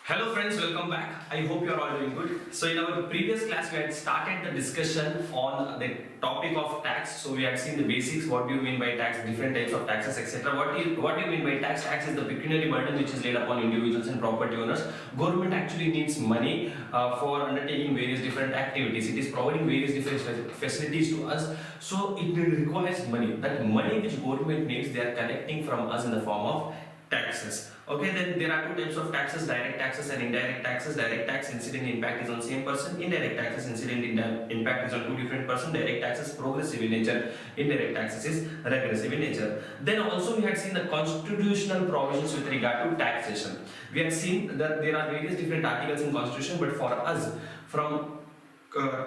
Hello friends, welcome back. I hope you are all doing good. So in our previous class we had started the discussion on the topic of tax. So we had seen the basics, what do you mean by tax, different types of taxes, etc. What do you mean by tax? Tax is the pecuniary burden which is laid upon individuals and property owners. Government actually needs money for undertaking various different activities. It is providing various different facilities to us. So it requires money. That money which government needs, they are collecting from us in the form of taxes. Okay, then there are two types of taxes: direct taxes and indirect taxes. Direct tax incident impact is on same person. Indirect taxes incident impact is on two different person. Direct taxes progressive in nature. Indirect taxes is regressive in nature. Then also we had seen the constitutional provisions with regard to taxation. We had seen that there are various different articles in constitution, but for us, from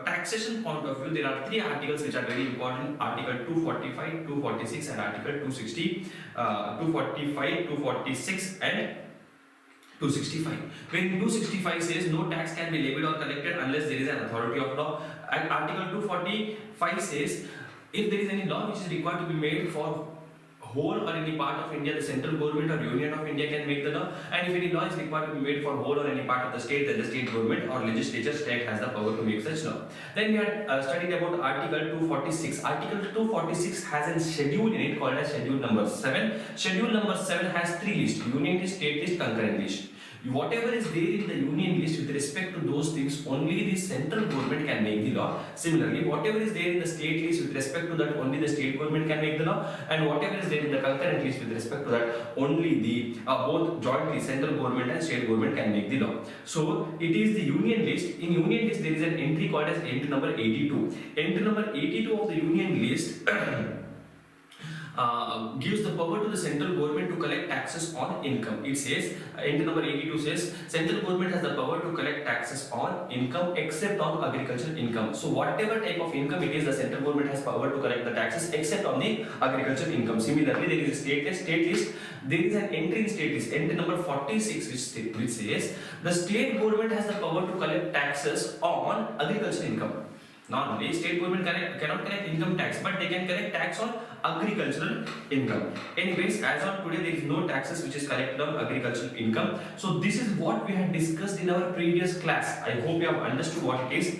taxation point of view, there are three articles which are very important: Article 245, 246, and Article 260. 245, 246, and 265. When 265 says no tax can be levied or collected unless there is an authority of law, and Article 245 says if there is any law which is required to be made for whole or any part of India, the central government or union of India can make the law, and if any law is required to be made for whole or any part of the state, then the state government or legislature state has the power to make such law. Then we had studied about Article 246. Article 246 has a schedule in it called as Schedule number 7. Schedule number 7 has three lists: union list, state list, concurrent list. Whatever is there in the union list with respect to those things, only the central government can make the law. Similarly, whatever is there in the state list with respect to that, only the state government can make the law, and whatever is there in the concurrent list with respect to that, only the both jointly central government and state government can make the law. So it is the union list. In union list there is an entry called as entry number 82. Entry number 82 of the union list gives the power to the central government to collect taxes on income. It says, entry number 82 says, central government has the power to collect taxes on income except on agricultural income. So whatever type of income it is, the central government has power to collect the taxes except on the agricultural income. Similarly, there is a state list. There is an entry in state list, entry number 46, which says the state government has the power to collect taxes on agricultural income. Normally, state government cannot collect income tax, but they can collect tax on agricultural income. Anyways, as of today, there is no taxes which is collected on agricultural income. So this is what we had discussed in our previous class. I hope you have understood what it is.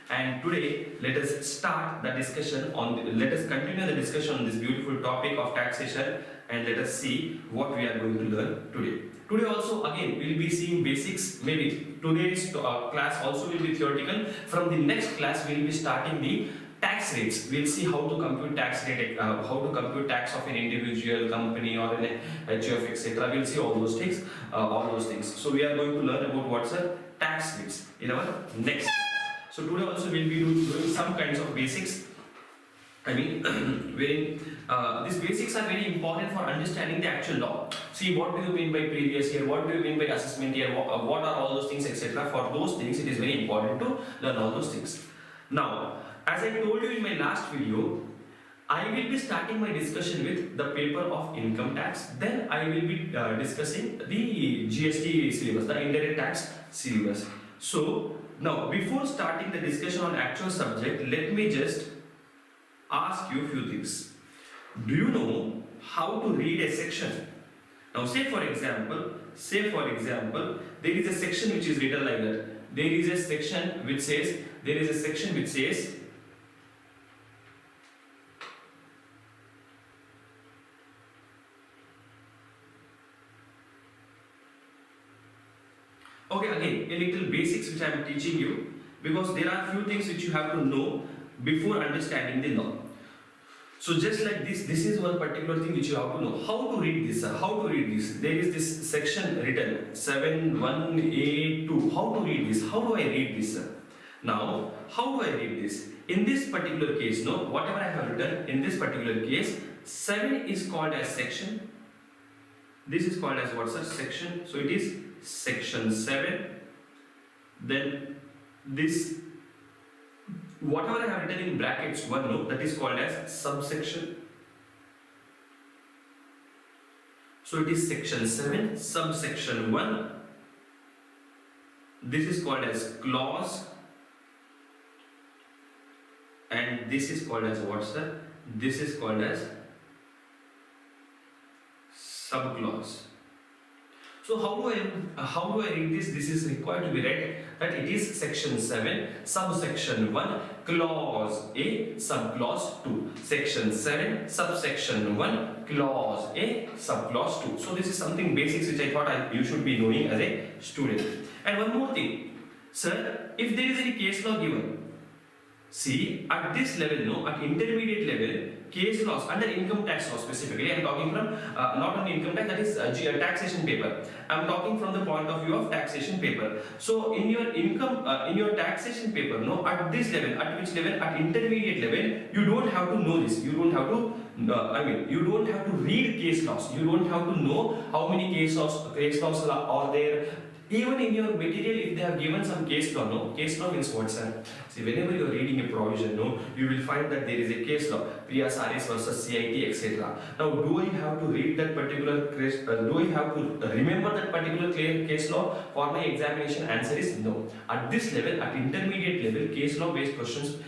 And today, let us start the discussion on. Let us continue the discussion on this beautiful topic of taxation, and let us see what we are going to learn today. Today also again we will be seeing basics. Maybe today's class also will be theoretical. From the next class we will be starting the tax rates. We will see how to compute tax rate, how to compute tax of an individual, company, or an HUF, etc. We will see all those things. So we are going to learn about what's the tax rates in our next class. So today also we will be doing some kinds of basics. I mean, these basics are very important for understanding the actual law. See, what do you mean by previous year? What do you mean by assessment year? What are all those things, etc. For those things, it is very important to learn all those things. Now, as I told you in my last video, I will be starting my discussion with the paper of income tax. Then I will be discussing the GST syllabus, the indirect tax syllabus. So now, before starting the discussion on actual subject, let me just ask you a few things. Do you know how to read a section? Now say for example, there is a section which is written like that. There is a section which says, okay, again, a little basics which I am teaching you, because there are few things which you have to know before understanding the law. So just like this is one particular thing which you have to know. How to read this? How to read this? There is this section written 7182. How to read this? How do I read this? Now, how do I read this? In this particular case, no, whatever I have written in this particular case, 7 is called as section. This is called as what, sir? Section. So it is section 7. Then this, whatever I have written in brackets 1, no, that is called as subsection. So it is section 7, subsection 1. This is called as clause, and this is called as what, sir? This is called as subclause. So how do I read this? This is required to be read that it is section 7, subsection 1, clause A, subclause 2. Section 7, subsection 1, clause A, subclause 2. So this is something basics which I thought you should be knowing as a student. And one more thing, sir, if there is any case law given, see, at this level, no, at intermediate level, case laws under income tax law specifically, I am talking from not only income tax, that is taxation paper. I am talking from the point of view of taxation paper. So in your income, in your taxation paper, no, at this level, at which level? At intermediate level, you don't have to know this. You don't have to. You don't have to read case laws. You don't have to know how many case laws are there. Even in your material, if they have given some case law, no, case law means what, sir? See, whenever you are reading a provision, no, you will find that there is a case law, Priya Saris versus CIT, etc. Now, do I have to read that particular case? Do I have to remember that particular case law for my examination? Answer is no. At this level, at intermediate level, case law based questions,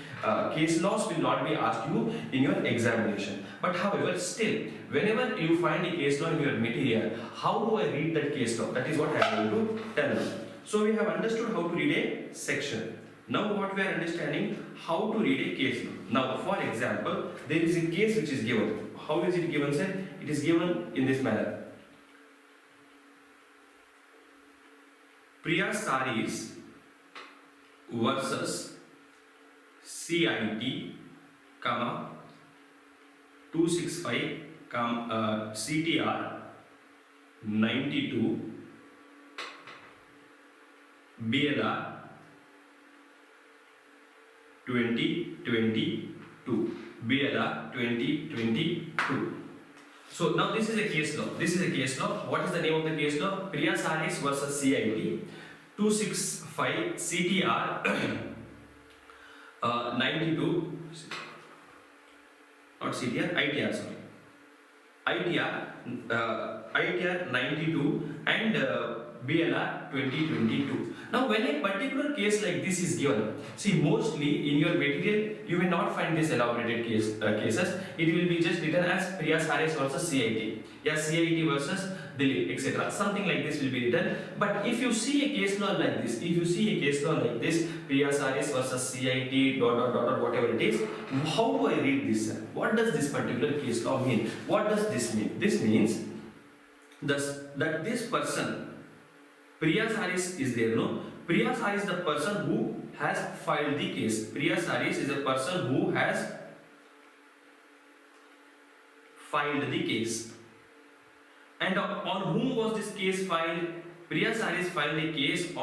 case laws will not be asked you in your examination. But however, still, whenever you find a case law in your material, how do I read that case law? That is what I am going to tell you. So we have understood how to read a section. Now what we are understanding, how to read a case law. Now for example, there is a case which is given. How is it given, sir? It is given in this manner. Priya Saris versus CIT, 265, CTR 92, BLR 2022. BLR 2022. So now this is a case law. This is a case law. What is the name of the case law? Priya Saris versus CIT 265 CTR 92. Not CTR, ITR, sorry. ITR 92 and BLR 2022. Now when a particular case like this is given, see, mostly in your material you may not find this elaborated cases. It will be just written as Priya Saris versus CIT. Yeah, CIT versus Delhi, etc. Something like this will be written. But if you see a case law like this, Priya Saris versus CIT dot whatever it is, how do I read this, sir? What does this particular case law mean? What does this mean? This means that this person, Priya Saris is there, no? Priya Saris is the person who has filed the case. Priya Saris is a person who has filed the case. And on whom was this case filed? Priya Saris filed a case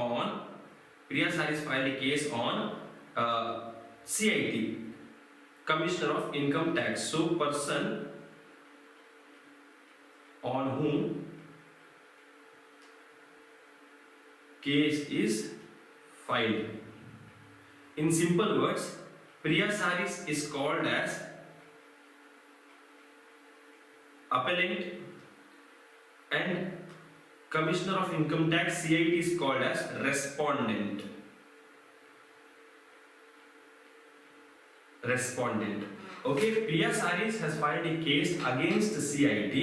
on CIT, Commissioner of Income Tax. So person on whom case is filed. In simple words, Priya Saris is called as appellant and Commissioner of Income Tax CIT is called as respondent. Okay, Priya Saris has filed a case against CIT,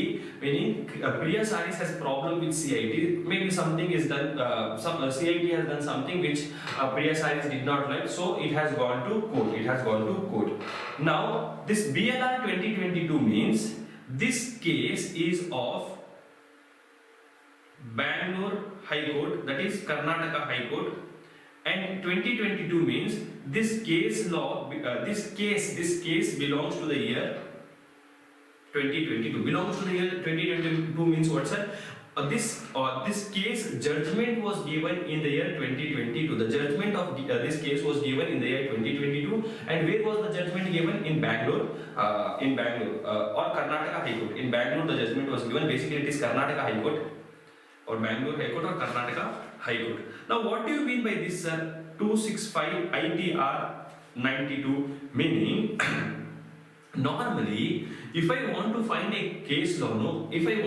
meaning Priya Saris has problem with CIT. Maybe something is done, CIT has done something which Priya Saris did not like, so it has gone to court. Now, this BLR 2022 means this case is of Bangalore High Court, that is Karnataka High Court, and 2022 means this case belongs to the year 2022. Belongs to the year 2022 means what, sir? This case judgment was given in the year 2022. The judgment of this case was given in the year 2022. And where was the judgment given? In Bangalore, or Karnataka High Court. In Bangalore, the judgment was given. Basically, it is Karnataka High Court, or Bangalore High Court, or Karnataka High Court. Now, what do you mean by this, sir? 265 ITR 92, meaning normally, if I want to find a case law, there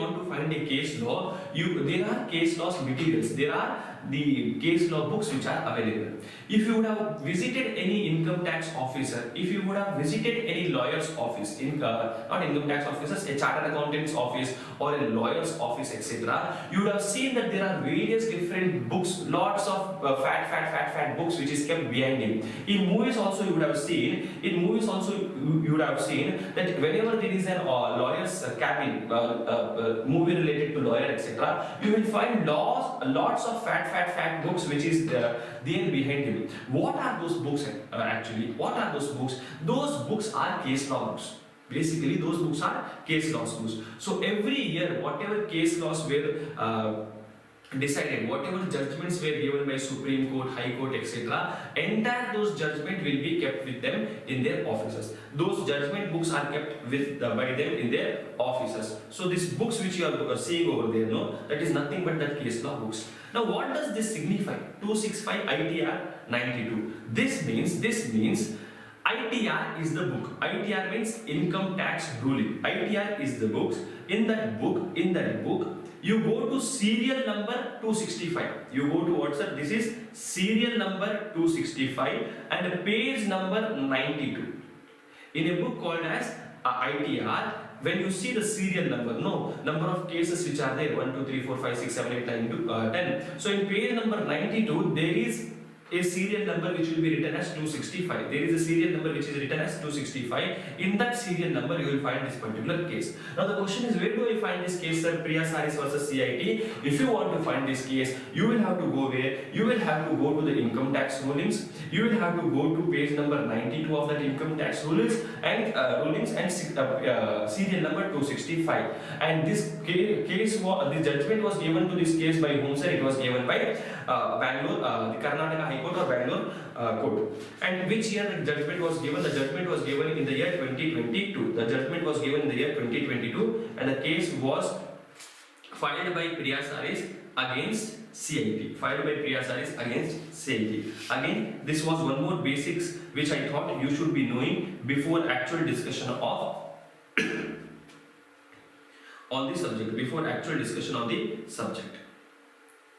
are case laws materials. There are the case law books which are available. If you would have visited any income tax officer, if you would have visited any lawyer's office, not income tax officers, a chartered accountant's office or a lawyer's office, etc., you would have seen that there are various different books, lots of fat books which is kept behind him. In movies also you would have seen, that whenever there is a lawyer's cabin, movie related to lawyer, etc., you will find lots of fat books which is there behind him. What are those books actually? What are those books? Those books are case law books. Basically, those books are case law books. So every year, whatever case laws were decided, whatever judgments were given by Supreme Court, High Court, etc., entire those judgment will be kept with them in their offices. Those judgment books are kept with by them in their offices. So these books which you are seeing over there, no, that is nothing but that case law books. Now what does this signify? 265 ITR 92. This means ITR is the book. ITR means income tax ruling. ITR is the books. In that book, you go to serial number 265. You go to WhatsApp. This is serial number 265 and page number 92. In a book called as ITR, when you see the serial number of cases which are there, 1, 2, 3, 4, 5, 6, 7, 8, 9, 10. So in page number 92, there is a serial number which will be written as 265. There is a serial number which is written as 265. In that serial number, you will find this particular case. Now the question is, where do I find this case, sir? Priya Saris versus CIT. If you want to find this case, you will have to go where? You will have to go to the income tax rulings. You will have to go to page number 92 of that income tax rulings and serial number 265. And this case, the judgment was given to this case by whom, sir? It was given by Bangalore, the Karnataka High Court or Bangalore Court. And which year the judgment was given? The judgment was given in the year 2022. The judgment was given in the year 2022, and the case was filed by Priya Saris against CIT. Filed by Priya Saris against CIT. Again, this was one more basics which I thought you should be knowing before actual discussion of on the subject. Before actual discussion on the subject.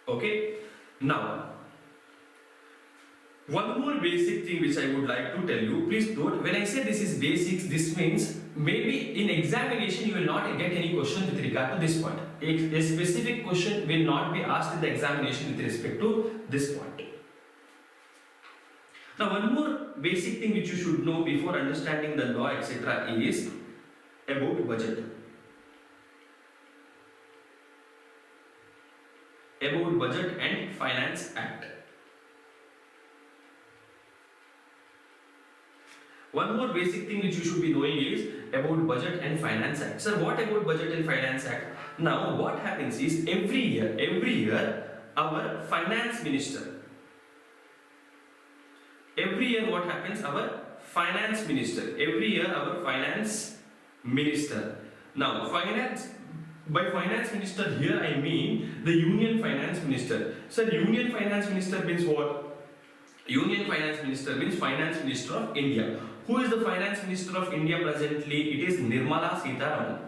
Okay. Now, one more basic thing which I would like to tell you. Please note, when I say this is basics, this means maybe in examination you will not get any question with regard to this point. A specific question will not be asked in the examination with respect to this point. Now, one more basic thing which you should know before understanding the law, etc., is about budget. About Budget and Finance Act. One more basic thing which you should be knowing is about Budget and Finance Act. Sir, what about Budget and Finance Act? Now, what happens is every year, our finance minister. Every year, what happens? Our finance minister. Every year, our finance minister. Now, by finance minister here I mean the Union Finance Minister. Sir, Union Finance Minister means what? Union Finance Minister means Finance Minister of India. Who is the Finance Minister of India presently? It is Nirmala Sitharaman.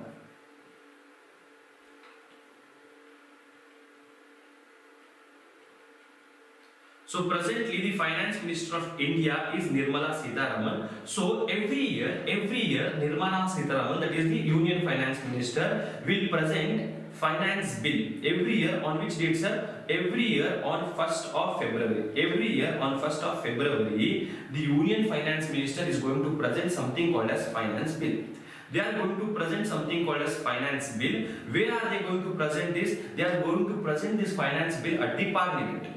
So presently the Finance Minister of India is Nirmala Sitharaman. So every year Nirmala Sitharaman, that is the Union Finance Minister, will present finance bill. Every year on which date, sir? Every year on 1st of February. Every year on 1st of February, the Union Finance Minister is going to present something called as finance bill. They are going to present something called as finance bill. Where are they going to present this? They are going to present this finance bill at the Parliament.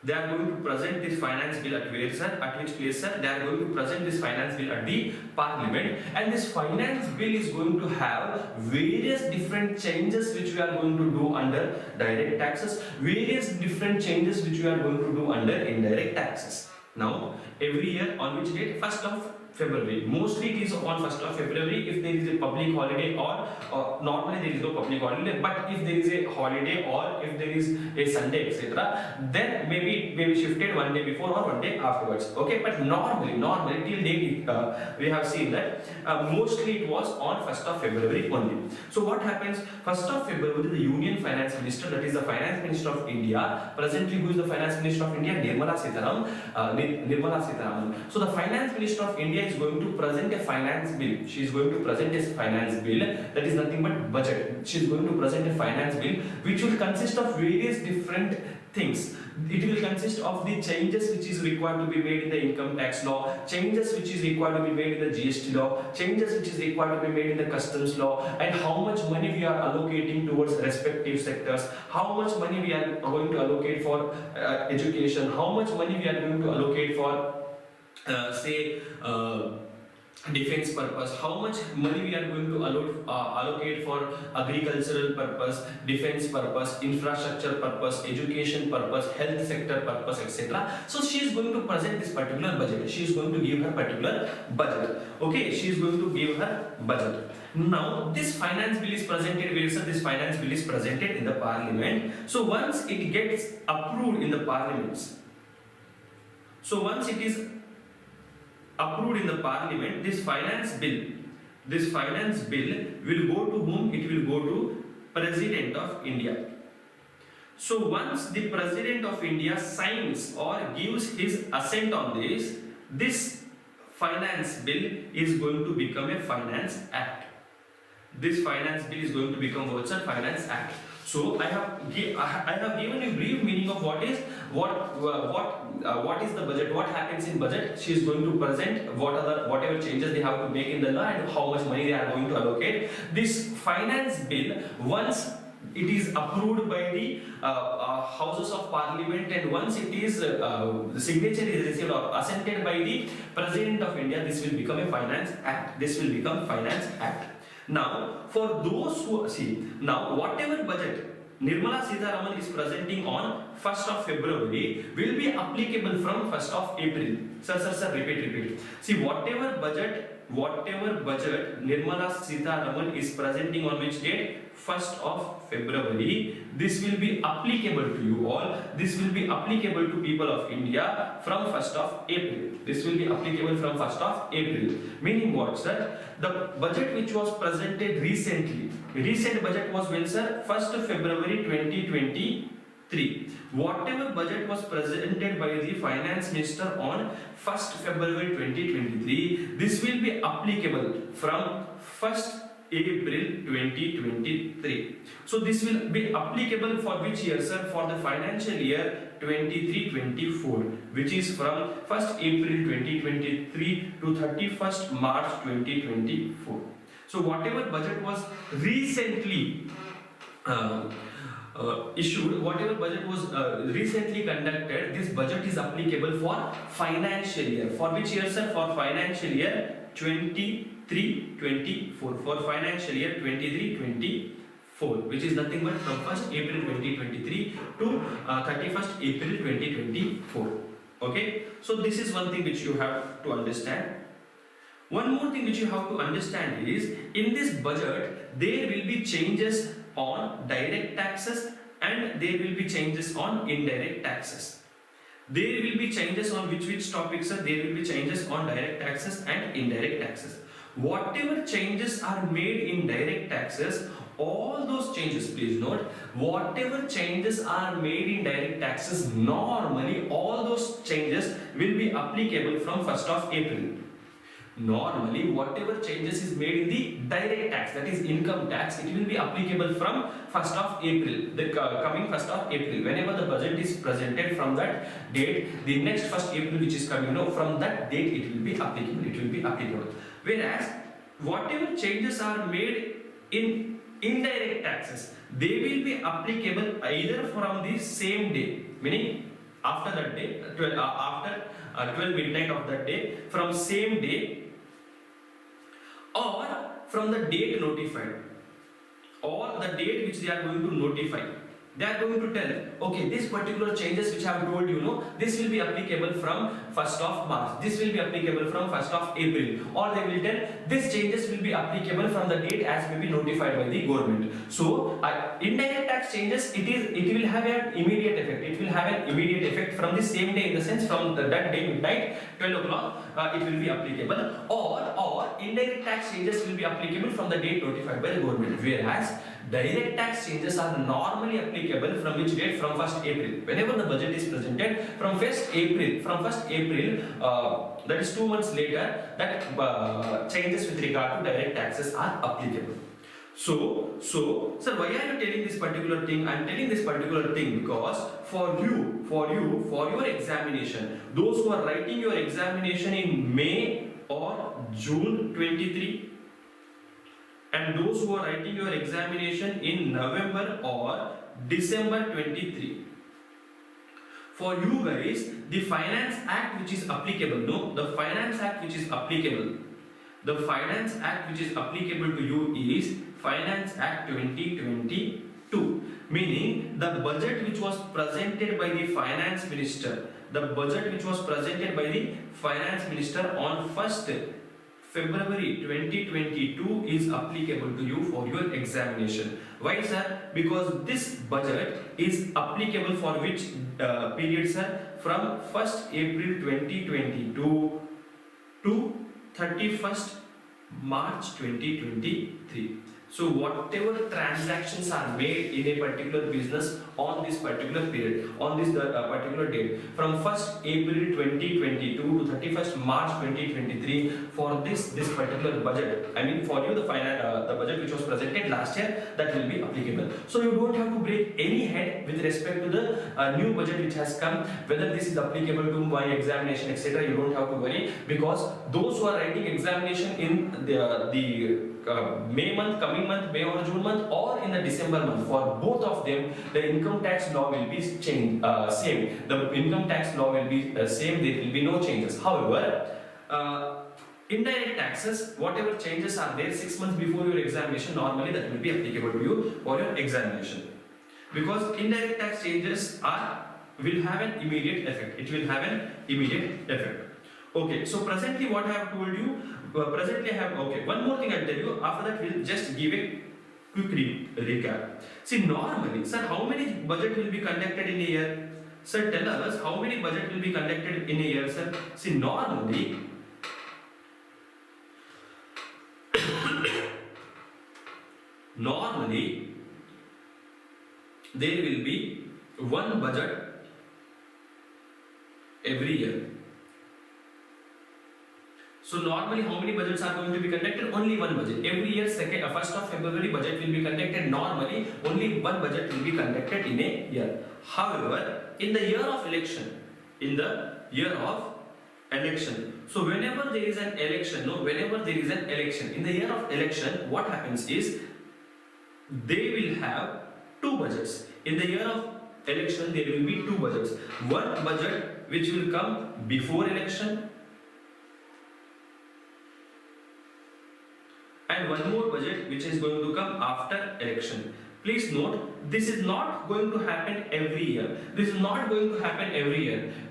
They are going to present this finance bill at where, sir? At which place, sir? They are going to present this finance bill at the Parliament, and this finance bill is going to have various different changes which we are going to do under direct taxes, various different changes which we are going to do under indirect taxes. Now, every year on which date? 1st of February. Mostly it is on 1st of February if there is a public holiday, or normally there is no public holiday, but if there is a holiday or if there is a Sunday, etc., then maybe shifted one day before or one day afterwards. Okay, but normally till date we have seen that mostly it was on 1st of February only. So what happens? 1st of February, the Union Finance Minister, that is the Finance Minister of India, presently who is the Finance Minister of India? Nirmala Sitharaman. So the Finance Minister of India is going to present a finance bill. She is going to present a finance bill that is nothing but budget. She is going to present a finance bill which will consist of various different things. It will consist of the changes which is required to be made in the income tax law, changes which is required to be made in the GST law, changes which is required to be made in the customs law, and how much money we are allocating towards respective sectors, how much money we are going to allocate for education, how much money we are going to allocate for defense purpose, how much money we are going to allocate for agricultural purpose, defense purpose, infrastructure purpose, education purpose, health sector purpose, etc. So she is going to present this particular budget. She is going to give her particular budget. Okay, she is going to give her budget. Now this finance bill is presented, this finance bill is presented in the parliament. So once it gets approved in the parliaments, so once it is approved in the parliament, this finance bill will go to whom? It will go to President of India. So once the President of India signs or gives his assent on this finance bill is going to become a finance act. This finance bill is going to become what's a finance act. So I have given a brief meaning of what is the budget, what happens in budget. She is going to present whatever changes they have to make in the law and how much money they are going to allocate. This finance bill, once it is approved by the houses of parliament, and once it is the signature is received or assented by the President of India, this will become a finance act. This will become finance act. Now, for those who see, now whatever budget Nirmala Sitharaman is presenting on 1st of February will be applicable from 1st of April. Sir, repeat. See, whatever budget Nirmala Sitharaman is presenting on which date? 1st of February. This will be applicable to you all. This will be applicable to people of India from 1st of April. This will be applicable from 1st of April. Meaning what, sir? The budget which was presented recently. Recent budget was when, sir? 1st of February 2023. Whatever budget was presented by the Finance Minister on 1st February 2023, this will be applicable from 1st April 2023. So this will be applicable for which year, sir? For the financial year 23-24, which is from 1st April 2023 to 31st March 2024. So whatever budget was recently issued, whatever budget was recently conducted, this budget is applicable for financial year. For which year, sir? For financial year 23-24. For financial year 23-24, which is nothing but from 1st April 2023 to 31st April 2024. Okay, so this is one thing which you have to understand. One more thing which you have to understand is, in this budget there will be changes on direct taxes and there will be changes on indirect taxes. There will be changes on which topics, sir? There will be changes on direct taxes and indirect taxes. Whatever changes are made in direct taxes, all those changes, please note, whatever changes are made in direct taxes, normally all those changes will be applicable from 1st of April. Normally, whatever changes is made in the direct tax, that is income tax, it will be applicable from 1st of April, the coming 1st of April. Whenever the budget is presented from that date, the next 1st April which is coming, from that date it will be applicable. Whereas, whatever changes are made in indirect taxes, they will be applicable either from the same day, meaning after that day, after 12 midnight of that day, from same day, or from the date notified, or the date which they are going to notify. They are going to tell, okay, this particular changes which I have told you, know, this will be applicable from 1st of March, this will be applicable from 1st of April, or they will tell this changes will be applicable from the date as may be notified by the government. So indirect tax changes, it will have an immediate effect. It will have an immediate effect from the same day, in the sense from that day midnight 12 o'clock it will be applicable, or indirect tax changes will be applicable from the date notified by the government, whereas direct tax changes are normally applicable from which date? From 1st April. Whenever the budget is presented from 1st April, that is 2 months later, that changes with regard to direct taxes are applicable. So, sir, why are you telling this particular thing? I am telling this particular thing because for your examination, those who are writing your examination in May or June 23, and those who are writing your examination in November or December 23. For you guys, the Finance Act which is applicable, no, the Finance Act which is applicable, the Finance Act which is applicable to you is Finance Act 2022, meaning the budget which was presented by the Finance Minister, on 1st February 2022 is applicable to you for your examination. Why, sir? Because this budget is applicable for which period, sir? From 1st April 2022 to 31st March 2023. So whatever transactions are made in a particular business on this particular period, on this particular date, from 1st April 2022 to 31st March 2023, for this particular budget, I mean for you the budget which was presented last year, that will be applicable. So you don't have to break any head with respect to the new budget which has come, whether this is applicable to my examination, etc. You don't have to worry, because those who are writing examination in the May month, coming month, May or June month, or in the December month, for both of them, the income tax law will be same. The income tax law will be same. There will be no changes. However, indirect taxes, whatever changes are there 6 months before your examination, normally that will be applicable to you for your examination, because indirect tax changes will have an immediate effect. It will have an immediate effect. Okay, so presently what I have told you, okay, one more thing I'll tell you, after that we'll just give a quick recap. See, normally, sir, how many budget will be conducted in a year? Sir, tell us how many budget will be conducted in a year, sir? See, normally, there will be one budget every year. So normally how many budgets are going to be conducted? Only one budget. Every year, 1st of February budget will be conducted. Normally only one budget will be conducted in a year. However, in the year of election, so whenever there is an election, in the year of election, what happens is they will have two budgets. In the year of election, there will be two budgets. One budget which will come before election, and one more budget which is going to come after election. Please note, this is not going to happen every year.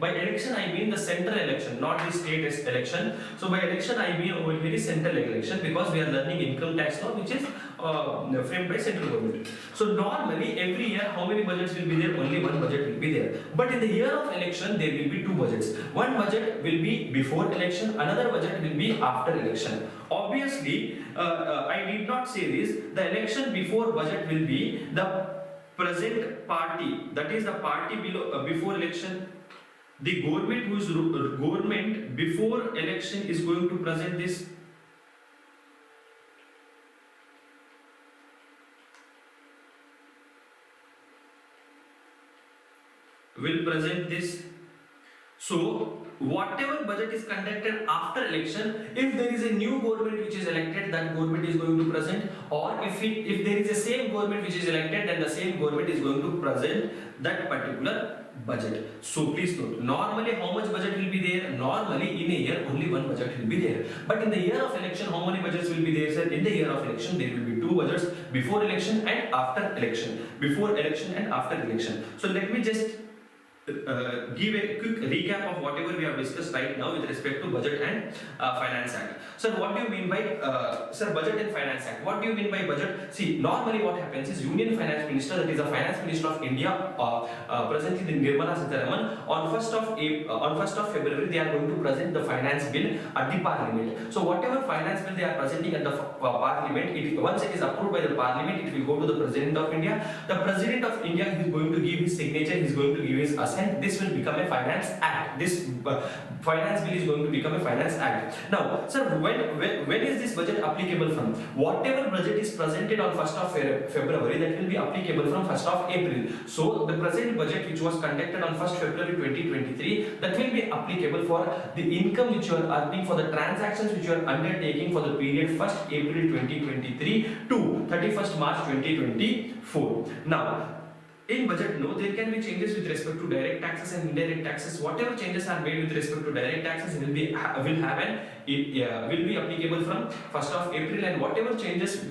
By election, I mean the central election, not the state election. So by election, I mean over here is central election, because we are learning income tax law, which is framed by central government. So normally every year, how many budgets will be there? Only one budget will be there. But in the year of election, there will be two budgets. One budget will be before election, another budget will be after election. Obviously, I did not say this. The election before budget will be the present party, that is the party before election. The government before election is going to present this. Will present this. So whatever budget is conducted after election, if there is a new government which is elected, that government is going to present, or if there is a same government which is elected, then the same government is going to present that particular budget. So please note, normally how much budget will be there? Normally in a year only one budget will be there. But in the year of election, how many budgets will be there, sir? In the year of election there will be two budgets, before election and after election. Before election and after election. So let me just give a quick recap of whatever we have discussed right now with respect to budget and finance act. Sir, what do you mean by budget and finance act? What do you mean by budget? See, normally what happens is Union Finance Minister, that is the Finance Minister of India, presently the Nirmala Sitharaman, on 1st of February they are going to present the finance bill at the Parliament. So whatever finance bill they are presenting at the Parliament, once it is approved by the Parliament, it will go to the President of India. The President of India is going to give his signature, he is going to give his assent. This will become a finance act. This finance bill is going to become a finance act. Now, sir, when is this budget applicable from? Whatever budget is presented on 1st of February, that will be applicable from 1st of April. So the present budget which was conducted on 1st February 2023, that will be applicable for the income which you are earning, for the transactions which you are undertaking for the period 1st April 2023 to 31st March 2024. Now, in budget, no, there can be changes with respect to direct taxes and indirect taxes. Whatever changes are made with respect to direct taxes will be applicable from 1st of April, and whatever changes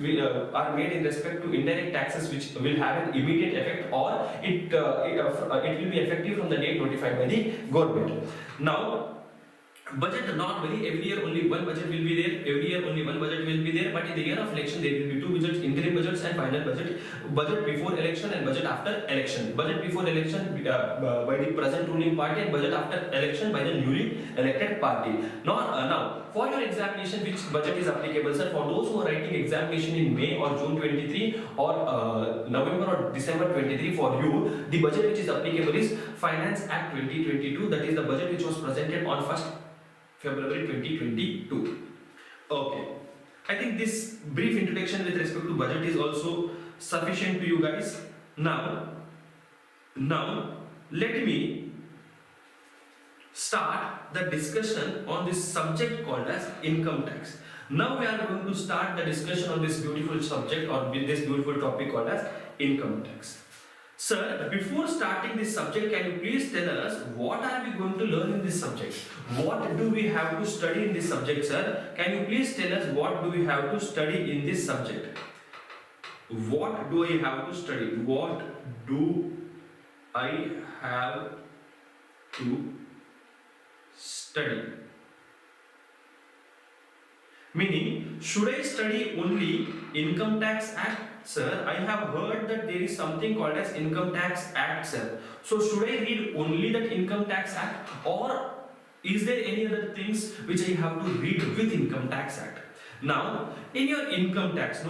are made in respect to indirect taxes, which will have an immediate effect, or it will be effective from the date notified by the government. Now, budget, normally every year only one budget will be there, every year only one budget will be there, but in the year of election there will be two budgets, interim budgets and final budget. Budget before election and budget after election. Budget before election by the present ruling party, and budget after election by the newly elected party. Now for your examination, which budget is applicable, sir? For those who are writing examination in May or June 23 or November or December 23, for you the budget which is applicable is Finance Act 2022, that is the budget which was presented on 1st February 2022. Okay, I think this brief introduction with respect to budget is also sufficient to you guys. Now let me start the discussion on this subject called as income tax. Now we are going to start the discussion on this beautiful subject, or with this beautiful topic called as income tax. Sir, before starting this subject, can you please tell us what are we going to learn in this subject? What do we have to study in this subject, sir? Can you please tell us what do we have to study in this subject? What do I have to study? What do I have to study? Meaning, should I study only Income Tax Act? Sir, I have heard that there is something called as Income Tax Act, sir. So should I read only that Income Tax Act, or is there any other things which I have to read with Income Tax Act? Now, in your income tax,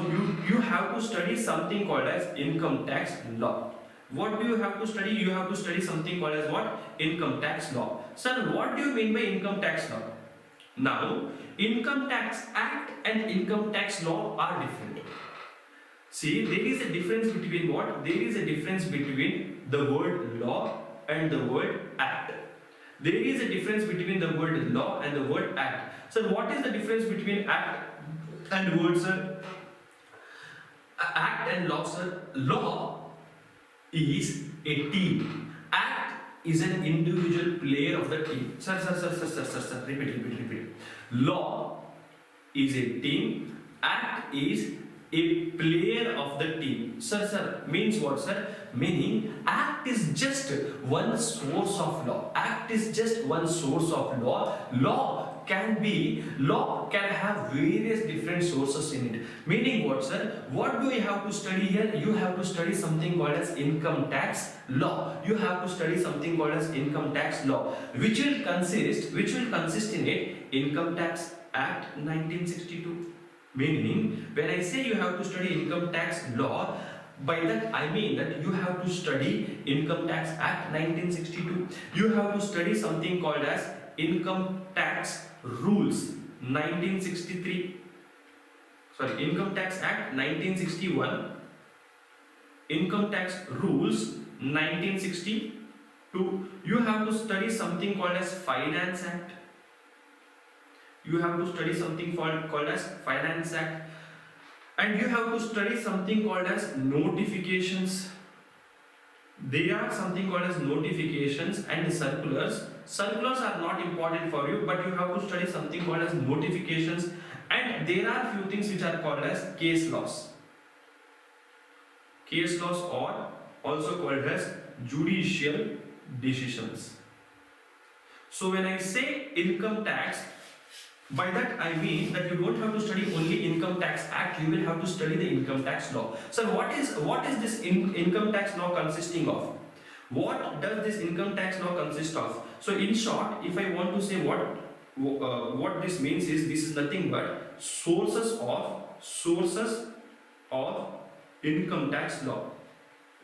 you have to study something called as income tax law. What do you have to study? You have to study something called as what? Income tax law. Sir, what do you mean by income tax law? Now, Income Tax Act and Income Tax Law are different. See, there is a difference between what? There is a difference between the word law and the word act. There is a difference between the word law and the word act. So, what is the difference between act and word, sir? Act and law, sir. Law is a team. Act is an individual player of the team. Sir. Repeat. Law is a team. Act is a player of the team. Sir, means what, sir? Meaning, act is just one source of law. Act is just one source of law. Law can have various different sources in it. Meaning what, sir? What do you have to study here? You have to study something called as income tax law. You have to study something called as income tax law, which will consist in it Income Tax Act 1962. Meaning, when I say you have to study income tax law, by that I mean that you have to study Income Tax Act 1962. You have to study something called as Income Tax Rules 1963. Income Tax Act 1961. Income Tax Rules 1961. You have to study something called as Finance Act. You have to study something called as Finance Act, and you have to study something called as notifications. There are something called as notifications and circulars. Circulars are not important for you, but you have to study something called as notifications, and there are few things which are called as case laws. Case laws are also called as judicial decisions. So when I say income tax, by that I mean that you don't have to study only Income Tax Act, you will have to study the income tax law. So what is this income tax law consisting of? What does this income tax law consist of? So in short, if I want to say what this means is, this is nothing but sources of income tax law.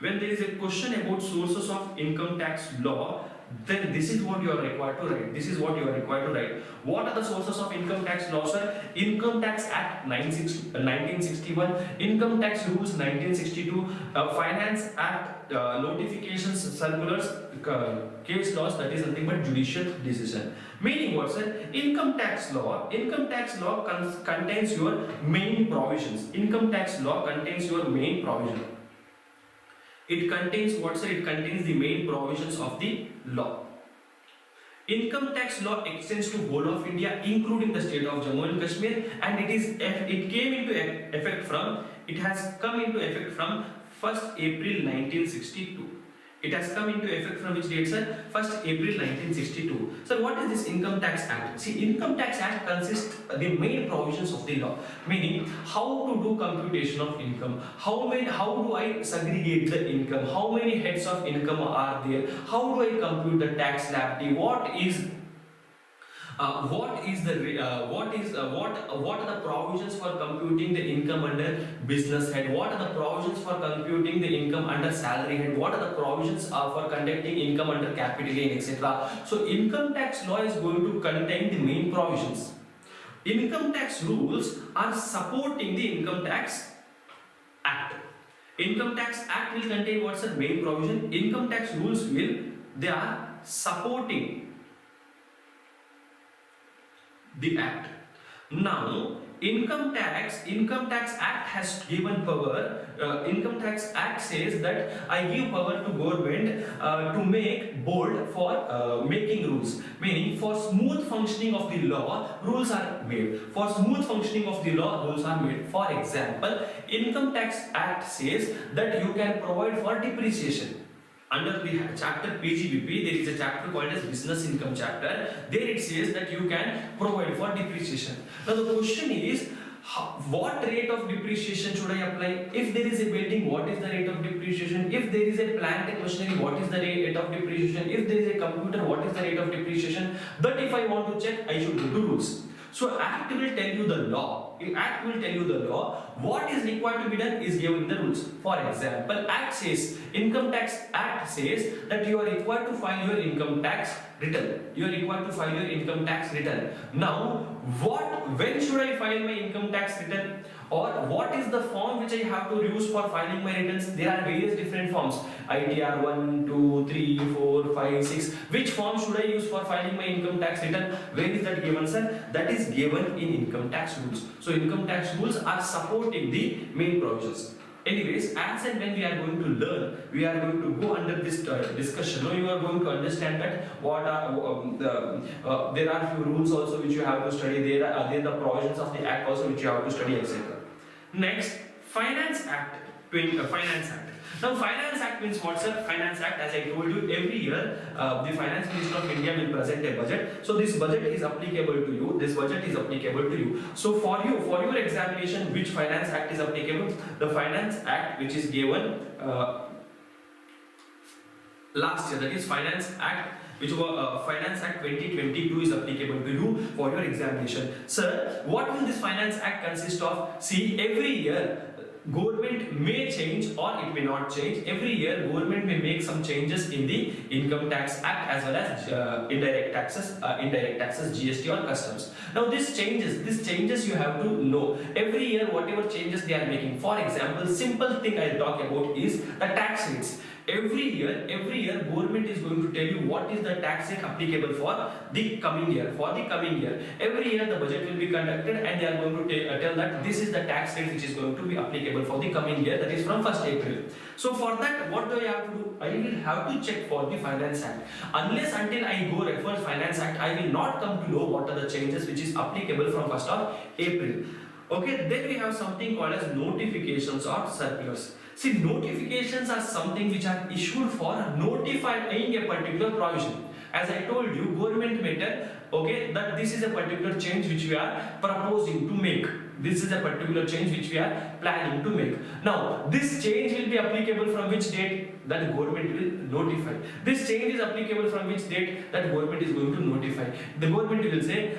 When there is a question about sources of income tax law, then this is what you are required to write. This is what you are required to write. What are the sources of income tax law, sir? Income Tax Act 1961, Income Tax Rules 1962, Finance Act, notifications, circulars, case laws, that is nothing but judicial decision. Meaning what, sir? Income tax law contains your main provisions. Income tax law contains your main provision. It contains what, sir? It contains the main provisions of the law. Income tax law extends to whole of India, including the state of Jammu and Kashmir, and it has come into effect from 1st April 1962. It has come into effect from which date, sir? 1st April 1962. So what is this Income Tax Act? See, Income Tax Act consists the main provisions of the law, meaning how to do computation of income, how do I segregate the income, how many heads of income are there, how do I compute the tax liability, what are the provisions for computing the income under business head, what are the provisions for computing the income under salary head, what are the provisions for conducting income under capital gain, etc. So income tax law is going to contain the main provisions. Income tax rules are supporting the Income Tax Act. Income Tax Act will contain what's the main provision. Income tax rules they are supporting the act. Now, Income Tax Act has given power. Income Tax Act says that I give power to government to make bold for making rules. Meaning, for smooth functioning of the law, rules are made. For smooth functioning of the law, rules are made. For example, Income Tax Act says that you can provide for depreciation. Under the chapter PGBP, there is a chapter called as Business Income chapter. There it says that you can provide for depreciation. Now the question is, what rate of depreciation should I apply? If there is a building, what is the rate of depreciation? If there is a plant and machinery, what is the rate of depreciation? If there is a computer, what is the rate of depreciation? That if I want to check, I should go to rules. So Act will tell you the law. Act will tell you the law. What is required to be done is given in the rules. For example, Act says, Income Tax Act says that you are required to file your income tax return. You are required to file your income tax return. Now, when should I file my income tax return? Or what is the form which I have to use for filing my returns? There are various different forms. ITR 1, 2, 3, 4, 5, 6. Which form should I use for filing my income tax return? Where is that given, sir? That is given in income tax rules. So income tax rules are supporting the main provisions. Anyways, as and when we are going to learn, we are going to go under this discussion. Now you are going to understand that what are there are few rules also which you have to study. There are the provisions of the Act also which you have to study, etc. Next, Finance Act. Finance Act. Now, Finance Act means what, sir? Finance Act, as I told you, every year the Finance Minister of India will present a budget. So this budget is applicable to you. This budget is applicable to you. So for your examination, which Finance Act is applicable? The Finance Act which is given last year, that is Finance Act, which was Finance Act 2022 is applicable to you for your examination. Sir, what will this Finance Act consist of? See, every year government may change or it may not change. Every year government may make some changes in the Income Tax Act as well as indirect taxes, GST or customs. Now these changes you have to know. Every year whatever changes they are making. For example, simple thing I'll talk about is the tax rates. every year government is going to tell you what is the tax rate applicable for the coming year. For the coming year, every year the budget will be conducted and they are going to tell that this is the tax rate which is going to be applicable for the coming year, that is from 1st April. So for that, what do I have to do? I will have to check for the Finance Act. Unless until I go refer Finance Act, I will not come to know what are the changes which is applicable from 1st of April. Okay, then we have something called as notifications or circulars. See, notifications are something which are issued for notifying a particular provision. As I told you, government may tell, okay, that this is a particular change which we are proposing to make. This is a particular change which we are planning to make. Now, this change will be applicable from which date? That government will notify. This change is applicable from which date? That government is going to notify. The government will say,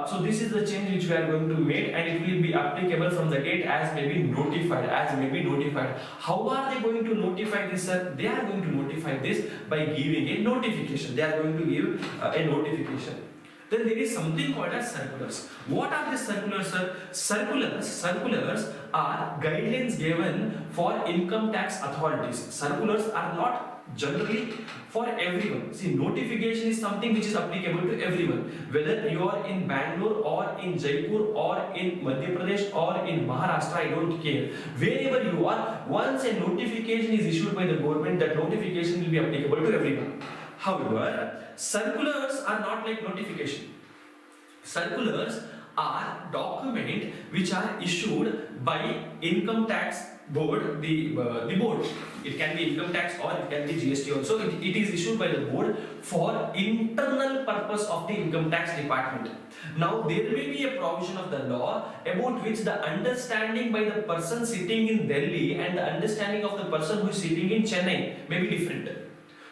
so this is the change which we are going to make and it will be applicable from the date as may be notified. How are they going to notify this, sir? They are going to notify this by giving a notification. They are going to give a notification. Then there is something called as circulars. What are these circulars, sir? Circulars are guidelines given for income tax authorities. Circulars are not generally for everyone. See, notification is something which is applicable to everyone. Whether you are in Bangalore or in Jaipur or in Madhya Pradesh or in Maharashtra, I don't care. Wherever you are, once a notification is issued by the government, that notification will be applicable to everyone. However, circulars are not like notification. Circulars are document which are issued by income tax board, the board. It can be income tax or it can be GST also. It is issued by the board for internal purpose of the income tax department. Now there may be a provision of the law about which the understanding by the person sitting in Delhi and the understanding of the person who is sitting in Chennai may be different.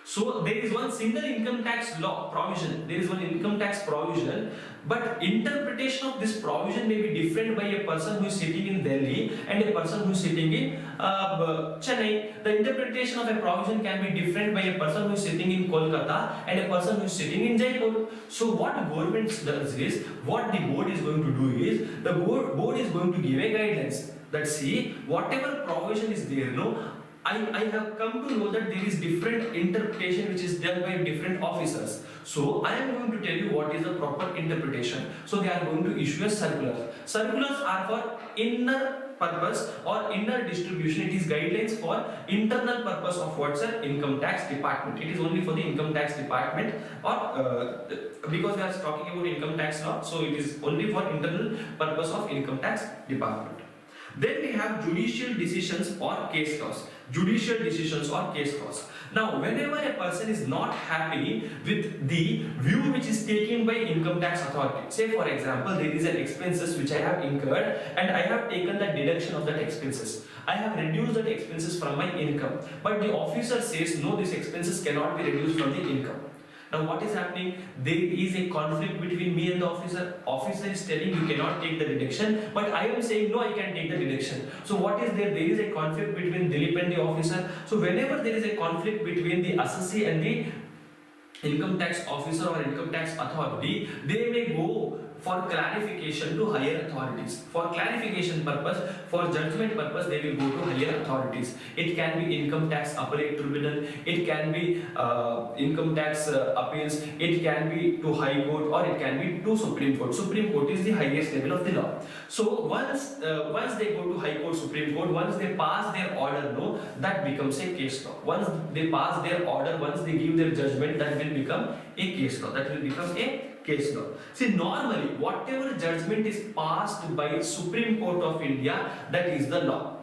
So there is one single income tax law provision, there is one income tax provision, but interpretation of this provision may be different by a person who is sitting in Delhi and a person who is sitting in Chennai. The interpretation of a provision can be different by a person who is sitting in Kolkata and a person who is sitting in Jaipur. So what government does is, what the board is going to do is, the board is going to give a guidance that see, whatever provision is there, I have come to know that there is different interpretation which is done by different officers. So I am going to tell you what is the proper interpretation. So they are going to issue a circular. Circulars are for inner purpose or inner distribution. It is guidelines for internal purpose of what's an income tax department. It is only for the income tax department, or because we are talking about income tax law, so it is only for internal purpose of income tax department. Then we have judicial decisions or case laws. Judicial decisions or case laws. Now, whenever a person is not happy with the view which is taken by income tax authority, say for example, there is an expenses which I have incurred and I have taken the deduction of that expenses. I have reduced that expenses from my income, but the officer says no, these expenses cannot be reduced from the income. Now what is happening? There is a conflict between me and the officer. Officer is telling you cannot take the deduction, but I am saying no, I can take the deduction. So what is there? There is a conflict between Dilip and the officer. So whenever there is a conflict between the assessee and the income tax officer or income tax authority, they may go for clarification to higher authorities. For clarification purpose, for judgment purpose, they will go to higher authorities. It can be income tax appellate tribunal, it can be income tax appeals, it can be to high court, or it can be to Supreme Court. Supreme Court is the highest level of the law. So once they go to high court, Supreme Court, once they pass their order, that becomes a case law. Once they pass their order, once they give their judgment, that will become a case law. That will become a case law. See, normally whatever judgment is passed by Supreme Court of India, that is the law.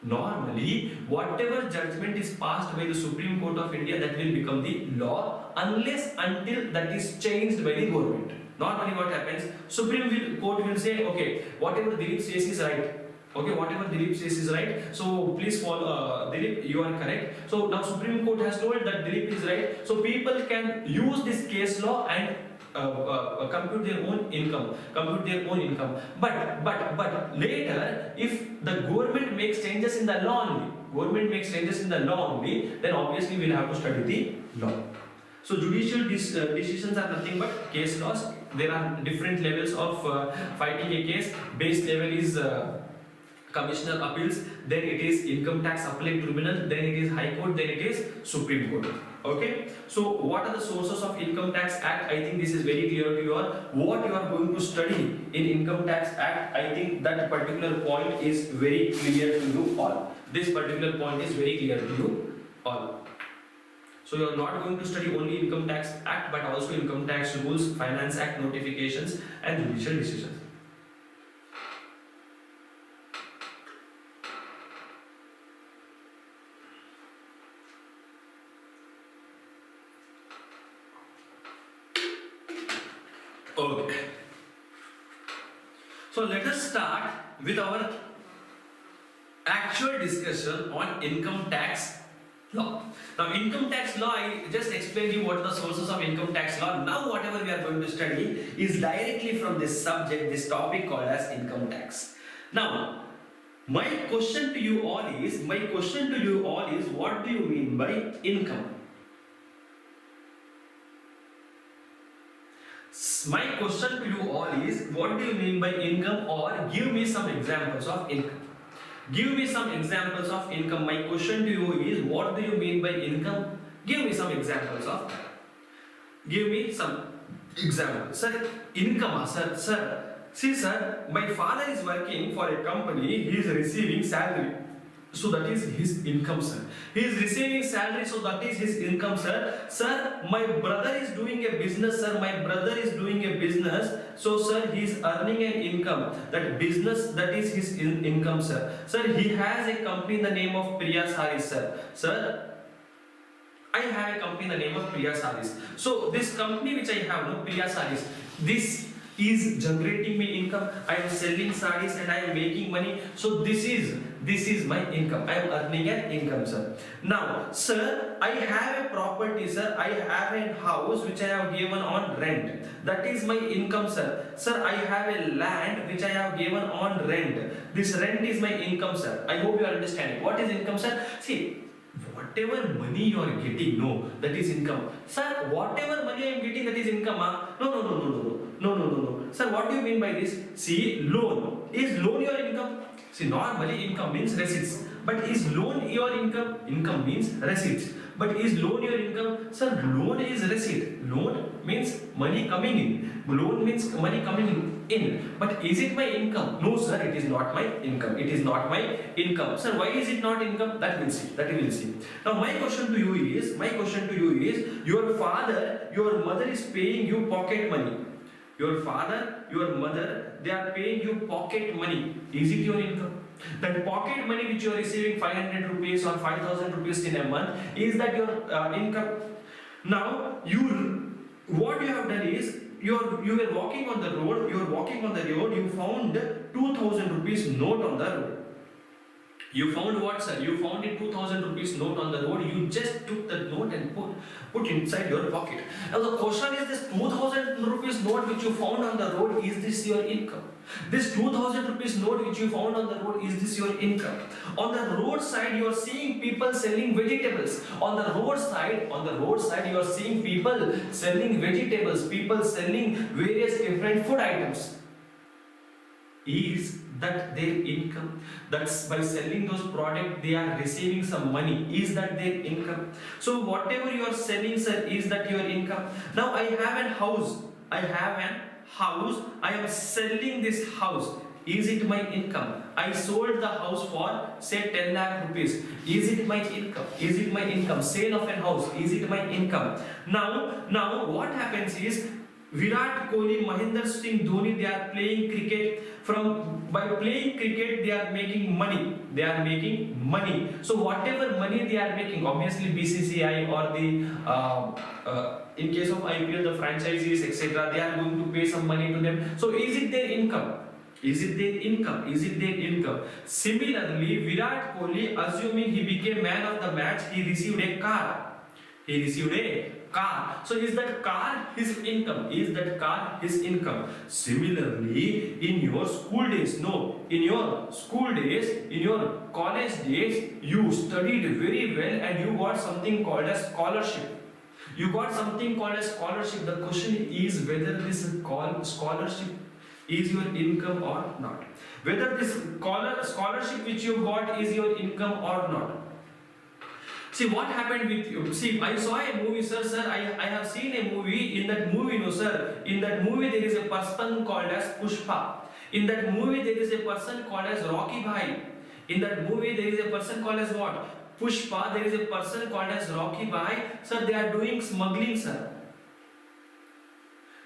Normally whatever judgment is passed by the Supreme Court of India, that will become the law, unless until that is changed by the government. Normally what happens, Supreme Court will say, okay, whatever Dilip says is right. Okay, whatever Dilip says is right, so please follow Dilip, you are correct. So now Supreme Court has told that Dilip is right, so people can use this case law and compute their own income. But later, if the government makes changes in the law only, then obviously we'll have to study the law. So judicial decisions are nothing but case laws. There are different levels of fighting a case. Base level is Commissioner appeals, then it is income tax appellate tribunal, then it is high court, then it is supreme court. Okay, so what are the sources of income tax act? I think this is very clear to you all. What you are going to study in income tax act, I think that particular point is very clear to you all. This particular point is very clear to you all. So you are not going to study only income tax act but also income tax rules, finance act notifications and judicial decisions. Okay. So let us start with our actual discussion on income tax law. Now, income tax law, I just explained you what are the sources of income tax law. Now, whatever we are going to study is directly from this subject, this topic called as income tax. Now, my question to you all is, what do you mean by income? My question to you all is, what do you mean by income, or give me some examples of income. Give me some examples of income. My question to you is, what do you mean by income? Give me some examples of that. Give me some examples. Sir, income, sir. See, sir, my father is working for a company. He is receiving salary. So that is his income, sir. He is receiving salary, so that is his income, sir. Sir, my brother is doing a business, sir. My brother is doing a business. So, sir, he is earning an income. That business, that is his income, sir. Sir, he has a company in the name of Priya Saris, sir. Sir, I have a company in the name of Priya Saris. So, this company which I have, no, Priya Saris, this is generating me income. I am selling sarees and I am making money. So this is my income. I am earning an income, sir. Now, sir, I have a property, sir. I have a house which I have given on rent. That is my income, sir. Sir, I have a land which I have given on rent. This rent is my income, sir. I hope you are understanding. What is income, sir? See, whatever money you are getting, no, that is income. Sir, whatever money I am getting, that is income. No. Sir, what do you mean by this? See, loan. Is loan your income? See, normally income means receipts. But is loan your income? Income means receipts. But is loan your income? Sir, loan is receipt. Loan means money coming in. Loan means money coming in. But is it my income? No, sir, it is not my income. It is not my income. Sir, why is it not income? That we'll see. Now, my question to you is, your father, your mother is paying you pocket money. Your father, your mother, they are paying you pocket money. Is it your income? That pocket money which you are receiving 500 rupees or 5,000 rupees in a month, is that your income? Now, what you have done is, you were walking on the road, you found 2,000 rupees note on the road. You found what, sir? You found a 2,000 rupees note on the road. You just took that note and put inside your pocket. Now the question is, this 2,000 rupees note which you found on the road, is this your income? This 2,000 rupees note which you found on the road, is this your income? On the roadside, you are seeing people selling vegetables. On the roadside, you are seeing people selling vegetables, people selling various different food items. Is that their income? That's by selling those products they are receiving some money. Is that their income? So whatever you are selling, sir, is that your income? Now I have a house. I am selling this house. Is it my income? I sold the house for say 10 lakh rupees. Is it my income? Sale of a house. Is it my income? Now what happens is, Virat Kohli, Mahendra Singh Dhoni, they are playing cricket. By playing cricket, they are making money. So whatever money they are making, obviously BCCI or the in case of IPL, the franchisees, etc., they are going to pay some money to them. So is it their income? Similarly, Virat Kohli, assuming he became man of the match, he received a car. So is that car his income? Similarly, in your school days, in your college days, you studied very well and you got something called as scholarship. The question is whether this scholarship is your income or not. Whether this scholarship which you got is your income or not. See what happened with you. See, I saw a movie, sir. I have seen a movie. In that movie, no, sir. In that movie, there is a person called as Pushpa. In that movie, there is a person called as Rocky Bhai. In that movie, there is a person called as what? Pushpa. There is a person called as Rocky Bhai. Sir, they are doing smuggling, sir.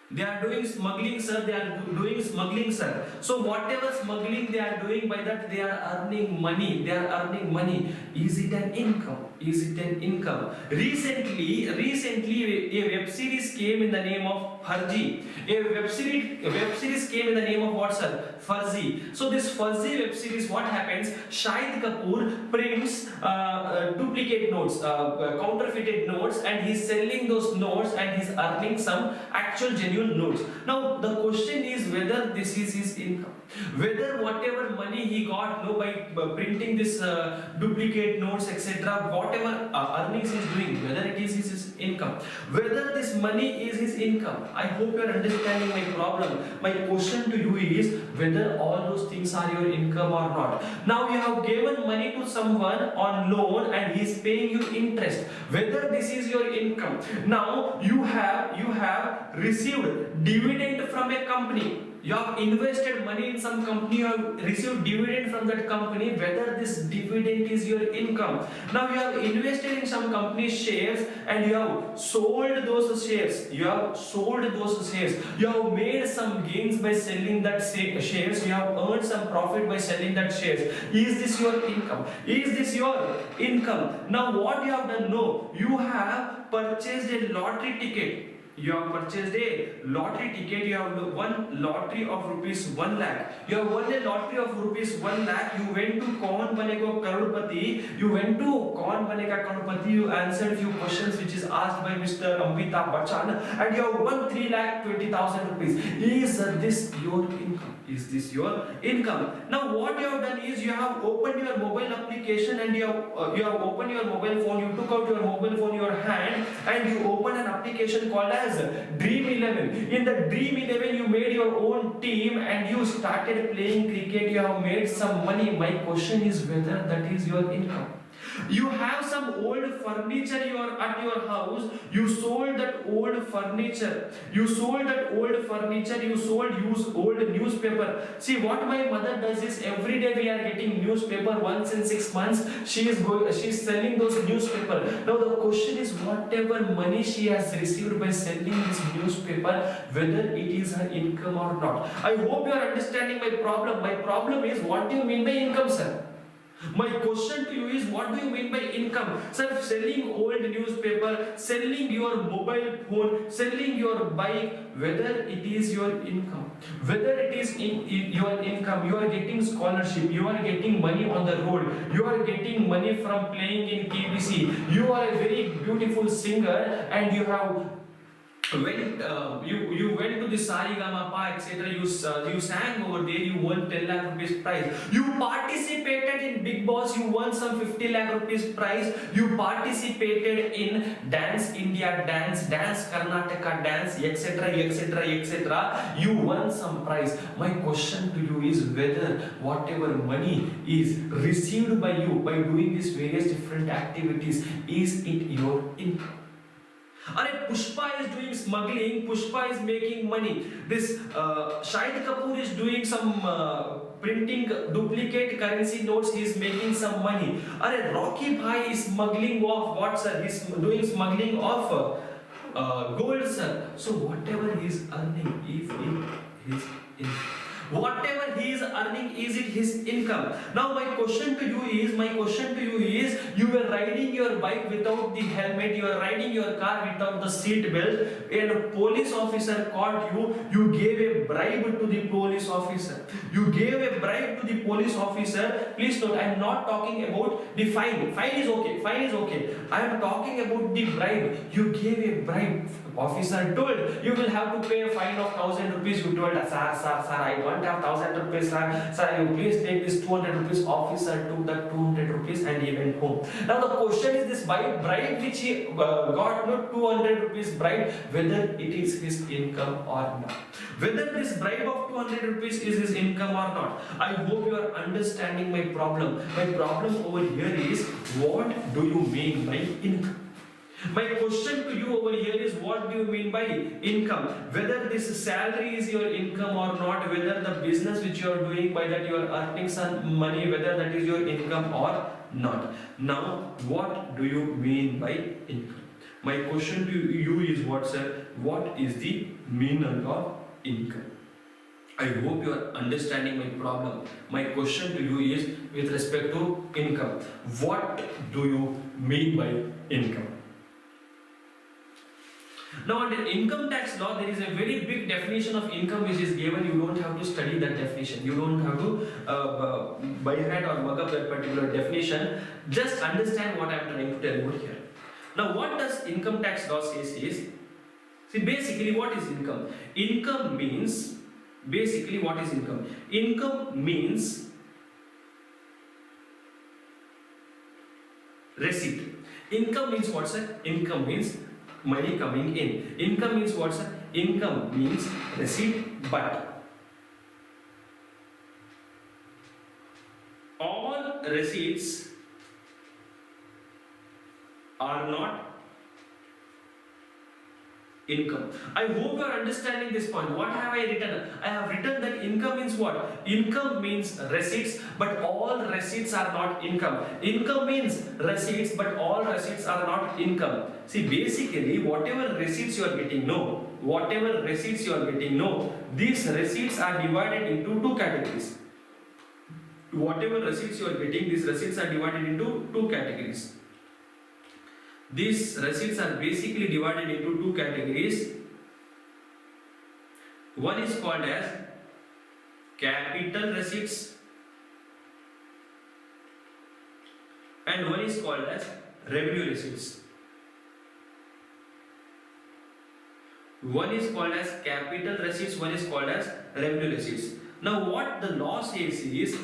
They are doing smuggling, sir. They are doing smuggling, sir. So whatever smuggling they are doing, by that they are earning money. They are earning money. Is it an income? Is it an income? Recently, a web series came in the name of Harji. A web series came in the name of what, sir? Fuzzy. So this Fuzzy web series, what happens? Shahid Kapoor prints duplicate notes, counterfeited notes, and he's selling those notes, and he's earning some actual genuine notes. Now the question is whether this is his income, whether whatever money he got by printing this duplicate notes, etc., whatever earnings he's doing, whether it is his income, whether this money is his income. I hope you are understanding my problem. My question to you is whether all those things are your income or not. Now you have given money to someone on loan and he is paying you interest, whether this is your income. Now you have received dividend from a company. You have invested money in some company, you have received dividend from that company, whether this dividend is your income. Now you have invested in some company's shares and you have sold those shares. You have sold those shares. You have made some gains by selling that shares. You have earned some profit by selling that shares. Is this your income? Is this your income? Now what you have done? No, you have purchased a lottery ticket. You have purchased a lottery ticket. You have won lottery of rupees 1 lakh. You have won a lottery of rupees 1 lakh. You went to Kaun Banega Crorepati. You went to Kaun Banega Crorepati. You answered few questions which is asked by Mr. Amitabh Bachchan, and you have won 3,20,000 rupees. Is this your income? Is this your income? Now what you have done is you have opened your mobile application and you have opened your mobile phone. You took out your mobile phone in your hand and you opened an application called as Dream 11. In the Dream 11 you made your own team and you started playing cricket. You have made some money. My question is whether that is your income. You have some old furniture at your house. You sold that old furniture. You sold that old furniture. You sold old newspaper. See what my mother does is every day we are getting newspaper once in 6 months. She is selling those newspaper. Now the question is whatever money she has received by selling this newspaper, whether it is her income or not. I hope you are understanding my problem. My problem is what do you mean by income, sir? My question to you is what do you mean by income? Sir, selling old newspaper, selling your mobile phone, selling your bike, whether it is your income, whether it is your income, you are getting scholarship, you are getting money on the road, you are getting money from playing in KBC, you are a very beautiful singer and you have you went to the Sarigama etc. You sang over there. You won 10 lakh rupees prize. You participated in Big Boss. You won some 50 lakh rupees prize. You participated in Dance India Dance Karnataka Dance etc. You won some prize. My question to you is whether whatever money is received by you by doing these various different activities, is it your income? Pushpa is doing smuggling, Pushpa is making money. This Shahid Kapoor is doing some printing duplicate currency notes, he is making some money. Rocky Bhai is smuggling of what, sir? He is doing smuggling of gold, sir. So whatever he is earning, is it his income? Whatever he is earning, is it his income? Now my question to you is, you were riding your bike without the helmet, you are riding your car without the seat belt, and a police officer caught you, you gave a bribe to the police officer. You gave a bribe to the police officer. Please note, I am not talking about the fine. Fine is okay. I am talking about the bribe. You gave a bribe. Officer told, you will have to pay a fine of 1,000 rupees. You told, sir, I don't want to have 1,000 rupees, sir, you please take this 200 rupees. Officer took that 200 rupees and he went home. Now the question is this bribe which he got, no, 200 rupees bribe, whether it is his income or not. Whether this bribe of 200 rupees is his income or not. I hope you are understanding my problem. My problem over here is, what do you mean by income? My question to you over here is, what do you mean by income? Whether this salary is your income or not, whether the business which you are doing, by that you are earning some money, whether that is your income or not. Now, what do you mean by income? My question to you is, what, sir? What is the meaning of income? I hope you are understanding my problem. My question to you is with respect to income. What do you mean by income? Now, under income tax law, there is a very big definition of income which is given. You don't have to study that definition. You don't have to by hand or work up that particular definition. Just understand what I am trying to tell you here. Now, what does income tax law says is, see, basically what is income? Income means, basically what is income? Income means receipt. Income means what, sir? Income means money coming in. Income means what, sir? Income means receipt, but all receipts are not income. I hope you are understanding this point. What have I written? I have written that income means what? Income means receipts, but all receipts are not income. Income means receipts, but all receipts are not income. See, basically, whatever receipts you are getting, whatever receipts you are getting, these receipts are divided into two categories. Whatever receipts you are getting, these receipts are divided into two categories. These receipts are basically divided into two categories. One is called as capital receipts and one is called as revenue receipts. One is called as capital receipts, one is called as revenue receipts. Now what the law says is,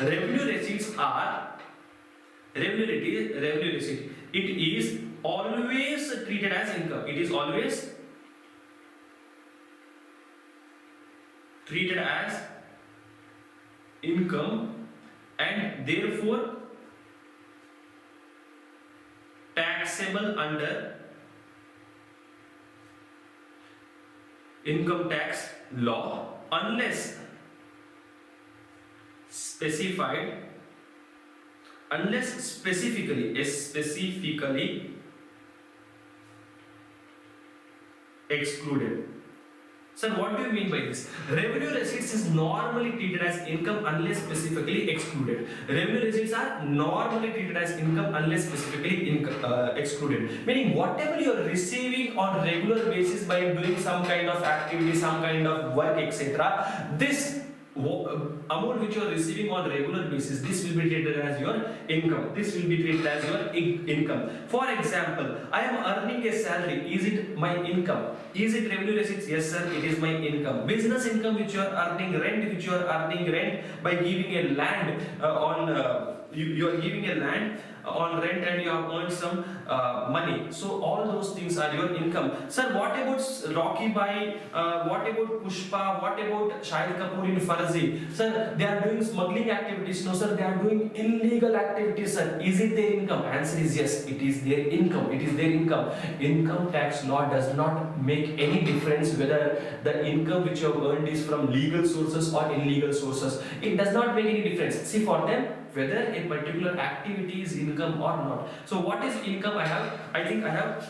revenue receipts are revenue receipt. It is always treated as income. It is always treated as income and therefore taxable under income tax law unless specifically excluded. Sir, what do you mean by this? Revenue receipts is normally treated as income unless specifically excluded. Revenue receipts are normally treated as income unless specifically excluded. Meaning whatever you are receiving on regular basis by doing some kind of activity, some kind of work, etc., this amount which you are receiving on regular basis, this will be treated as your income. This will be treated as your income. For example, I am earning a salary. Is it my income? Is it revenue receipts? Yes, sir, it is my income. Business income which you are earning, rent which you are earning, rent by giving a land you are giving a land on rent and you have earned some money. So all those things are your income. Sir, what about Rocky Bhai? What about Pushpa? What about Shahid Kapoor in Farzi? Sir, they are doing smuggling activities. No, sir, they are doing illegal activities. Sir, is it their income? Answer is yes, it is their income. It is their income. Income tax law does not make any difference whether the income which you have earned is from legal sources or illegal sources. It does not make any difference. See, for them, whether a particular activity is income or not. So what is income? I think I have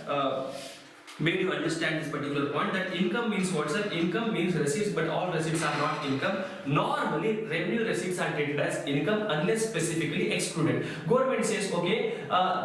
made you understand this particular point, that income means what, sir? Income means receipts, but all receipts are not income. Normally revenue receipts are treated as income unless specifically excluded. Government says, okay,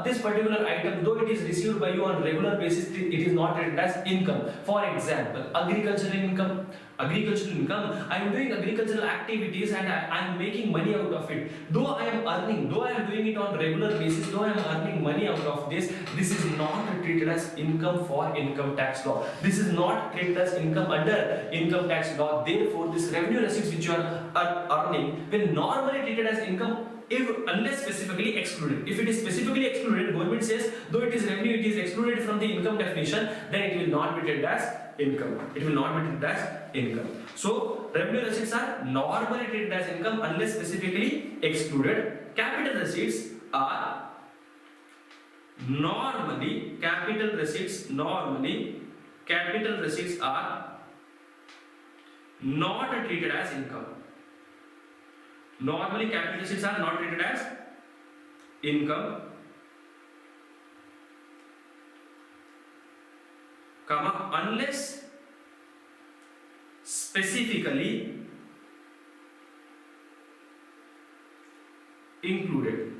this particular item, though it is received by you on regular basis, it is not treated as income. For example, agricultural income, Agricultural income, I am doing agricultural activities and I am making money out of it. Though I am earning, though I am doing it on regular basis, though I am earning money out of this is not treated as income for income tax law. This is not treated as income under income tax law. Therefore, this revenue receipts which you are earning will normally treated as income if unless specifically excluded. If it is specifically excluded, government says though it is revenue, it is excluded from the income definition, then it will not be treated as income. It will not be treated as income. So revenue receipts are normally treated as income unless specifically excluded. Capital receipts are normally capital receipts are not treated as income. Normally capital receipts are not treated as income, comma, unless specifically included.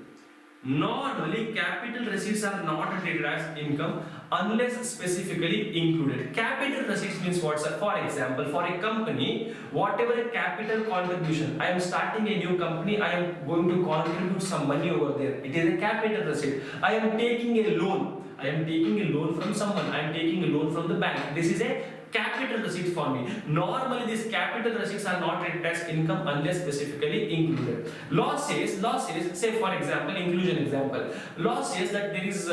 Normally capital receipts are not treated as income unless specifically included. Capital receipts means what, sir? For example, for a company, whatever capital contribution, I am starting a new company, I am going to contribute some money over there. It is a capital receipt. I am taking a loan. I am taking a loan from someone. I am taking a loan from the bank. This is a capital receipt for me. Normally these capital receipts are not treated as income unless specifically included. Law says, say for example, inclusion example. Law says that there is,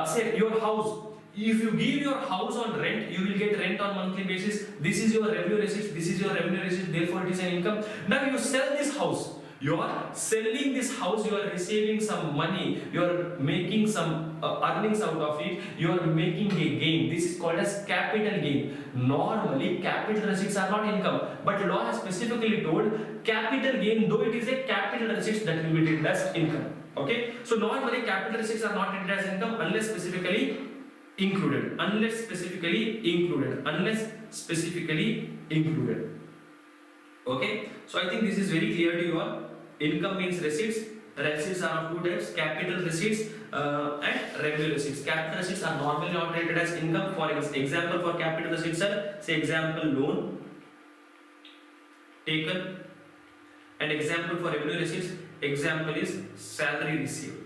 say your house. If you give your house on rent, you will get rent on monthly basis. This is your revenue receipt. This is your revenue receipt. Therefore, it is an income. Now you sell this house. You are selling this house, you are receiving some money, you are making some earnings out of it, you are making a gain. This is called as capital gain. Normally, capital receipts are not income, but law has specifically told capital gain, though it is a capital receipt, that will be treated as income. Okay, so normally capital receipts are not treated as income unless specifically included. Unless specifically included. Okay, so I think this is very clear to you all. Income means receipts. Receipts are of two types: capital receipts and revenue receipts. Capital receipts are normally not treated as income. For example, for capital receipts, sir, say example loan taken, and example for revenue receipts, example is salary received.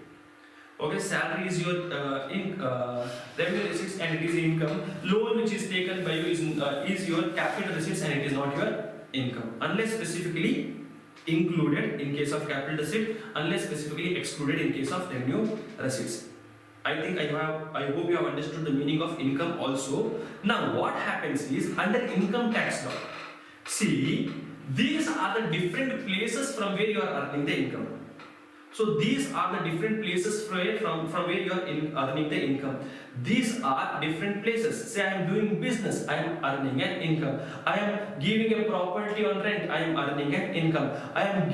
Okay, salary is your revenue receipts and it is income. Loan which is taken by you is your capital receipts and it is not your income unless specifically included in case of capital receipt, unless specifically excluded in case of revenue receipts. I hope you have understood the meaning of income also. Now what happens is, under income tax law, see, these are the different places from where you are earning the income. So these are the different places from where you are earning the income. These are different places. Say I am doing business, I am earning an income. I am giving a property on rent, I am earning an income. I have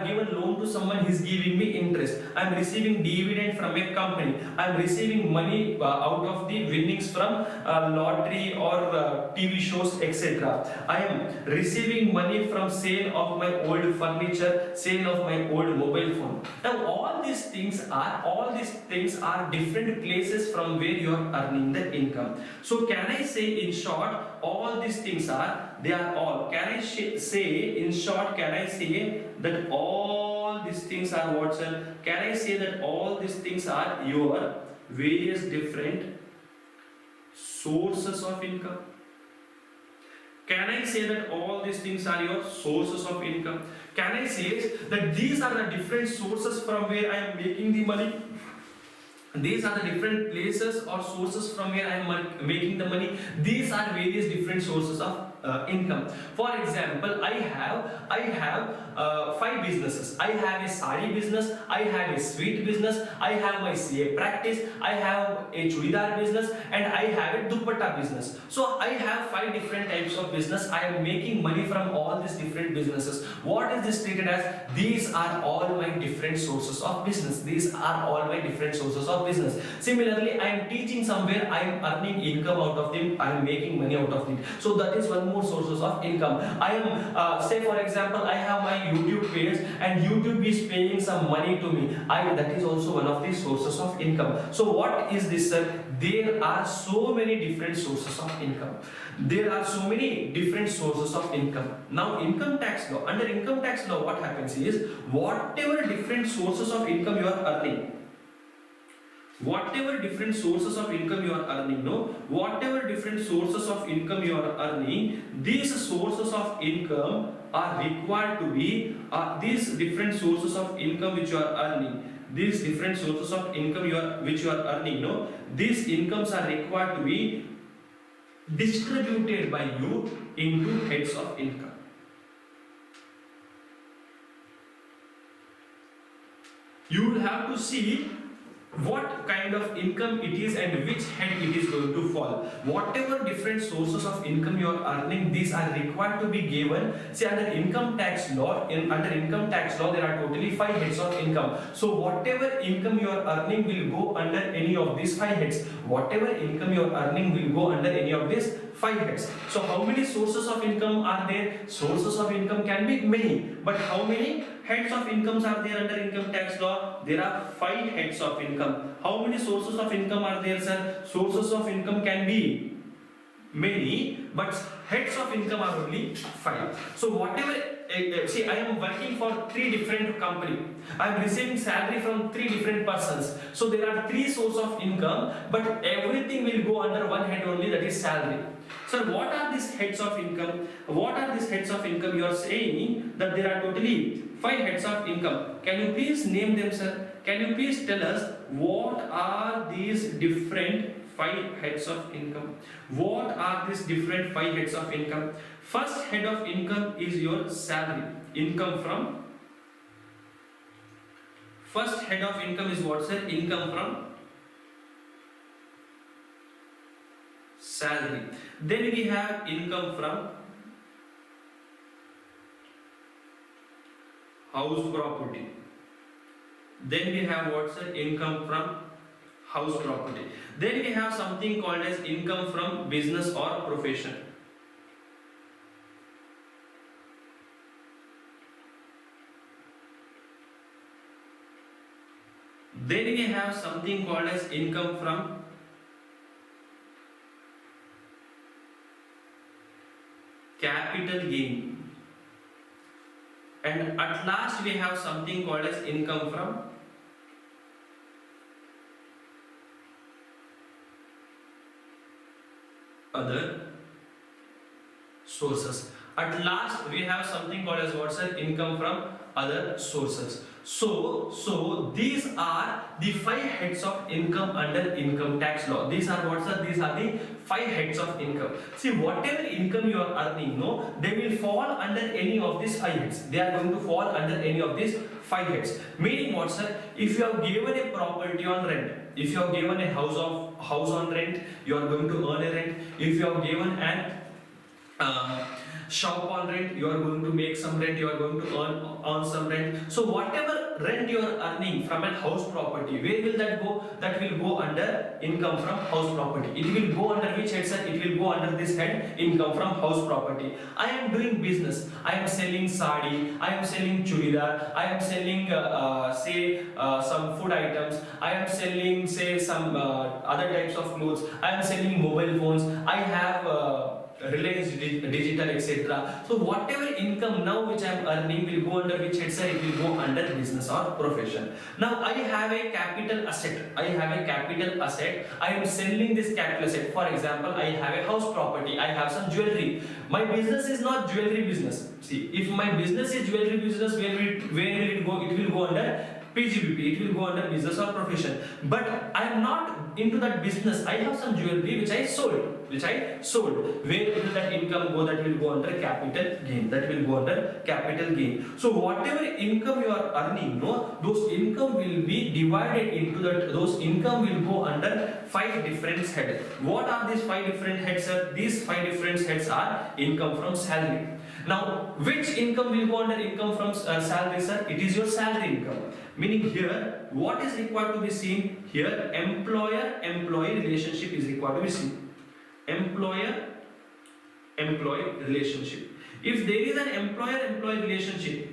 given loan to someone, he is giving me interest. I am receiving dividend from a company. I am receiving money out of the winnings from lottery or TV shows, etc. I am receiving money from sale of my old furniture, sale of my old mobile phone. Now all these things are different places from where you are earning the income. So can I say in short, all these things are, they are all, can I say in short, can I say that all these things are what, sir? Can I say that all these things are your various different sources of income? Can I say that all these things are your sources of income? Can I say that these are the different sources from where I am making the money? These are the different places or sources from where I am making the money. These are various different sources of income. For example, I have 5 businesses. I have a sari business, I have a sweet business, I have my CA practice, I have a chudidar business, and I have a dupatta business. So I have 5 different types of business. I am making money from all these different businesses. What is this treated as? These are all my different sources of business. These are all my different sources of business. Similarly, I am teaching somewhere, I am earning income out of them, I am making money out of it. So that is one more sources of income. I am say for example, I have my YouTube page and YouTube is paying some money to me. That is also one of the sources of income. So what is this, sir? There are so many different sources of income. There are so many different sources of income. Now income tax law, under income tax law, what happens is whatever different sources of income you are earning, whatever different sources of income you are earning, no, whatever different sources of income you are earning, these sources of income are required to be these different sources of income which you are earning, these different sources of income which you are earning, no, these incomes are required to be distributed by you into heads of income. You will have to see what kind of income it is and which head it is going to fall. Whatever different sources of income you are earning, these are required to be given. See, under income tax law, under income tax law, there are totally 5 heads of income. So whatever income you are earning will go under any of these 5 heads. Whatever income you are earning will go under any of these 5 heads. So how many sources of income are there? Sources of income can be many, but how many heads of incomes are there under income tax law? There are 5 heads of income. How many sources of income are there, sir? Sources of income can be many, but heads of income are only 5. So whatever, see, I am working for 3 different companies. I am receiving salary from 3 different persons. So there are 3 sources of income, but everything will go under one head only, that is salary. So what are these heads of income? What are these heads of income? You are saying that there are totally 5 heads of income. Can you please name them, sir? Can you please tell us what are these different 5 heads of income? What are these different 5 heads of income? First head of income is your salary. Income from. First head of income is what, sir? Income from salary. Then we have income from house property. Then we have what, sir? Income from house property. Then we have something called as income from business or profession. Then we have something called as income from capital gain. And at last we have something called as income from other sources. At last we have something called as what's an income from other sources. So these are the 5 heads of income under income tax law. These are what, sir? These are the 5 heads of income. See, whatever income you are earning, no, they will fall under any of these 5 heads. They are going to fall under any of these 5 heads. Meaning what, sir? If you have given a property on rent, if you have given a house on rent, you are going to earn a rent. If you have given an shop on rent, you are going to make some rent, you are going to earn some rent. So whatever rent you are earning from a house property, where will that go? That will go under income from house property. It will go under which head, sir? It will go under this head, income from house property. I am doing business. I am selling sari, I am selling chudidar, I am selling some food items, I am selling some other types of clothes, I am selling mobile phones, I have Reliance Digital, etc. So whatever income now which I am earning will go under which head, sir? It will go under business or profession. Now I have a capital asset. I am selling this capital asset. For example, I have a house property. I have some jewelry. My business is not jewelry business. See, if my business is jewelry business, where will it go? It will go under PGBP, it will go under business or profession. But I am not into that business. I have some jewelry which I sold. Where will that income go? That will go under capital gain. So whatever income you are earning, no, those income will be divided into that. Those income will go under 5 different heads. What are these 5 different heads, sir? These 5 different heads are income from salary. Now, which income will go under income from salary, sir? It is your salary income. Meaning here, what is required to be seen? Here, employer-employee relationship is required to be seen. Employer-employee employee relationship. If there is an employer-employee relationship,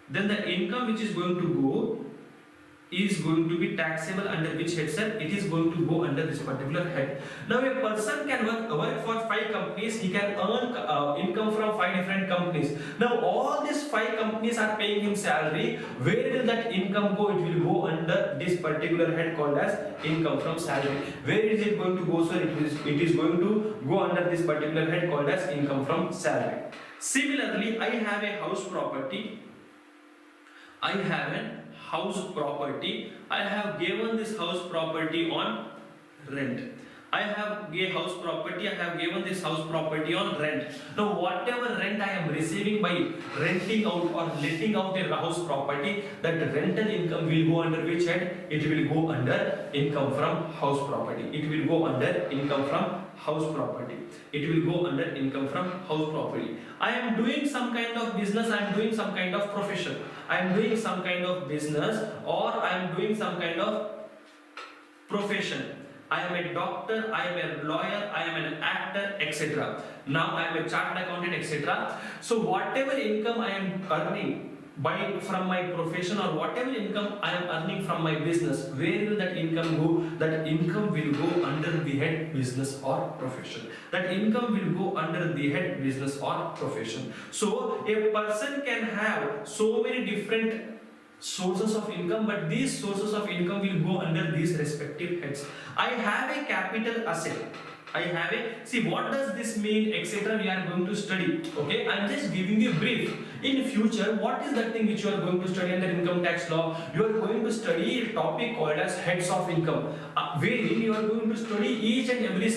then the income which is going to go is going to be taxable under which head, sir? It is going to go under this particular head. Now a person can work for 5 companies, he can earn income from 5 different companies. Now all these 5 companies are paying him salary. Where will that income go? It will go under this particular head called as income from salary. Where is it going to go, sir? It is going to go under this particular head called as income from salary. Similarly, I have a house property. I have given this house property on rent. I have given this house property on rent. Now whatever rent I am receiving by renting out or letting out a house property, that rental income will go under which head? It will go under income from house property. It will go under income from house property. It will go under income from house property. I am doing some kind of business, I am doing some kind of profession. I am doing some kind of business, or I am doing some kind of profession. I am a doctor, I am a lawyer, I am an actor, etc. Now I am a chartered accountant, etc. So whatever income I am earning from my profession, or whatever income I am earning from my business, where will that income go? That income will go under the head business or profession. That income will go under the head business or profession. So a person can have so many different sources of income, but these sources of income will go under these respective heads. I have a capital asset. See what does this mean, etc. We are going to study. Okay, I am just giving you a brief. In future, what is that thing which you are going to study under income tax law? You are going to study a topic called as heads of income, wherein you are going to study each and every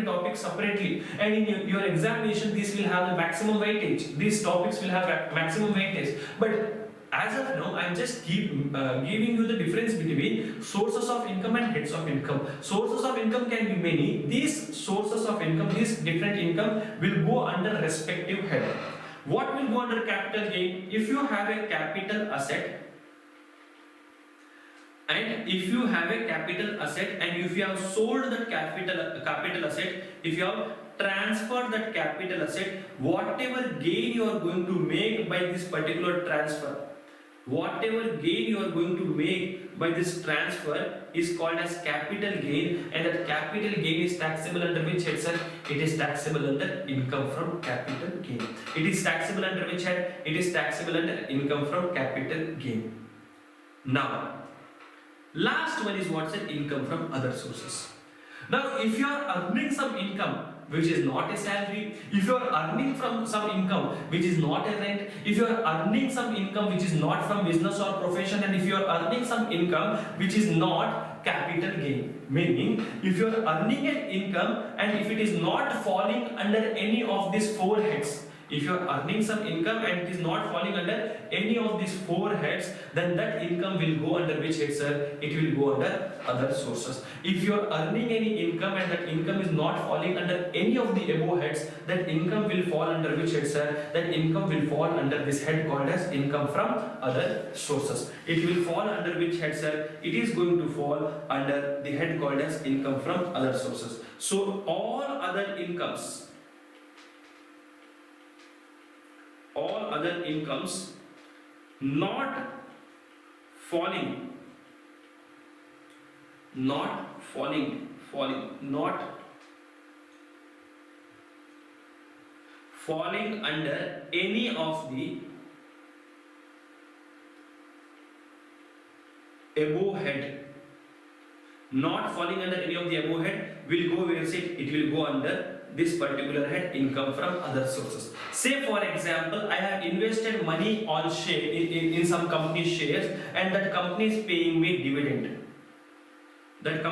topic separately, and in your examination, this will have the maximum weightage. These topics will have maximum weightage, but as of now, I am just giving you the difference between sources of income and heads of income. Sources of income can be many. These sources of income, these different income will go under respective head. What will go under capital gain? If you have a capital asset, and if you have sold that capital asset, if you have transferred that capital asset, whatever gain you are going to make by this particular transfer, is called as capital gain, and that capital gain is taxable under which head, sir? It is taxable under income from capital gain. It is taxable under which head? It is taxable under income from capital gain. Now, last one is what's an income from other sources. Now, if you are earning some income which is not a salary, if you are earning from some income which is not a rent, if you are earning some income which is not from business or profession, and if you are earning some income which is not capital gain, meaning if you are earning an income and if it is not falling under any of these 4 heads, if you are earning some income and it is not falling under any of these 4 heads, then that income will go under which head, sir? It will go under other sources. If you are earning any income and that income is not falling under any of the above heads, that income will fall under which head, sir? That income will fall under this head called as income from other sources. It will fall under which head, sir? It is going to fall under the head called as income from other sources. So all other incomes not falling under any of the above head, will go where, it will go under this particular head, income from other sources. Say for example, I have invested money on share in some company shares, and that company is paying me dividend. That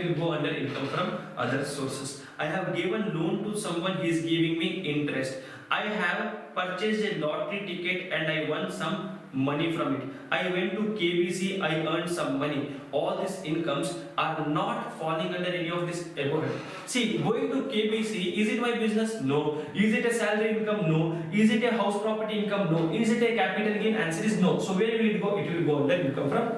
will go under income from other sources. I have given loan to someone, he is giving me interest. I have purchased a lottery ticket and I won some money from it. I went to KBC, I earned some money. All these incomes are not falling under any of this above. See, going to KBC, is it my business? No. Is it a salary income? No. Is it a house property income? No. Is it a capital gain? Answer is no. So where will it go? It will go under income from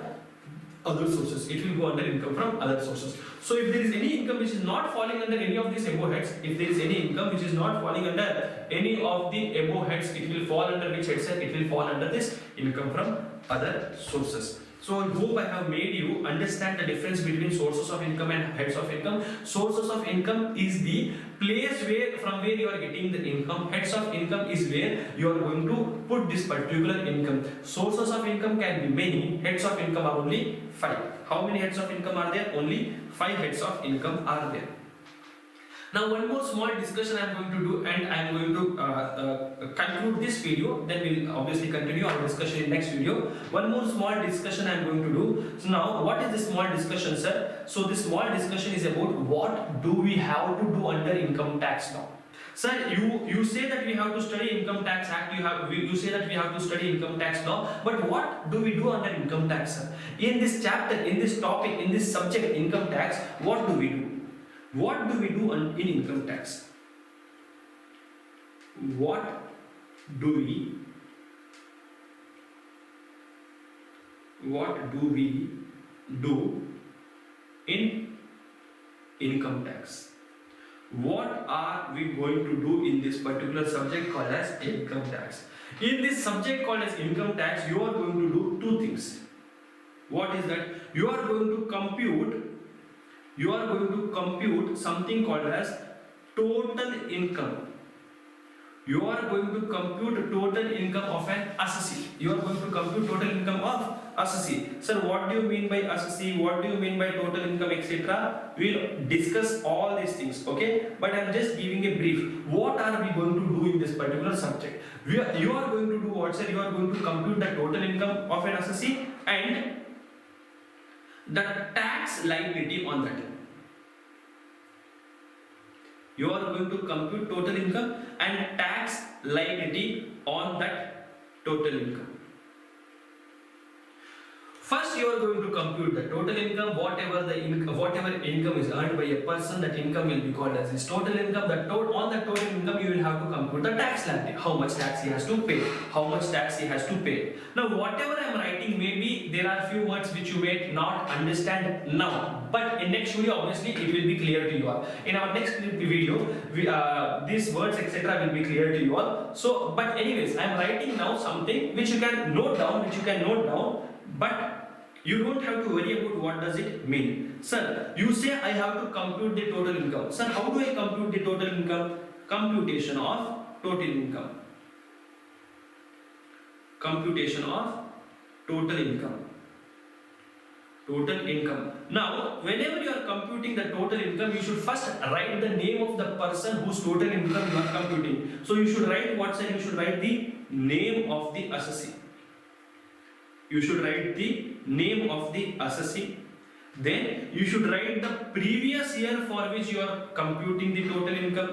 other sources. It will go under income from other sources. So if there is any income which is not falling under any of these above heads, if there is any income which is not falling under any of the above heads, it will fall under which head, sir? It will fall under this income from other sources. So I hope I have made you understand the difference between sources of income and heads of income. Sources of income is the place from where you are getting the income. Heads of income is where you are going to put this particular income. Sources of income can be many. Heads of income are only 5. How many heads of income are there? Only 5 heads of income are there. Now one more small discussion I am going to do, and I am going to conclude this video, then we will obviously continue our discussion in next video. One more small discussion I am going to do. So now what is this small discussion, sir? So this small discussion is about what do we have to do under income tax law. Sir, you say that we have to study income tax act, you say that we have to study income tax law, but what do we do under income tax, sir? In this chapter, in this topic, in this subject income tax, what do we do? What do we do in income tax? What do we do in income tax? What are we going to do in this particular subject called as income tax? In this subject called as income tax, you are going to do two things. What is that? You are going to compute something called as total income. You are going to compute total income of an assessee. You are going to compute total income of assessee. Sir, what do you mean by assessee? What do you mean by total income, etc.? We will discuss all these things, okay? But I am just giving a brief. What are we going to do in this particular subject? You are going to do what, sir? You are going to compute the total income of an assessee and the tax liability on that. You are going to compute total income and tax liability on that total income. First, you are going to compute the total income, whatever income is earned by a person, that income will be called as his total income. On the total income, you will have to compute the tax liability, how much tax he has to pay, Now, whatever I am writing, maybe there are few words which you may not understand now, but in next video, obviously, it will be clear to you all. In our next video, these words, etc., will be clear to you all. So, but anyways, I am writing now something which you can note down, but you don't have to worry about what does it mean. Sir, you say I have to compute the total income. Sir, how do I compute the total income? Computation of total income. Computation of total income. Total income. Now, whenever you are computing the total income, you should first write the name of the person whose total income you are computing. So you should write what, sir? You should write the name of the assessee. You should write the name of the assessee. Then you should write the previous year for which you are computing the total income.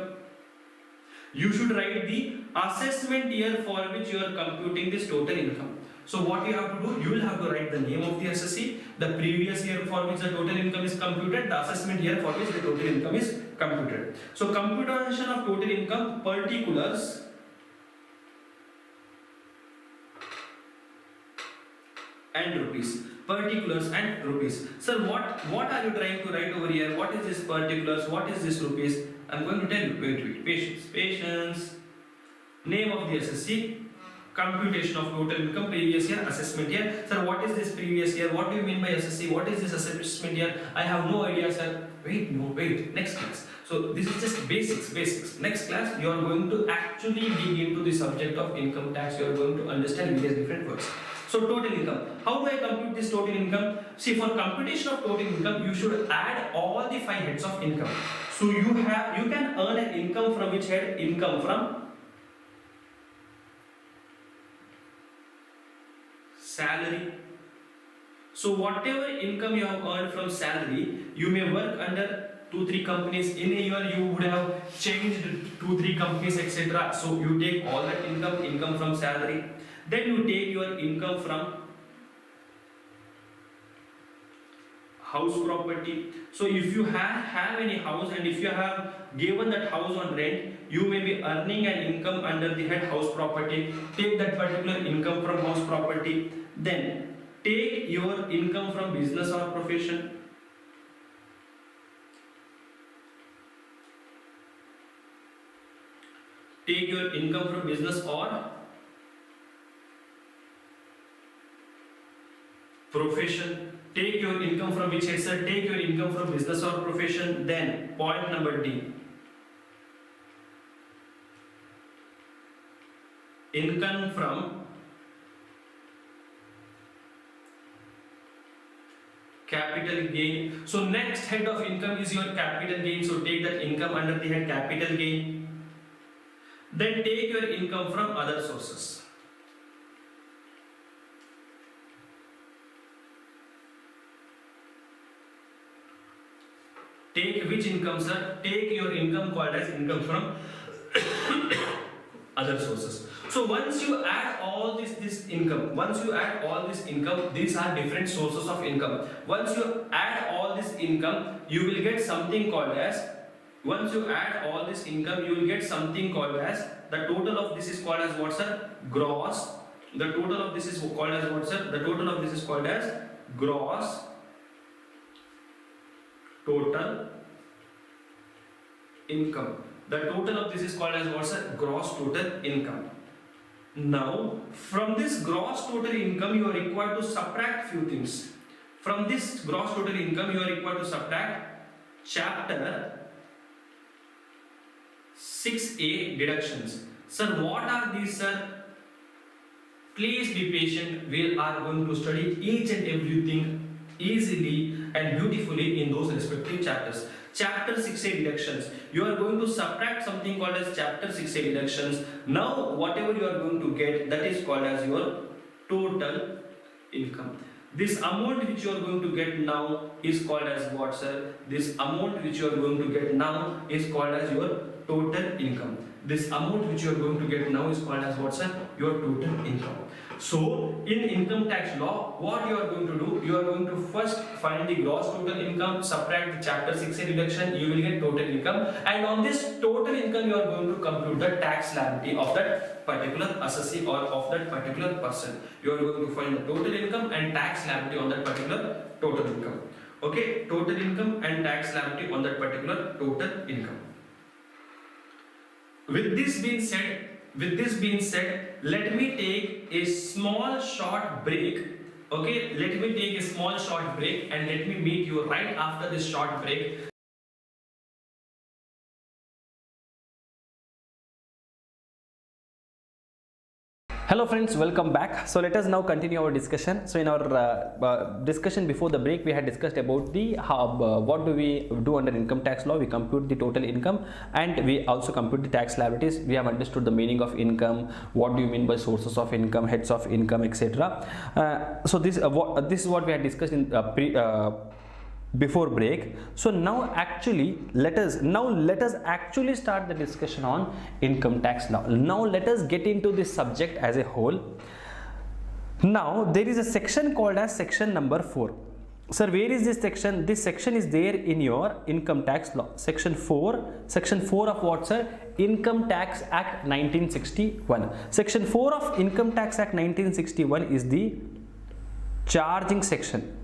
You should write the assessment year for which you are computing this total income. So what you have to do, you will have to write the name of the assessee, the previous year for which the total income is computed, the assessment year for which the total income is computed. So computation of total income, particulars and rupees. Particulars and rupees. Sir, what are you trying to write over here? What is this particulars? What is this rupees? I'm going to tell you. Wait. Patience. Name of the assessee. Computation of total income, previous year, assessment year. Sir, what is this previous year? What do you mean by assessee? What is this assessment year? I have no idea, sir. Wait. Next class. So this is just basics. Next class, you are going to actually dig into the subject of income tax. You are going to understand various different words. So total income. How do I compute this total income? See, for computation of total income, you should add all the 5 heads of income. So you can earn an income from which head? Income from salary. So whatever income you have earned from salary, you may work under 2-3 companies. In a year, you would have changed 2-3 companies, etc. So you take all that income from salary. Then you take your income from house property. So if you have any house and if you have given that house on rent, you may be earning an income under the head house property. Take that particular income from house property. Then take your income from business or profession. Take your income from business or profession. Take your income from which head, sir? Take your income from business or profession. Then point number D. Income from capital gain. So next head of income is your capital gain. So take that income under the head capital gain. Then take your income from other sources. Take which income, sir? Take your income called as income from other sources. So once you add all this income, these are different sources of income. Once you add all this income, you will get something called as, the total of this is called as what, sir? Gross. The total of this is called as what, sir? The total of this is called as gross total income. The total of this is called as what, sir? Gross total income. Now, from this gross total income, you are required to subtract few things. From this gross total income, you are required to subtract chapter 6A deductions. Sir, what are these, sir? Please be patient. We are going to study each and everything easily and beautifully in those respective chapters. Chapter 6A deductions. You are going to subtract something called as chapter 6A deductions. Now, whatever you are going to get, that is called as your total income. This amount which you are going to get now is called as what, sir? This amount which you are going to get now is called as your total income. This amount which you are going to get now is called as what, sir? Your total income. So, in income tax law, what you are going to do? You are going to first find the gross total income, subtract the chapter 6A deduction, you will get total income, and on this total income you are going to compute the tax liability of that particular assessee or of that particular person. You are going to find the total income and tax liability on that particular total income. Okay, total income and tax liability on that particular total income. With this being said, let me take a small short break. Okay, let me take a small short break and let me meet you right after this short break. Hello friends, welcome back. So let us now continue our discussion. So in our discussion before the break, we had discussed about the what do we do under income tax law. We compute the total income and we also compute the tax liabilities. We have understood the meaning of income, what do you mean by sources of income, heads of income, etc. So this is what we had discussed in before break. So now actually let us actually start the discussion on income tax law. Now let us get into this subject as a whole. Now there is a section called as section number 4. Sir, where is this section? This section is there in your income tax law. Section 4 of what, sir? Income Tax Act 1961. Section 4 of Income Tax Act 1961 is the charging section.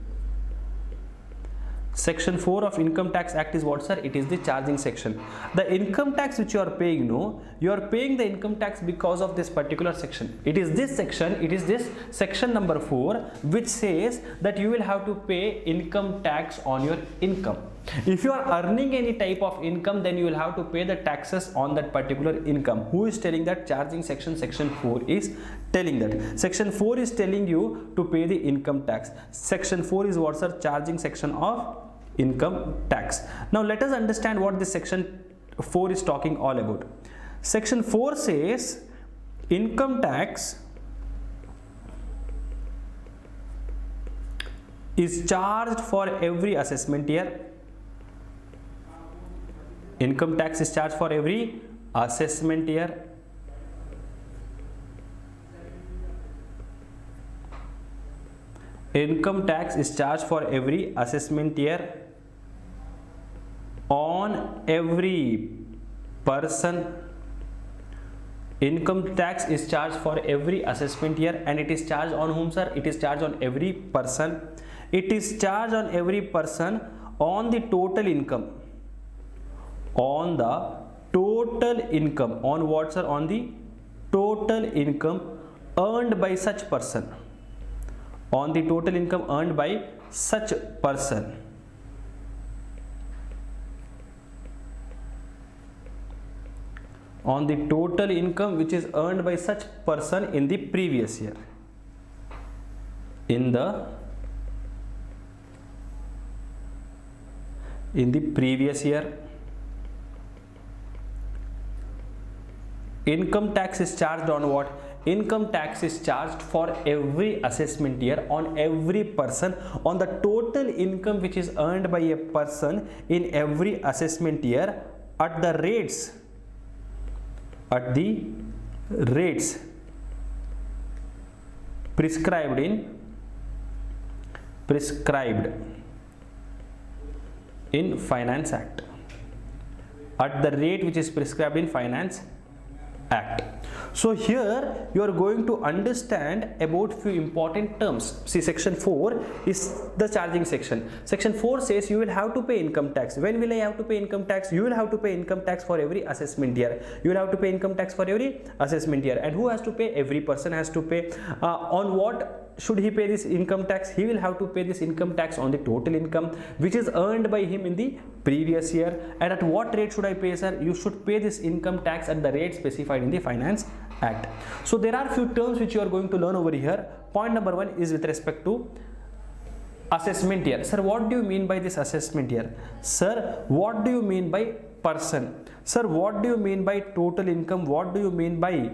Section 4 of Income Tax Act is what, sir? It is the charging section. The income tax which you are paying, no, you are paying the income tax because of this particular section. It is this section number 4 which says that you will have to pay income tax on your income. If you are earning any type of income, then you will have to pay the taxes on that particular income. Who is telling that? Charging section, section 4 is telling that. Section 4 is telling you to pay the income tax. Section 4 is what, sir? Charging section of income tax. Now let us understand what this section 4 is talking all about. Section 4 says income tax is charged for every assessment year. Income tax is charged for every assessment year. Income tax is charged for every assessment year on every person Income tax is charged for every assessment year, and it is charged on whom, sir? It is charged on every person. It is charged on every person on the total income. On the total income. On what, sir? On the total income earned by such person. On the total income earned by such person. On the total income which is earned by such person in the previous year. In the previous year. Income tax is charged on what? Income tax is charged for every assessment year on every person on the total income which is earned by a person in every assessment year at the rates prescribed in Finance Act. At the rate which is prescribed in Finance Act. So here you are going to understand about few important terms. See, section 4 is the charging section. Section 4 says you will have to pay income tax. When will I have to pay income tax? You will have to pay income tax for every assessment year. You will have to pay income tax for every assessment year. And who has to pay? Every person has to pay. On what should he pay this income tax? He will have to pay this income tax on the total income which is earned by him in the previous year. And at what rate should I pay, sir? You should pay this income tax at the rate specified in the Finance Act. So there are few terms which you are going to learn over here. Point number 1 is with respect to assessment year. Sir, what do you mean by this assessment year? Sir, what do you mean by person? Sir, what do you mean by total income? What do you mean by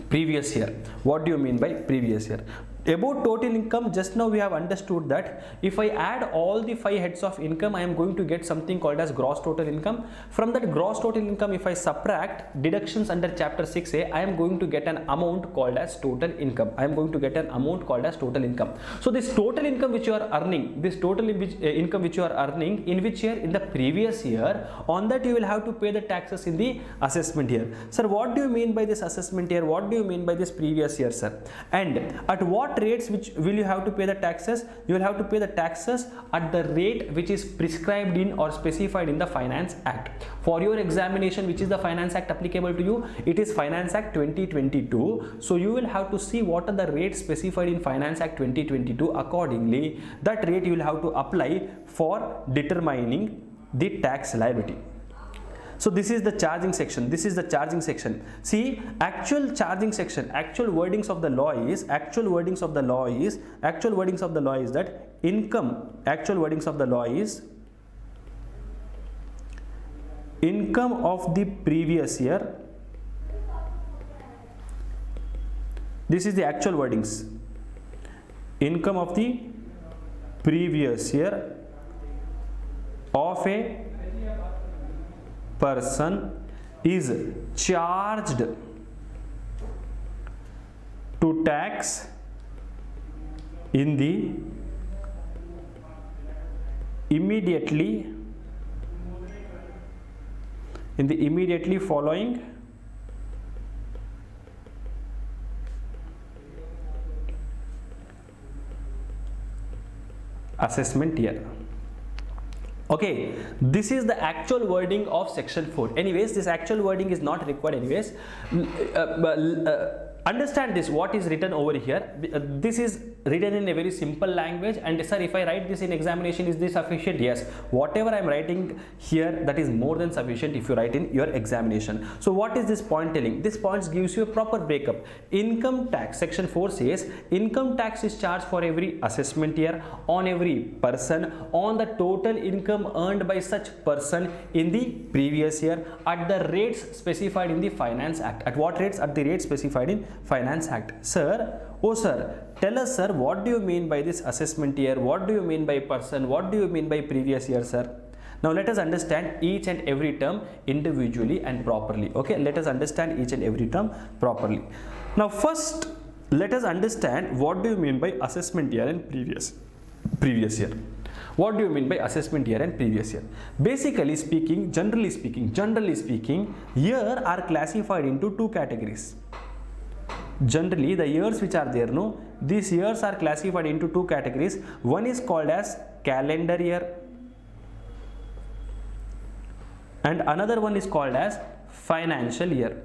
previous year? What do you mean by previous year? About total income, just now we have understood that if I add all the 5 heads of income, I am going to get something called as gross total income. From that gross total income, if I subtract deductions under chapter 6A, I am going to get an amount called as total income. I am going to get an amount called as total income. So this total income which you are earning, this total income which you are earning in which year? In the previous year. On that you will have to pay the taxes in the assessment year. Sir, what do you mean by this assessment year? What do you mean by this previous year, sir? And at what rates which will you have to pay the taxes? You will have to pay the taxes at the rate which is prescribed in or specified in the Finance Act. For your examination, which is the Finance Act applicable to you? It is Finance Act 2022. So you will have to see what are the rates specified in Finance Act 2022. Accordingly, that rate you will have to apply for determining the tax liability. So this is the charging section. This is the charging section. See, actual charging section, actual wordings of the law is that income, actual wordings of the law is income of the previous year. This is the actual wordings. Income of the previous year of a person is charged to tax in the immediately following assessment year. Okay, this is the actual wording of section 4. Anyways, this actual wording is not required anyways. Understand this, what is written over here. This is written in a very simple language, and sir, if I write this in examination, is this sufficient? Yes, whatever I am writing here, that is more than sufficient if you write in your examination. So what is this point telling? This point gives you a proper breakup. Income tax, section 4 says income tax is charged for every assessment year on every person on the total income earned by such person in the previous year at the rates specified in the Finance Act. At what rates? At the rates specified in Finance Act. Sir, oh sir, tell us, sir, what do you mean by this assessment year? What do you mean by person? What do you mean by previous year, sir? Now let us understand each and every term individually and properly. Okay, let us understand each and every term properly. Now first, let us understand what do you mean by assessment year and previous year. What do you mean by assessment year and previous year? Basically speaking, generally speaking, year are classified into two categories. Generally, the years which are there, no, these years are classified into two categories. One is called as calendar year and another one is called as financial year.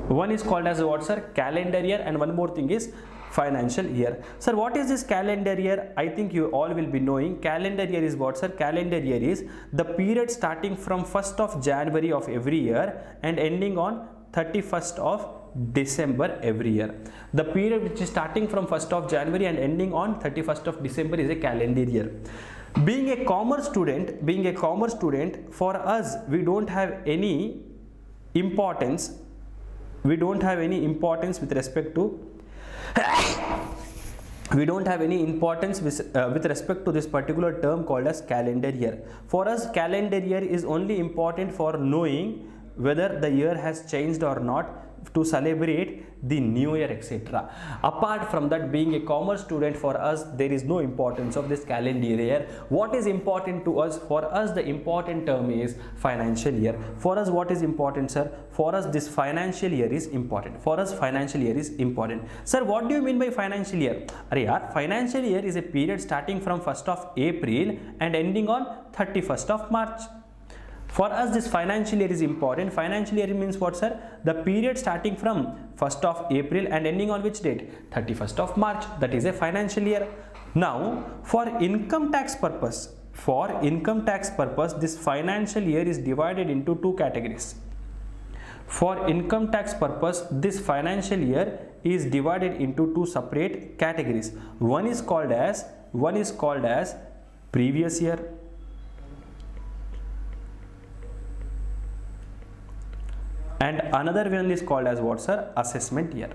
One is called as what, sir? Calendar year, and one more thing is financial year. Sir, what is this calendar year? I think you all will be knowing. Calendar year is what, sir? Calendar year is the period starting from 1st of January of every year and ending on 31st of December every year. The period which is starting from 1st of January and ending on 31st of December is a calendar year. Being a commerce student, for us, we don't have any importance. With respect to with respect to this particular term called as calendar year. For us, calendar year is only important for knowing whether the year has changed or not, to celebrate the new year, etc. Apart from that, being a commerce student, for us there is no importance of this calendar year. What is important to us? For us, the important term is financial year. For us, what is important, sir? For us, this financial year is important. Sir, what do you mean by financial year? Financial year is a period starting from 1st of April and ending on 31st of March. For us, this financial year is important. Financial year means what, sir? The period starting from 1st of April and ending on which date? 31st of March. That is a financial year. Now, for income tax purpose, this financial year is divided into two categories. For income tax purpose, this financial year is divided into two separate categories. One is called as previous year, and another one is called as what, sir? Assessment year.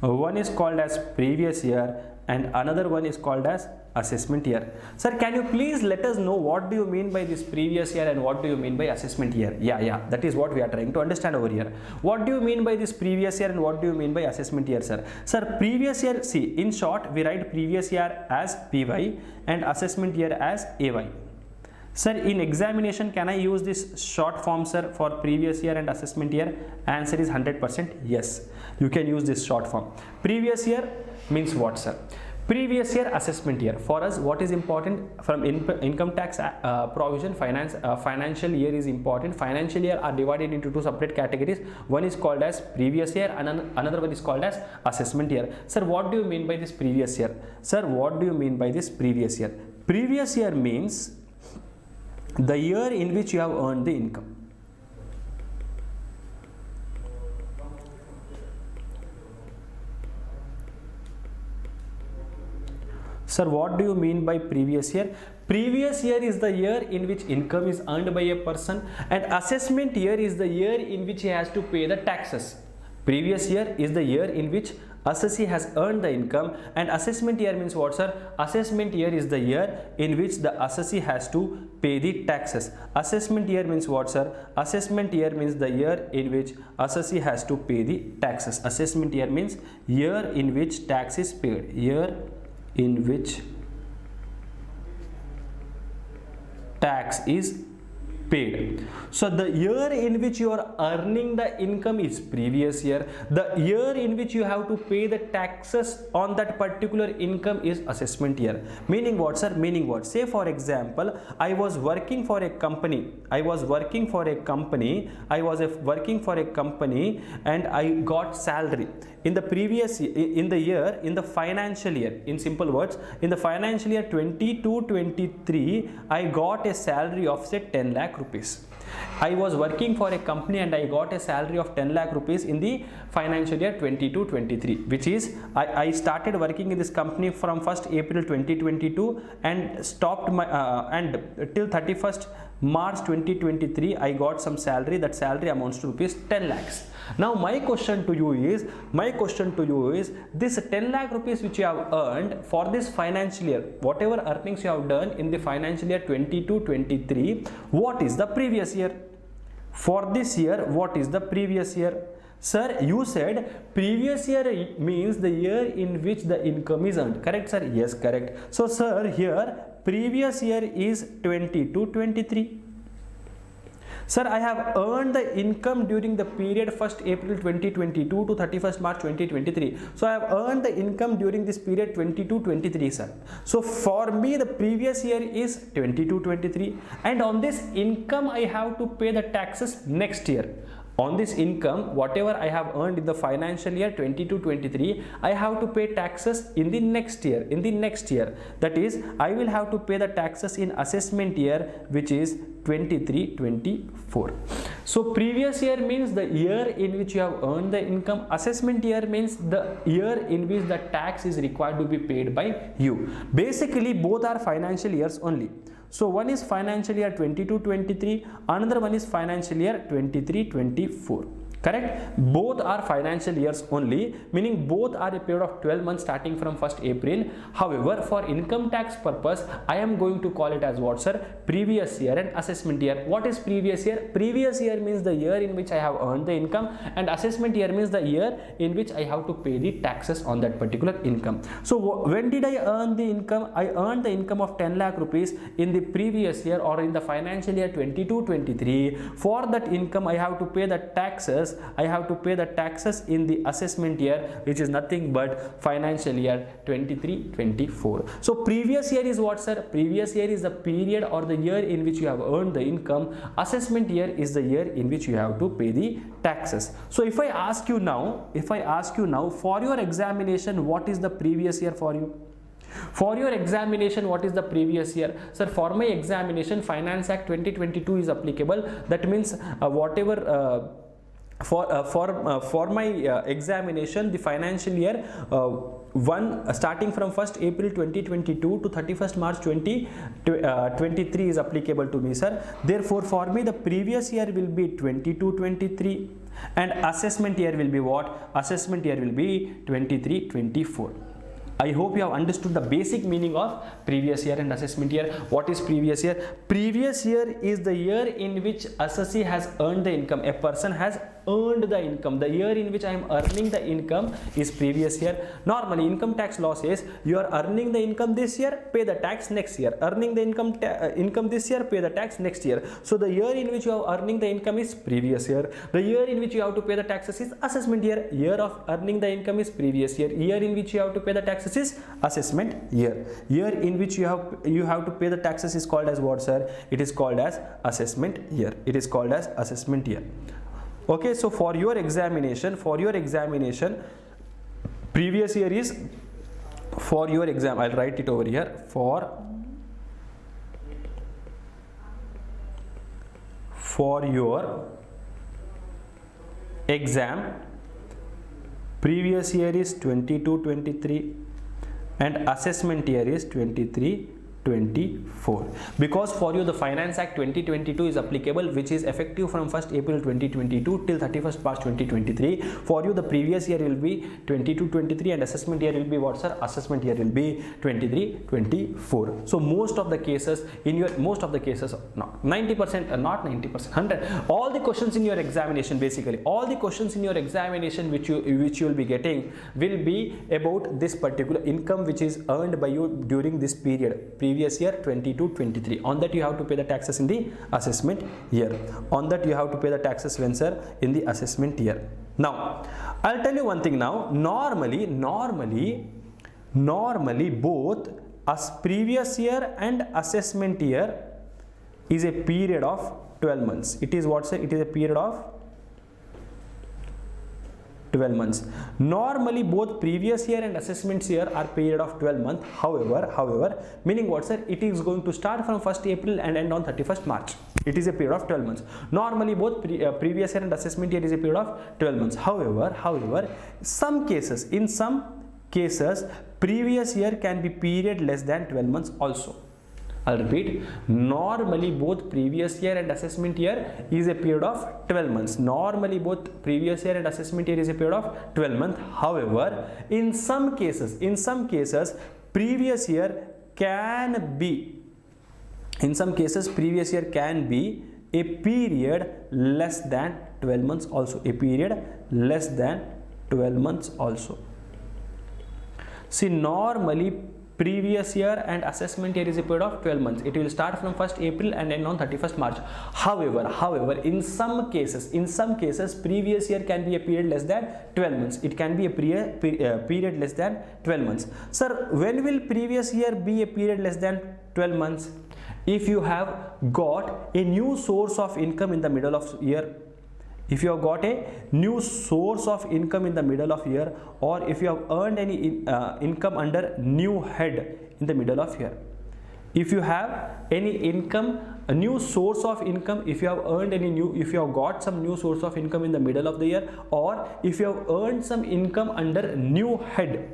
One is called as previous year and another one is called as assessment year. Sir, can you please let us know what do you mean by this previous year and what do you mean by assessment year? Yeah, that is what we are trying to understand over here. What do you mean by this previous year and what do you mean by assessment year, sir? Sir, previous year, see, in short, we write previous year as PY and assessment year as AY. Sir, in examination, can I use this short form, sir, for previous year and assessment year? Answer is 100% yes. You can use this short form. Previous year means what, sir? Previous year, assessment year. For us, what is important from income tax provision? Financial year is important. Financial year are divided into two separate categories. One is called as previous year and another one is called as assessment year. Sir, what do you mean by this previous year? Sir, what do you mean by this previous year? Previous year means the year in which you have earned the income. Sir, what do you mean by previous year? Previous year is the year in which income is earned by a person, and assessment year is the year in which he has to pay the taxes. Previous year is the year in which assessee has earned the income, and assessment year means what, sir? Assessment year is the year in which the assessee has to pay the taxes. Assessment year means what, sir? Assessment year means the year in which assessee has to pay the taxes. Assessment year means year in which tax is paid. Year in which tax is paid. So the year in which you are earning the income is previous year. The year in which you have to pay the taxes on that particular income is assessment year. Meaning what, sir? Meaning what? Say for example, I was working for a company and I got salary in the previous in the financial year. In simple words, in the financial year 22-23, I got a salary of say 10 lakh rupees. I was working for a company and I got a salary of 10 lakh rupees in the financial year 22-23, which is I started working in this company from 1st April 2022 and stopped my and till 31st March 2023 I got some salary. That salary amounts to rupees 10 lakhs. Now my question to you is this 10 lakh rupees which you have earned for this financial year, whatever earnings you have done in the financial year 22-23, what is the previous year? For this year, what is the previous year? Sir, you said previous year means the year in which the income is earned. Correct, sir? Yes, correct. So, sir, here previous year is 22-23. Sir, I have earned the income during the period 1st April 2022 to 31st March 2023. So, I have earned the income during this period 22-23, sir. So, for me, the previous year is 22-23, and on this income, I have to pay the taxes next year. On this income, whatever I have earned in the financial year 22-23, I have to pay taxes in the next year. That is, I will have to pay the taxes in assessment year, which is 23-24. So previous year means the year in which you have earned the income. Assessment year means the year in which the tax is required to be paid by you. Basically, both are financial years only. So one is financial year 22-23, another one is financial year 23-24. Correct? Both are financial years only, meaning both are a period of 12 months starting from 1st April. However, for income tax purpose, I am going to call it as what, sir? Previous year and assessment year. What is previous year? Previous year means the year in which I have earned the income, and assessment year means the year in which I have to pay the taxes on that particular income. So when did I earn the income? I earned the income of 10 lakh rupees in the previous year, or in the financial year 22-23. For that income, I have to pay the taxes. I have to pay the taxes in the assessment year, which is nothing but financial year 23-24. So previous year is what, sir? Previous year is the period or the year in which you have earned the income. Assessment year is the year in which you have to pay the taxes. So if I ask you now for your examination, what is the previous year for you? For your examination, what is the previous year? Sir, for my examination, Finance Act 2022 is applicable. That means for my examination, the financial year starting from 1st April 2022 to 31st March 2023 is applicable to me, sir. Therefore, for me, the previous year will be 22-23, and assessment year will be what? Assessment year will be 23-24. I hope you have understood the basic meaning of previous year and assessment year. What is previous year? Previous year is the year in which assessee has earned the income. A person has earned the income. The year in which I am earning the income is previous year. Normally, income tax law says you are earning the income this year, pay the tax next year. Earning the income this year, pay the tax next year. So the year in which you are earning the income is previous year. The year in which you have to pay the taxes is assessment year. Year of earning the income is previous year. Year in which you have to pay the taxes is assessment year. Year in which you have to pay the taxes is called as what, sir? It is called as assessment year. It is called as assessment year. Okay, so for your examination, previous year is, for your exam, I'll write it over here, for your exam, previous year is 22-23 and assessment year is 23-24. Because for you the Finance Act 2022 is applicable, which is effective from 1st April 2022 till 31st March 2023. For you the previous year will be 22-23 and assessment year will be what, sir? Assessment year will be 23-24. So most of the cases, not 90%, not 90%, 100, all the questions in your examination, basically all the questions in your examination which you will be getting will be about this particular income which is earned by you during this period, previous year 22-23. On that you have to pay the taxes in the assessment year. On that you have to pay the taxes when, sir? In the assessment year. Now I'll tell you one thing now. Normally both as previous year and assessment year is a period of 12 months. It is what, sir? It is a period of 12 months. Normally both previous year and assessment year are period of 12 months. However, meaning what, sir? It is going to start from 1st April and end on 31st March. It is a period of 12 months. Normally both previous year and assessment year is a period of 12 months. However, in some cases previous year can be period less than 12 months also. I'll repeat, normally both previous year and assessment year is a period of 12 months. Normally both previous year and assessment year is a period of 12 months. However, in some cases, previous year can be a period less than 12 months also, a period less than 12 months also. See, normally previous year and assessment year is a period of 12 months. It will start from 1st April and end on 31st March. However, in some cases, previous year can be a period less than 12 months. It can be a period less than 12 months. Sir, when will previous year be a period less than 12 months? If you have got a new source of income in the middle of year, if you have got a new source of income in the middle of year, or if you have earned any income under new head in the middle of year, if you have any income, a new source of income, if you have earned if you have got some new source of income in the middle of the year, or if you have earned some income under new head,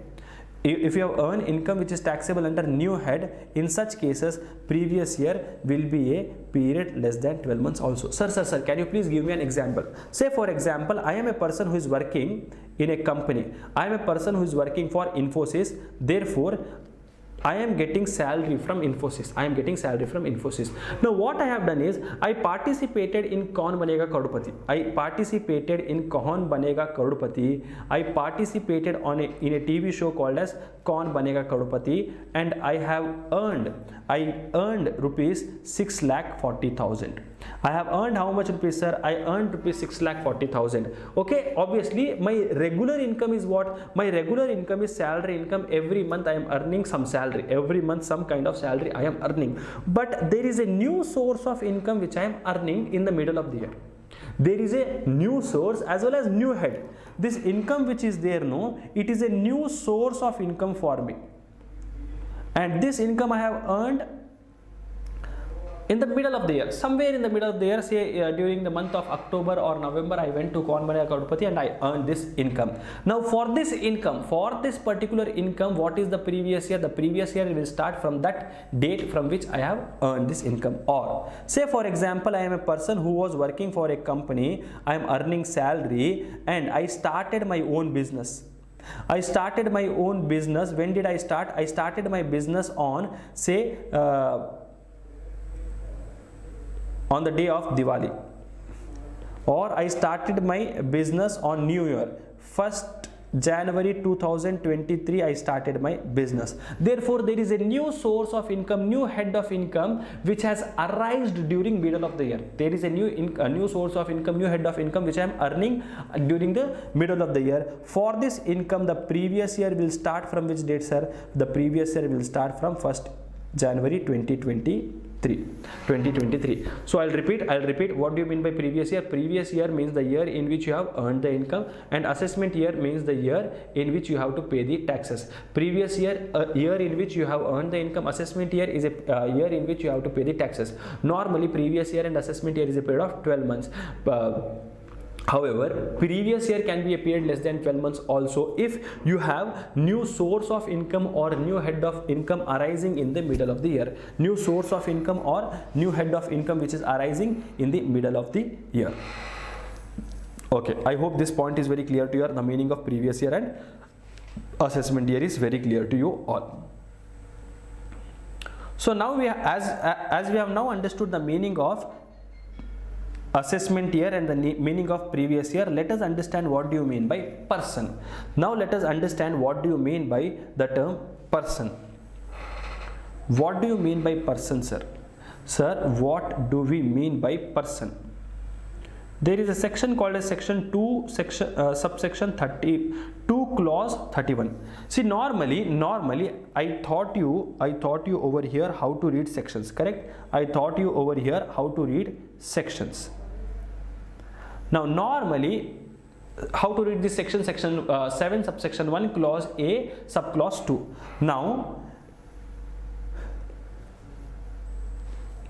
if you have earned income which is taxable under new head, in such cases previous year will be a period less than 12 months also. Sir, can you please give me an example? Say for example, I am a person who is working in a company. I am a person who is working for Infosys. Therefore, I am getting salary from Infosys. Now what I have done is, I participated in Kaun Banega Crorepati. I participated in participated in a TV show called as Kaun Banega Crorepati, and I earned rupees 6,40,000. I have earned how much rupees, sir? I earned rupees 6,40,000. Okay, obviously my regular income is what? My regular income is salary income. Every month I am earning some salary. Every month some kind of salary I am earning. But there is a new source of income which I am earning in the middle of the year. There is a new source as well as new head. This income which is there, no, it is a new source of income for me. And this income I have earned in the middle of the year, somewhere in the middle of the year, say during the month of October or November, I went to Kaun Banega Crorepati and I earned this income. Now for this income, for this particular income, what is the previous year? The previous year will start from that date from which I have earned this income. Or say for example, I am a person who was working for a company, I am earning salary and I started my own business. When did I start? I started my business on, say, on the day of Diwali, or I started my business on New Year, 1st January 2023 I started my business. Therefore there is a new source of income, new head of income which has arisen during middle of the year. There is a new source of income, new head of income which I am earning during the middle of the year. For this income, the previous year will start from which date, sir? The previous year will start from 1st January 2023. So I'll repeat what do you mean by previous year? Previous year means the year in which you have earned the income, and assessment year means the year in which you have to pay the taxes. Previous year, a year in which you have earned the income. Assessment year is a year in which you have to pay the taxes. Normally previous year and assessment year is a period of 12 months. However, previous year can be a period less than 12 months also if you have new source of income or new head of income arising in the middle of the year. New source of income or new head of income which is arising in the middle of the year. Okay, I hope this point is very clear to you. The meaning of previous year and assessment year is very clear to you all. So now as we have now understood the meaning of assessment year and the meaning of previous year, let us understand what do you mean by person. Now let us understand what do you mean by the term person. What do you mean by person, sir? Sir, what do we mean by person? There is a section called as section 2, subsection 32, clause 31. See, normally I taught you over here how to read sections, correct? I taught you over here how to read sections. Now normally how to read this section? Section 7, subsection 1, clause A, subclause 2. Now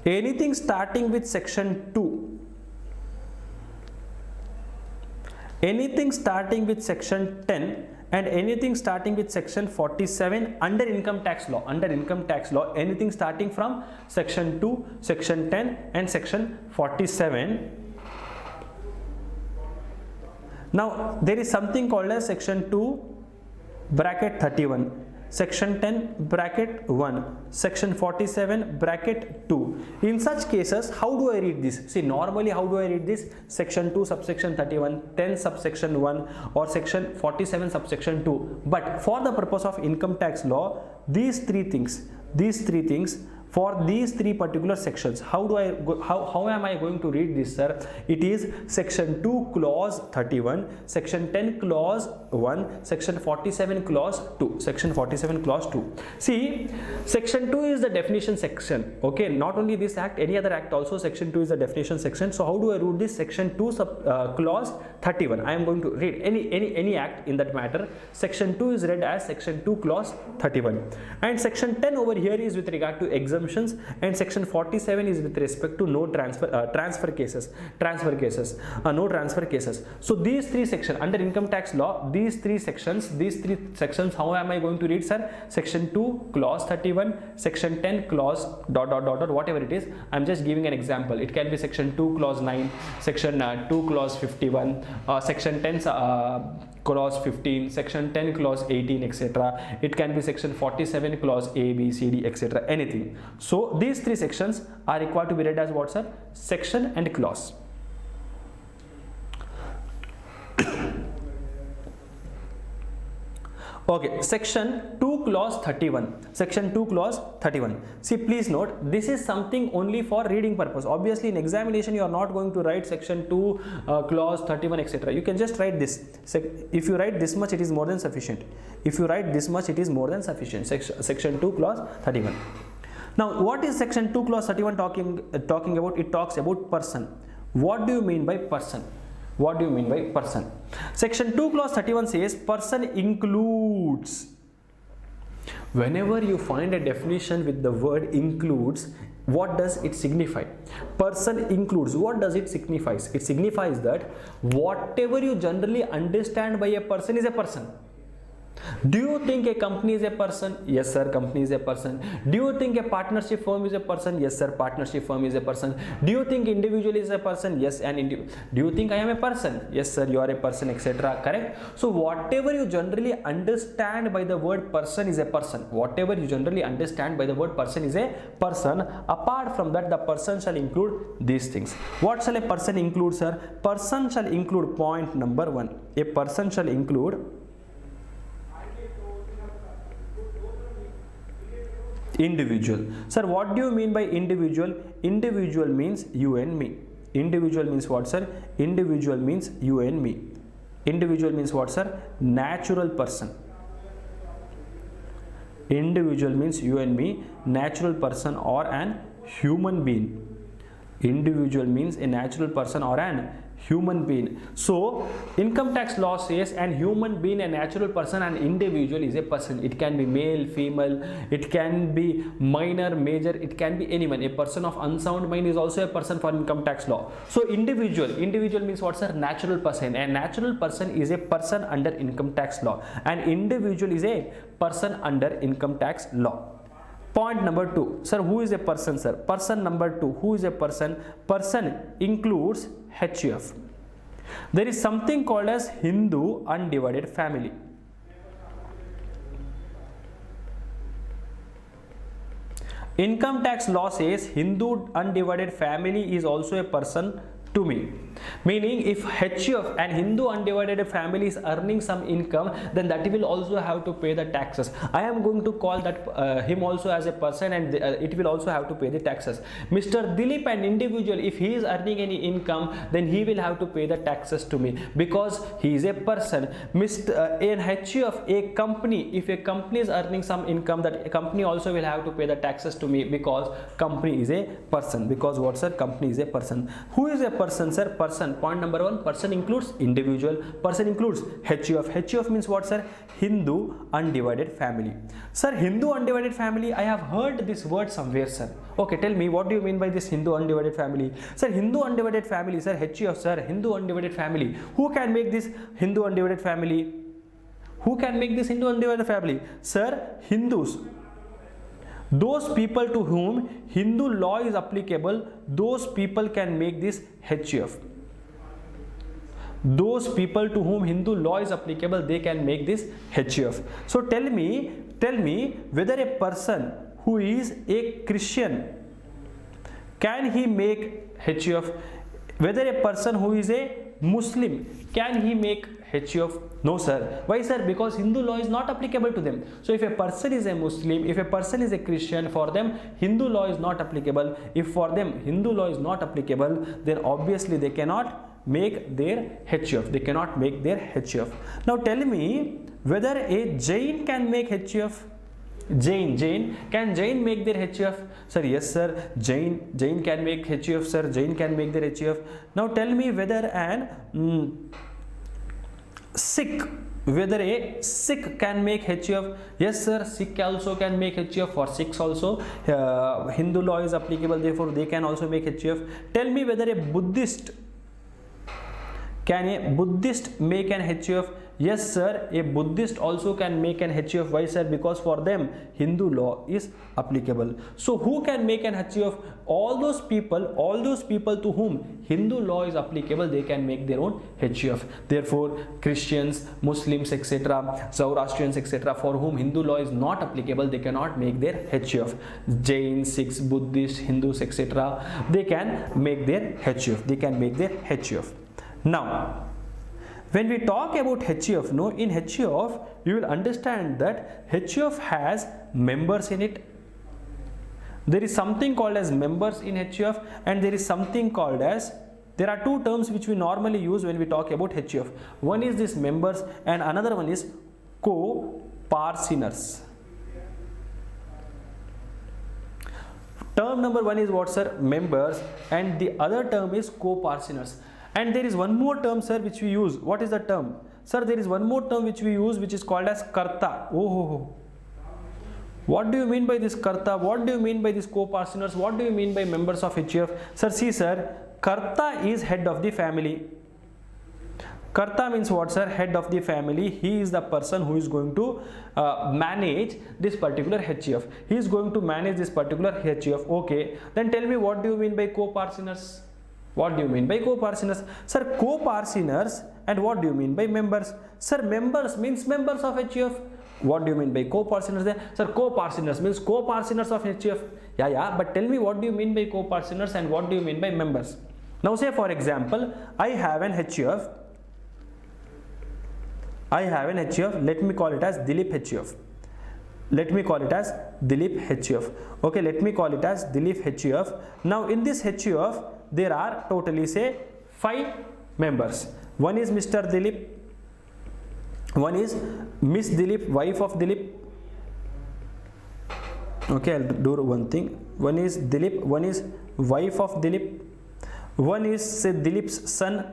anything starting with section 2, anything starting with section 10 and anything starting with section 47 under income tax law, anything starting from section 2, section 10 and section 47. Now there is something called as section 2 bracket 31. section 10 bracket 1, section 47 bracket 2. In such cases, how do I read this? See, normally how do I read this? Section 2 subsection 31, 10 subsection 1, or section 47 subsection 2. But for the purpose of income tax law, these three things, for these three particular sections, how am I going to read this, sir? It is section 2 clause 31, section 10 clause 1, section 47 clause 2, section 47 clause 2. See, section 2 is the definition section. Okay, not only this act, any other act also, section 2 is the definition section. So how do I read this? Section 2 clause 31. I am going to read any act in that matter. Section 2 is read as section 2 clause 31, and section 10 over here is with regard to exemptions, and section 47 is with respect to no transfer cases. So these three sections under income tax law, these three sections, how am I going to read, sir? Section 2 clause 31, section 10 clause ... whatever it is. I'm just giving an example. It can be section 2 clause 9, section 2 clause 51, section 10 clause 15, section 10 clause 18, etc. It can be section 47 clause A, B, C, D, etc. anything. So these three sections are required to be read as what, sir? Section and clause. Okay, section 2 clause 31. Section 2 clause 31. See, please note, this is something only for reading purpose. Obviously, in examination, you are not going to write section 2 clause 31, etc. You can just write this. If you write this much, it is more than sufficient. If you write this much, it is more than sufficient. Section 2 clause 31. Now, what is section 2 clause 31 talking about? It talks about person. What do you mean by person? What do you mean by person? Section 2 clause 31 says person includes. Whenever you find a definition with the word includes, what does it signify? Person includes. What does it signify? It signifies that whatever you generally understand by a person is a person. Do you think a company is a person? Yes, sir, company is a person. Do you think a partnership firm is a person? Yes, sir, partnership firm is a person. Do you think individual is a person? Yes, and do you think I am a person? Yes, sir, you are a person, etc. Correct? So whatever you generally understand by the word person is a person. Whatever you generally understand by the word person is a person. Apart from that, the person shall include these things. What shall a person include, sir? Person shall include, point number 1. A person shall include individual. Sir, what do you mean by individual? Individual means you and me. Individual means what, sir? Individual means you and me. Individual means what, sir? Natural person. Individual means you and me, natural person or an human being. Individual means a natural person or an human being. So income tax law says an human being, a natural person, an individual is a person. It can be male, female, it can be minor, major, it can be anyone. A person of unsound mind is also a person for income tax law. So individual means what, sir? Natural person. A natural person is a person under income tax law. An individual is a person under income tax law. Point number 2, sir, who is a person, sir? Person number 2, who is a person? Person includes HUF. There is something called as Hindu undivided family. Income tax law says Hindu undivided family is also a person to me. Meaning, if HUF and Hindu undivided family is earning some income, then that will also have to pay the taxes. I am going to call that him also as a person, and it will also have to pay the taxes. Mr. Dilip, an individual, if he is earning any income, then he will have to pay the taxes to me because he is a person. In HUF, a company, if a company is earning some income, that company also will have to pay the taxes to me because company is a person. Because what, sir? Company is a person. Who is a person, sir? Person. Point number 1, person includes individual, person includes HUF. HUF means what, sir? Hindu undivided family. Sir, Hindu undivided family, I have heard this word somewhere, sir. Okay, tell me, what do you mean by this Hindu undivided family? Sir, Hindu undivided family, sir, HUF, sir, Hindu undivided family. Who can make this Hindu undivided family? Who can make this Hindu undivided family? Sir, Hindus. Those people to whom Hindu law is applicable, those people can make this HUF. those people to whom Hindu law is applicable, they can make this HUF. So tell me whether a person who is a Christian, can he make HUF? Whether a person who is a Muslim, can he make HUF? No sir. Why sir? Because Hindu law is not applicable to them. So if a person is a Muslim, if a person is a Christian, for them Hindu law is not applicable. If for them Hindu law is not applicable, then obviously they cannot make their HUF. They cannot make their HUF. Now tell me whether a Jain can make HUF. Can Jain make their HUF? Sir, yes sir, Jain can make HUF, sir. Jain can make their HUF. Now tell me whether Sikh, whether a Sikh can make HUF. Yes sir, Sikh also can make HUF. For Sikhs also Hindu law is applicable, therefore they can also make HUF. Tell me whether a Buddhist, can a Buddhist make an HUF? Yes sir, a Buddhist also can make an HUF. Why sir? Because for them Hindu law is applicable. So who can make an HUF? All those people to whom Hindu law is applicable, they can make their own HUF. Therefore Christians, Muslims, etc., Zoroastrians, etc., for whom Hindu law is not applicable, they cannot make their HUF. Jains, Sikhs, Buddhists, Hindus, etc., they can make their HUF. They can make their HUF. Now when we talk about HUF, no, in HUF you will understand that HUF has members in it. There is something called as members in HUF, and there is something called as, there are two terms which we normally use when we talk about HUF. One is this members and another one is co-parceners. Term number one is what sir? Members, and the other term is co-parceners. And there is one more term sir which we use. What is the term? Sir, there is one more term which we use which is called as karta. Oh. What do you mean by this karta? What do you mean by this co-parceners? What do you mean by members of HUF? Sir, see sir, karta is head of the family. Karta means what sir? Head of the family. He is the person who is going to manage this particular HUF. He is going to manage this particular HUF. Okay. Then tell me, what do you mean by co-parceners? What do you mean by co-parceners? Sir, co-parceners, and what do you mean by members? Sir, members means members of HUF. What do you mean by co-parceners then? Sir, co-parceners means co-parceners of HUF. Yeah, but tell me, what do you mean by co-parceners and what do you mean by members? Now say for example, I have an HUF. Let me call it as Dilip HUF. Okay, let me call it as Dilip HUF. Now in this HUF, there are totally say 5 members. One is Mr. Dilip, one is Miss Dilip, wife of Dilip. Okay, I'll do one thing. One is Dilip, one is wife of Dilip, one is say Dilip's son,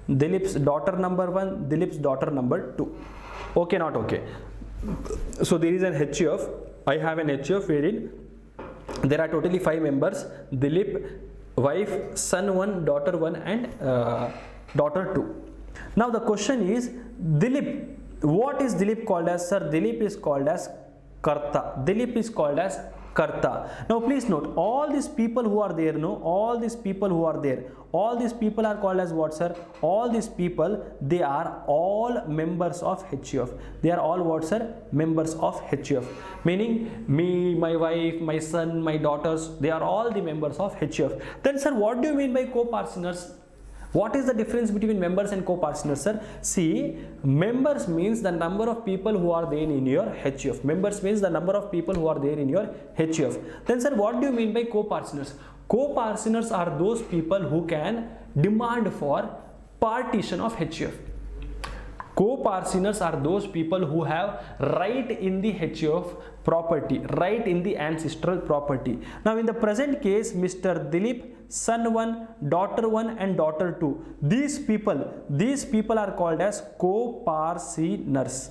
Dilip's daughter number 1, Dilip's daughter number 2. Okay, not okay. So there is an HUF. I have an HUF wherein there are totally 5 members: Dilip, wife, son 1, daughter 1, and daughter 2. Now the question is, Dilip, what is Dilip called as? Sir, Dilip is called as karta. Dilip is called as karta. Now please note, all these people who are there, all these people are called as what sir? All these people, they are all members of HUF. They are all what sir? Members of HUF. Meaning me, my wife, my son, my daughters, they are all the members of HUF. Then sir, what do you mean by co-parceners? What is the difference between members and co-parceners, sir? See, members means the number of people who are there in your HUF. Members means the number of people who are there in your HUF. Then sir, what do you mean by co-parceners? Co-parceners are those people who can demand for partition of HUF. Co-parceners are those people who have right in the HUF property, right in the ancestral property. Now in the present case, Mr. Dilip, son 1, daughter 1 and daughter 2, these people are called as co-parceners.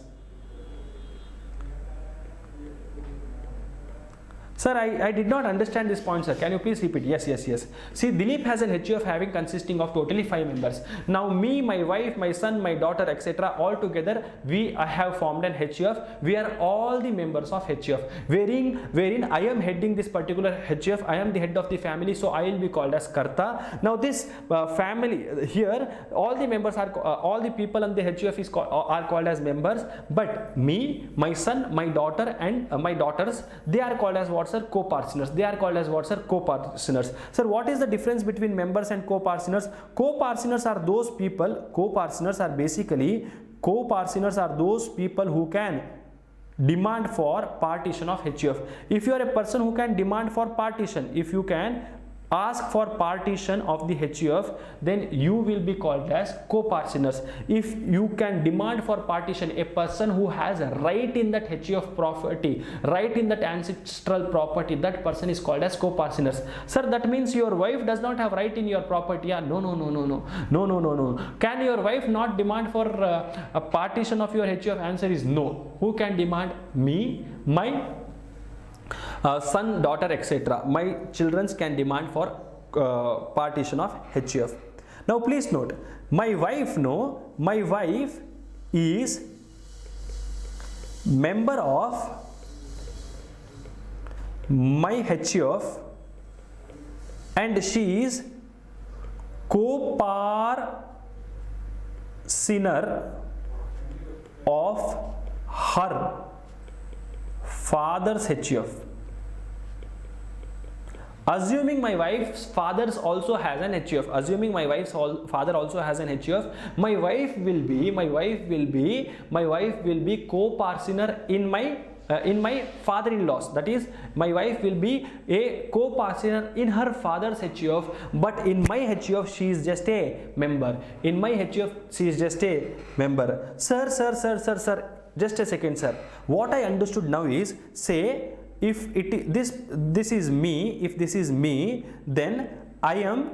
Sir, I did not understand this point, sir. Can you please repeat? Yes. See, Dilip has an HUF having consisting of totally 5 members. Now, me, my wife, my son, my daughter, etc. all together, I have formed an HUF. We are all the members of HUF. Wherein I am heading this particular HUF. I am the head of the family, so I will be called as Karta. Now, this family here, all the members are all the people in the HUF are called as members. But me, my son, my daughter, and my daughters, they are called as what, sir? Co-partners. They are called as what, sir? Co-partners. Sir, what is the difference between members and co-partners? Co-partners are those people, co-partners are basically, co-partners are those people who can demand for partition of HUF. If you are a person who can demand for partition, if you can ask for partition of the HUF, then you will be called as co-partners. If you can demand for partition, a person who has a right in that HUF property, right in that ancestral property, that person is called as co-partners. Sir, that means your wife does not have right in your property. Yeah, no. Can your wife not demand for a partition of your HUF? Answer is no. Who can demand? Me, my son, daughter, etc. My children can demand for partition of HUF. Now please note, my wife is member of my HUF and she is co-partner of her father's HUF. Assuming my wife's father also has an HUF, assuming my wife's father also has an HUF, my wife will be co-partner in my father-in-law's. That is, my wife will be a co-partner in her father's HUF, but in my HUF she is just a member. In my HUF she is just a member. Sir, just a second, sir. What I understood now is, say if this is me, if this is me, then I am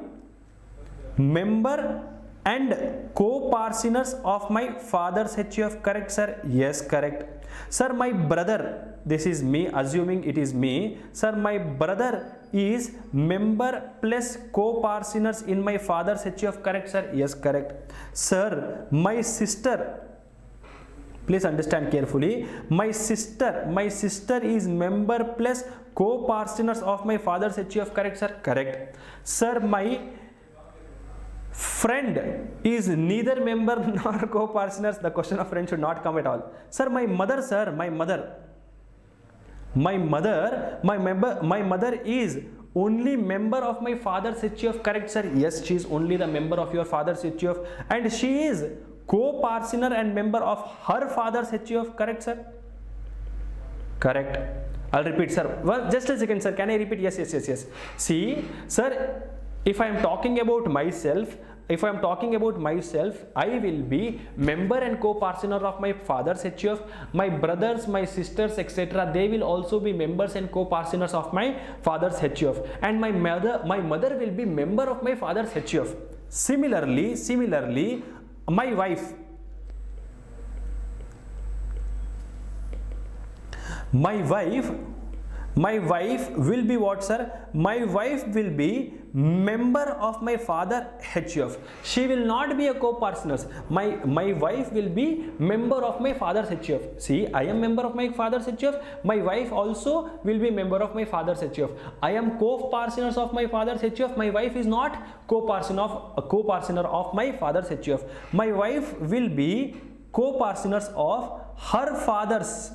member and co-partners of my father's HUF. Correct, sir? Yes, correct. Sir, my brother, this is me, assuming it is me. Sir, my brother is member plus co-partners in my father's HUF. Correct, sir? Yes, correct. Sir, my sister, please understand carefully, my sister is member plus co-partners of my father's HUF. Correct, sir? Correct. Sir, my friend is neither member nor co-partners. The question of friend should not come at all. Sir, my mother, my mother is only member of my father's HUF. Correct, sir? Yes, she is only the member of your father's HUF and she is co-partner and member of her father's HUF. Correct, sir? Correct. I'll repeat, sir. Well, just a second, sir. Can I repeat? Yes. See, sir, if I am talking about myself, I will be member and co-partner of my father's HUF. My brothers, my sisters, etc., they will also be members and co-partners of my father's HUF. And my mother will be member of my father's HUF. Similarly, my wife will be what, sir? My wife will be member of my father HUF. She will not be a co-partner. My wife will be member of my father's HUF. See, I am member of my father's HUF. My wife also will be member of my father's HUF. I am co-partners of my father's HUF. My wife is not co-partner of my father's HUF. My wife will be co-partners of her father's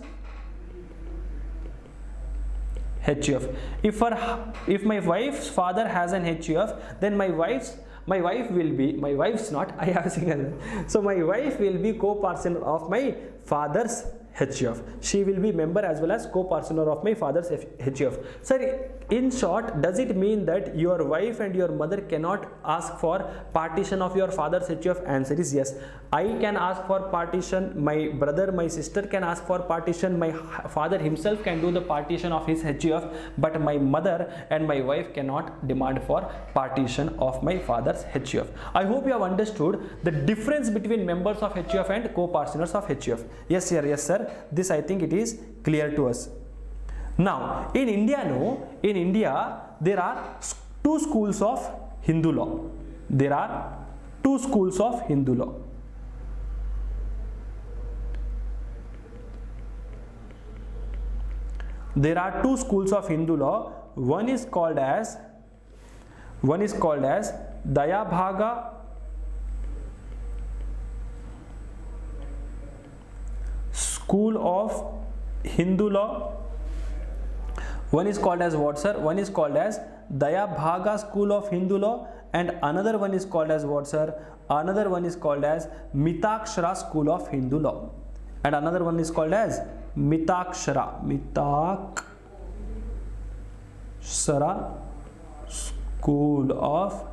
HUF. If my wife's father has an HUF, then my wife's not, I have single. So my wife will be co-partner of my father's HUF. She will be member as well as co-partner of my father's HUF. Sir, in short, does it mean that your wife and your mother cannot ask for partition of your father's HUF? Answer is yes. I can ask for partition, my brother, my sister can ask for partition, my father himself can do the partition of his HUF, but my mother and my wife cannot demand for partition of my father's HUF. I hope you have understood the difference between members of HUF and co-partners of HUF. Yes, sir. Yes, sir. This I think it is clear to us. Now in India, there are two schools of Hindu law. There are two schools of Hindu law. There are two schools of Hindu law. One is called as Dayabhaga school of Hindu law. One is called as what, sir? One is called as Dayabhaga school of Hindu law, and another one is called as what, sir? Another one is called as Mitakshara school of Hindu law, and another one is called as Mitakshara school of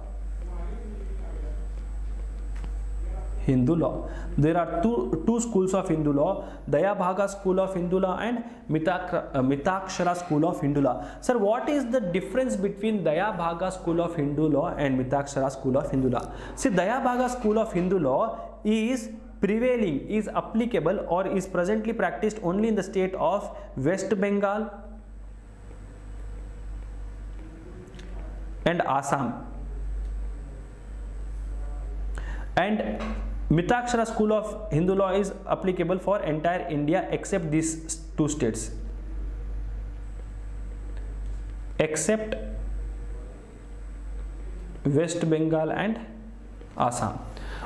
Hindu law. There are two schools of Hindu law, Dayabhaga school of Hindu law and Mitakshara school of Hindu law. Sir, what is the difference between Dayabhaga school of Hindu law and Mitakshara school of Hindu law? See, Dayabhaga school of Hindu law is prevailing, is applicable, or is presently practiced only in the state of West Bengal and Assam. And Mitakshara school of Hindu law is applicable for entire India except these two states. Except West Bengal and Assam.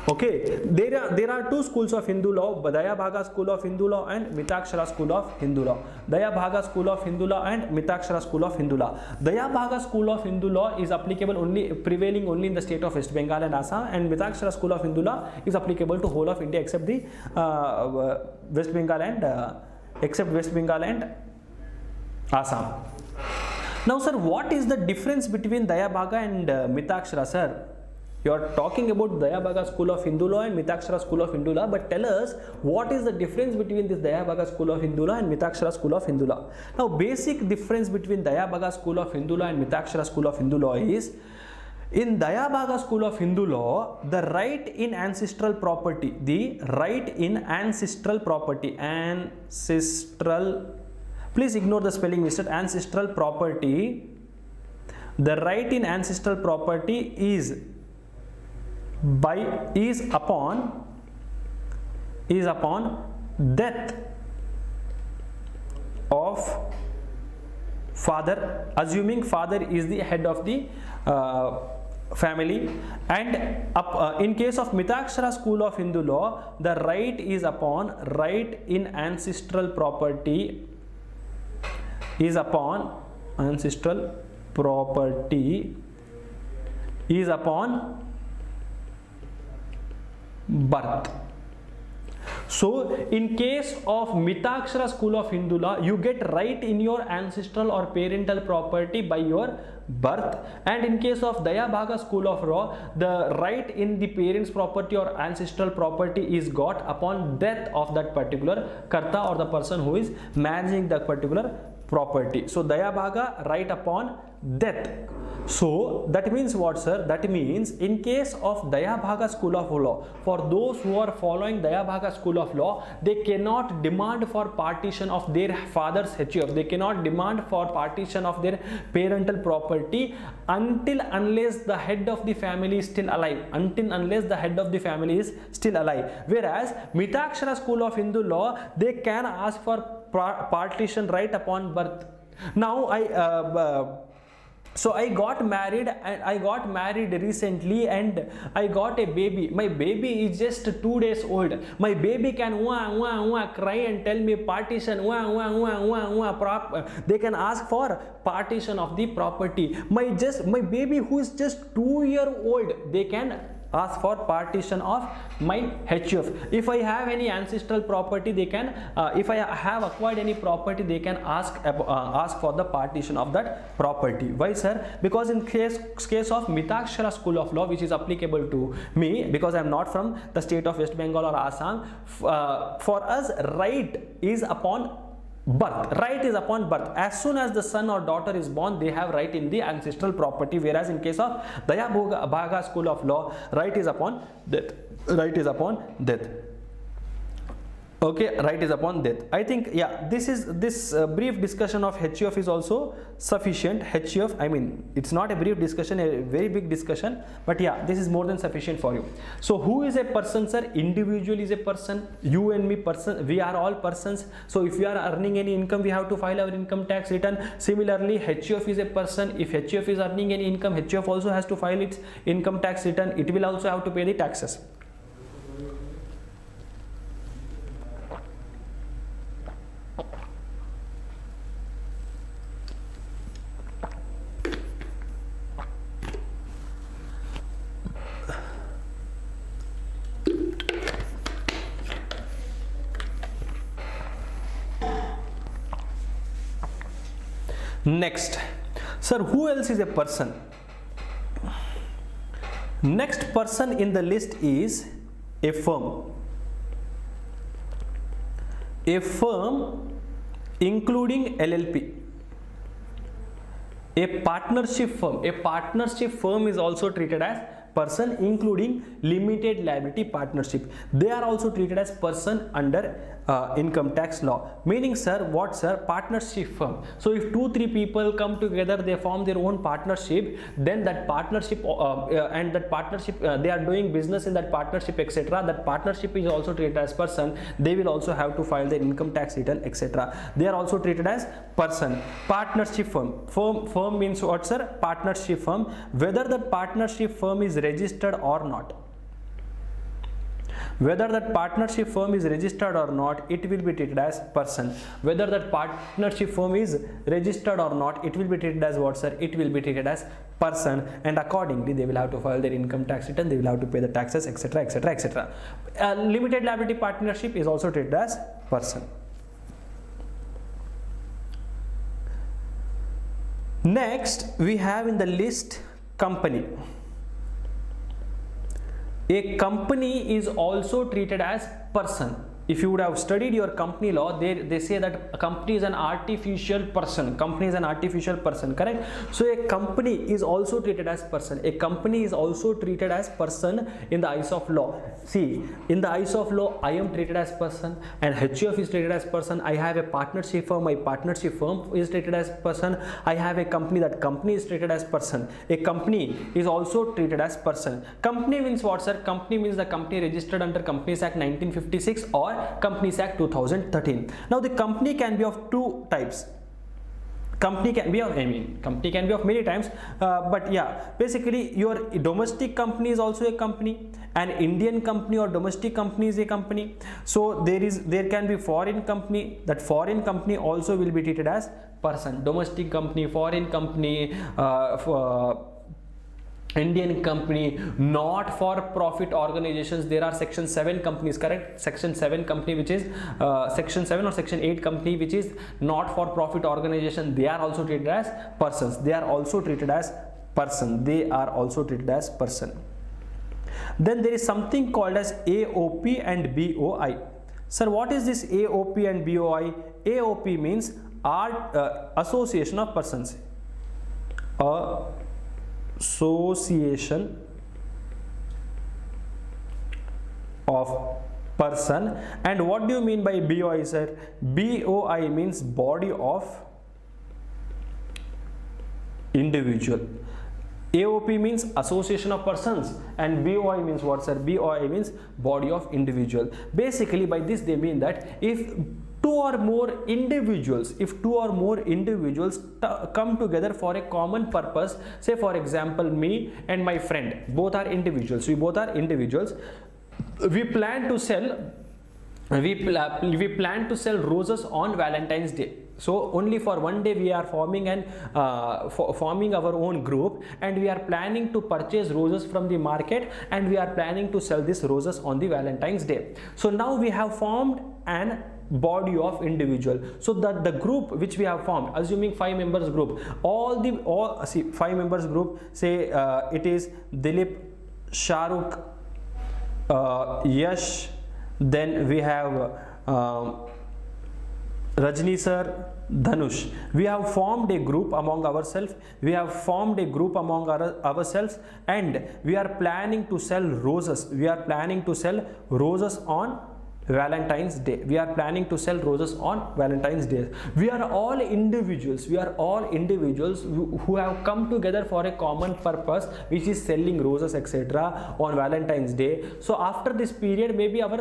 Okay, there are two schools of Hindu law, Dayabhaga school of Hindu law and Mitakshara school of Hindu law. Dayabhaga school of Hindu law and Mitakshara school of Hindu law. Dayabhaga school of Hindu law is applicable prevailing only in the state of West Bengal and Assam, and Mitakshara school of Hindu law is applicable to whole of India except the West Bengal and Assam. Now, sir, what is the difference between Dayabhaga and Mitakshara, sir? You are talking about Dayabhaga school of Hindu law and Mitakshara school of Hindu law, but tell us what is the difference between this Dayabhaga school of Hindu law and Mitakshara school of Hindu law. Now, basic difference between Dayabhaga school of Hindu law and Mitakshara school of Hindu law is, in Dayabhaga school of Hindu law, the right in ancestral property, please ignore the spelling mistake, ancestral property, the right in ancestral property is upon death of father, assuming father is the head of the family, and in case of Mitakshara school of Hindu law, the right in ancestral property is upon birth. So in case of Mitakshara school of Hindu law, you get right in your ancestral or parental property by your birth, and in case of Dayabhaga school of law, the right in the parents property or ancestral property is got upon death of that particular karta or the person who is managing that particular property. So Dayabhaga, right upon death. So that means what, sir? That means in case of Dayabhaga school of law, for those who are following Dayabhaga school of law, they cannot demand for partition of their father's HUF. They cannot demand for partition of their parental property unless the head of the family is still alive. Whereas Mitakshara school of Hindu law, they can ask for partition right upon birth. Now I got married recently, and I got a baby. My baby is just 2 days old. My baby can cry and tell me partition. They can ask for partition of the property. My baby who is just 2-year-old, they can ask for partition of my HUF. If I have any ancestral property, they can if I have acquired any property, they can ask for the partition of that property. Why, sir? Because in case of Mitakshara school of law, which is applicable to me because I am not from the state of West Bengal or Assam, for us right is upon birth. As soon as the son or daughter is born, they have right in the ancestral property, whereas in case of Dayabhaga school of law, right is upon death. Okay, right is upon death. I think, yeah, this brief discussion of HUF is also sufficient. HUF, I mean, it's not a brief discussion, a very big discussion, but yeah, this is more than sufficient for you. So who is a person, sir? Individual is a person. You and me, person, we are all persons. So if we are earning any income, we have to file our income tax return. Similarly, HUF is a person. If HUF is earning any income, HUF also has to file its income tax return. It will also have to pay the taxes. Next, sir, who else is a person? Next person in the list is a firm. A firm including LLP. A partnership firm. A partnership firm is also treated as person, including limited liability partnership. They are also treated as person under income tax law. Meaning, sir, what, sir? Partnership firm. So if 2-3 people come together, they form their own partnership, then that partnership and that partnership, they are doing business in that partnership, etc. That partnership is also treated as person. They will also have to file their income tax return, etc. They are also treated as person. Partnership firm. Firm means what, sir? Partnership firm. Whether that partnership firm is registered or not. Whether that partnership firm is registered or not, it will be treated as person. Whether that partnership firm is registered or not, it will be treated as what, sir? It will be treated as person, and accordingly they will have to file their income tax return, they will have to pay the taxes, etc, etc, etc. Limited liability partnership is also treated as person. Next, we have in the list company. A company is also treated as person. If you would have studied your company law, they say that a company is an artificial person. Company is an artificial person, correct? So a company is also treated as person. A company is also treated as person in the eyes of law. See, in the eyes of law, I am treated as person and HUF is treated as person. I have a partnership firm, my partnership firm is treated as person. I have a company, that company is treated as person. A company is also treated as person. Company means what, sir? Company means the company registered under Companies Act 1956 or Companies Act 2013. Now the company can be of two types. Company can be of, company can be of many times, but yeah, basically your domestic company is also a company, an Indian company or domestic company is a company. So there can be foreign company. That foreign company also will be treated as person. Domestic company, foreign company, Indian company, not for profit organizations. There are section 7 companies, correct? Section 7 company, which is section 7 or section 8 company, which is not for profit organization. They are also treated as persons. They are also treated as person. They are also treated as person. Then there is something called as AOP and BOI. Sir, what is this AOP and BOI? AOP means association of persons. Association of person. And what do you mean by BOI, sir? BOI means body of individual. AOP means association of persons and BOI means what, sir? BOI means body of individual. Basically by this they mean that if two or more individuals come together for a common purpose, say for example me and my friend, both are individuals, we plan to sell roses on Valentine's Day. So only for one day we are forming our own group, and we are planning to purchase roses from the market, and we are planning to sell these roses on the Valentine's Day. So now we have formed an body of individual. So that the group which we have formed, assuming 5 members group, all 5 members group, say it is Dilip, Shahrukh, Yash, then we have Rajni sir, Dhanush. We have formed a group among ourselves. And we are planning to sell roses. On Valentine's Day. We are planning to sell roses on Valentine's Day. We are all individuals. We are all individuals who have come together for a common purpose, which is selling roses, etc. on Valentine's Day. So after this period, maybe our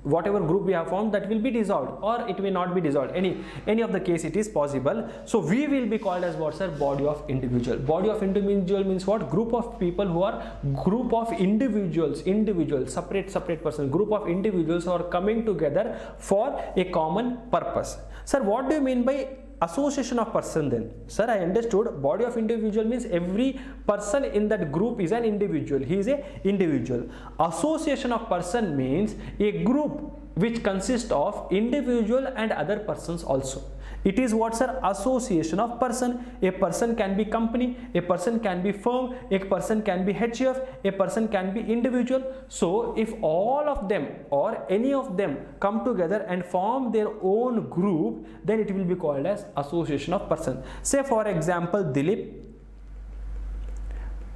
whatever group we have formed, that will be dissolved, or it may not be dissolved. Any of the case it is possible. So we will be called as what, sir? Body of individual. Body of individual means what? Group of people who are group of individuals, separate person, group of individuals who are coming together for a common purpose. Sir, what do you mean by association of person then? Sir, I understood body of individual means every person in that group is an individual. He is a individual. Association of person means a group which consists of individual and other persons also. It is what, sir? Association of person. A person can be company, a person can be firm, a person can be HUF, a person can be individual. So if all of them or any of them come together and form their own group, then it will be called as association of person. Say for example, Dilip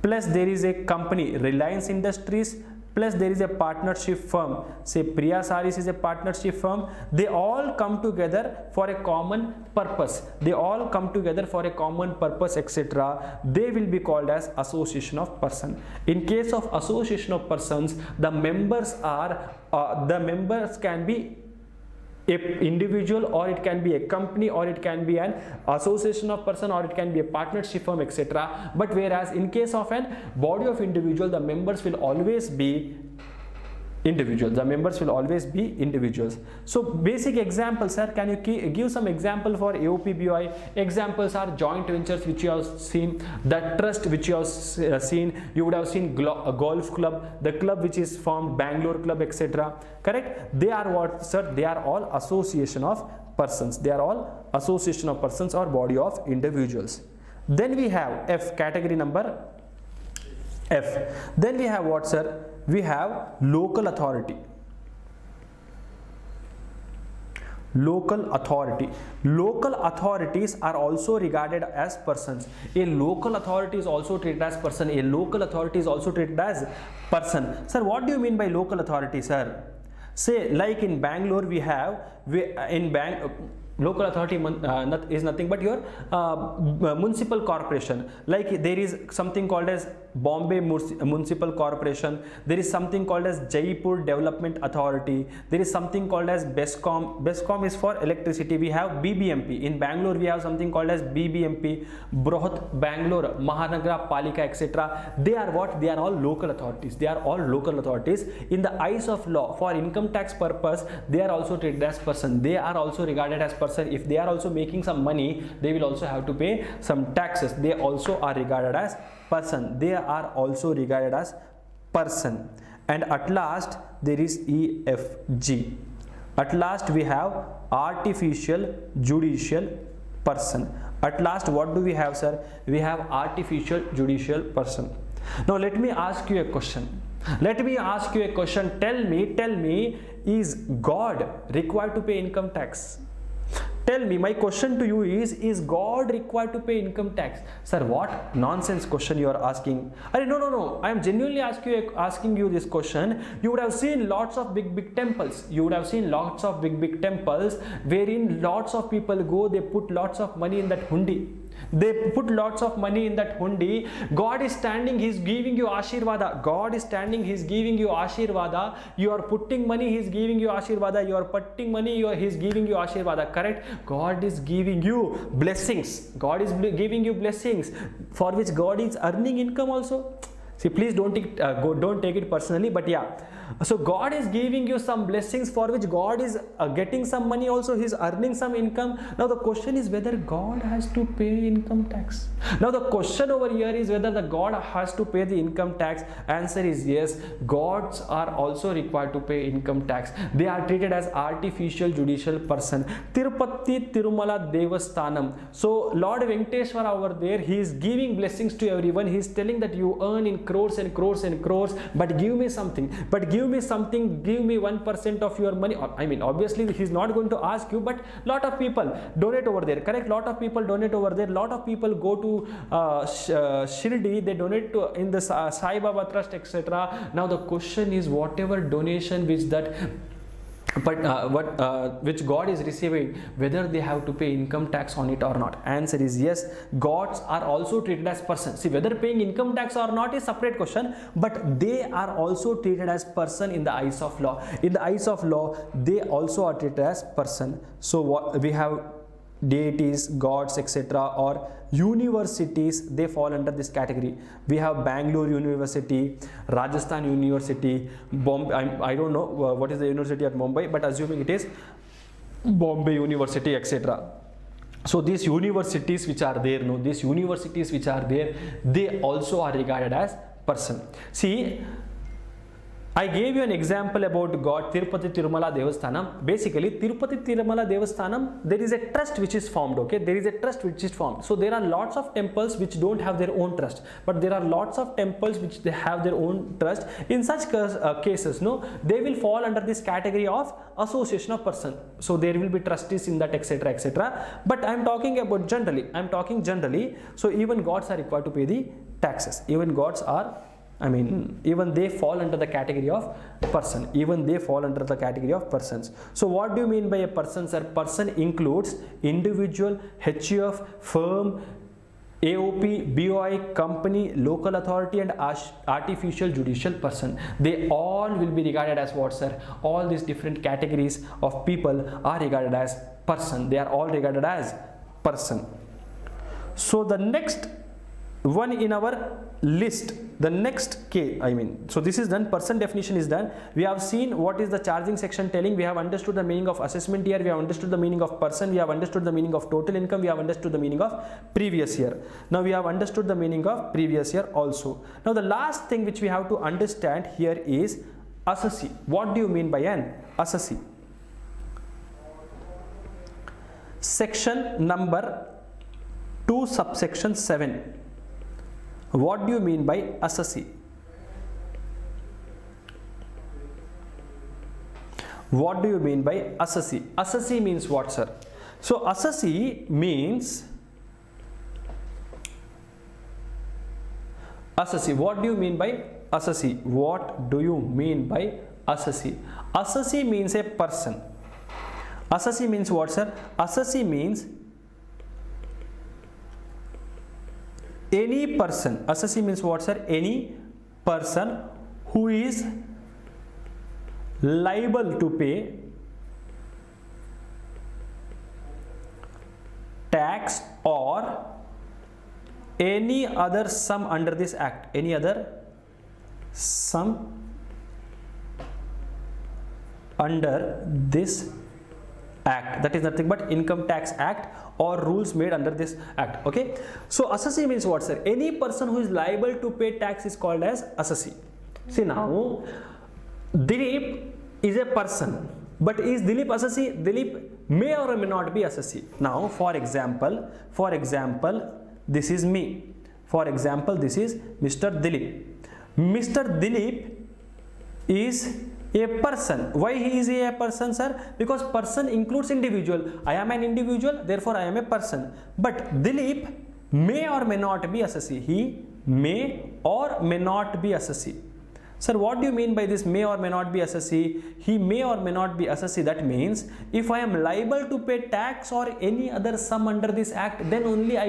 plus there is a company Reliance Industries plus there is a partnership firm, say Priya Saris is a partnership firm. They all come together for a common purpose. They all come together for a common purpose, etc. They will be called as association of person. In case of association of persons, the members can be a individual, or it can be a company, or it can be an association of person, or it can be a partnership firm, etc. But whereas in case of an body of individual, the members will always be individuals. The members will always be individuals. So basic examples, sir, can you give some example for AOPBOI? Examples are joint ventures, which you have seen, the trust which you have seen, you would have seen a golf club, the club which is formed, Bangalore club, etc. Correct? They are what, sir? They are all association of persons. They are all association of persons or body of individuals. Then we have F, category number F. Then we have what, sir? We have local authority. Local authority. Local authorities are also regarded as persons. A local authority is also treated as person. A local authority is also treated as person. Sir, what do you mean by local authority, sir? Say like in Bangalore local authority is nothing but your municipal corporation. Like there is something called as Bombay Municipal Corporation, there is something called as Jaipur Development Authority, there is something called as BESCOM. BESCOM is for electricity. We have BBMP. In Bangalore we have something called as BBMP, Brohat Bangalore Mahanagra Palika, etc. They are what? They are all local authorities. They are all local authorities. In the eyes of law, for income tax purpose, they are also treated as person. They are also regarded as person. If they are also making some money, they will also have to pay some taxes. They also are regarded as person. They are also regarded as person. And at last there is EFG. At last we have artificial judicial person. At last what do we have, sir? We have artificial judicial person. Now let me ask you a question. Let me ask you a question. Tell me, is God required to pay income tax? Tell me, my question to you is God required to pay income tax? Sir, what nonsense question you are asking? No, I am genuinely asking you this question. You would have seen lots of big temples. You would have seen lots of big temples wherein lots of people go, they put lots of money in that hundi. They put lots of money in that hundi. God is standing, He is giving you Ashirvada. God is standing, He is giving you Ashirvada. You are putting money, He is giving you Ashirvada. You are putting money, He is giving you Ashirvada. Correct? God is giving you blessings. God is giving you blessings for which God is earning income also. See, please don't take it personally, but yeah. So God is giving you some blessings for which God is getting some money also. He is earning some income. Now the question is whether God has to pay income tax. Now the question over here is whether the God has to pay the income tax. Answer is yes. Gods are also required to pay income tax. They are treated as artificial judicial person. Tirupati Tirumala Devasthanam. So Lord Venkateshwara over there, He is giving blessings to everyone. He is telling that you earn in crores and crores and crores, but give me something. But give give me something, give me 1% of your money. I mean, obviously he's not going to ask you, but lot of people donate over there, correct? Lot of people donate over there. Lot of people go to Shirdi, they donate to in the Sai Baba Trust, etc. Now the question is, whatever donation which that which God is receiving, whether they have to pay income tax on it or not. Answer is yes, gods are also treated as person. See, whether paying income tax or not is separate question, but they are also treated as person in the eyes of law. In the eyes of law, they also are treated as person. So what we have, deities, gods, etc., or universities, they fall under this category. We have Bangalore University, Rajasthan University, Bombay, I don't know what is the university at Mumbai, but assuming it is Bombay University, etc. So these universities which are there, they also are regarded as person. See, I gave you an example about God, Tirupati Tirumala Devasthanam. Basically, Tirupati Tirumala Devasthanam, there is a trust which is formed, okay? There is a trust which is formed. So there are lots of temples which don't have their own trust, but there are lots of temples which they have their own trust. In such cases, no, they will fall under this category of association of person. So there will be trustees in that, etc., etc. But I am talking about generally. I am talking generally. So even gods are required to pay the taxes. Even gods are, I mean, even they fall under the category of person. Even they fall under the category of persons. So what do you mean by a person, sir? Person includes individual, HUF, firm, AOP, BOI, company, local authority, and artificial judicial person. They all will be regarded as what, sir? All these different categories of people are regarded as person. They are all regarded as person. So the next one in our list, the next case, I mean, so this is done, person definition is done. We have seen what is the charging section telling. We have understood the meaning of assessment year, we have understood the meaning of person, we have understood the meaning of total income, we have understood the meaning of previous year. Now we have understood the meaning of previous year also. Now the last thing which we have to understand here is assessee. What do you mean by an assessee? Section number 2, subsection 7. What do you mean by assessee? What do you mean by assessee? Assessee means what, sir? So assessee means, assessee, what do you mean by assessee? What do you mean by assessee? Assessee means a person. Assessee means what, sir? Assessee means any person. Assessee means what, sir? Any person who is liable to pay tax or any other sum under this act. Any other sum under this act, that is nothing but Income Tax Act or rules made under this act. Okay, so assessee means what, sir? Any person who is liable to pay tax is called as assessee. See, now Dilip is a person, but is Dilip assessee? Dilip may or may not be assessee. Now for example, this is me. For example, this is Mr. Dilip. Mr. Dilip is a person. Why he is a person, sir? Because person includes individual. I am an individual, therefore I am a person. But Dilip may or may not be assessee. He may or may not be assessee. Sir, what do you mean by this may or may not be assessee? He may or may not be assessee. That means if I am liable to pay tax or any other sum under this act, then only I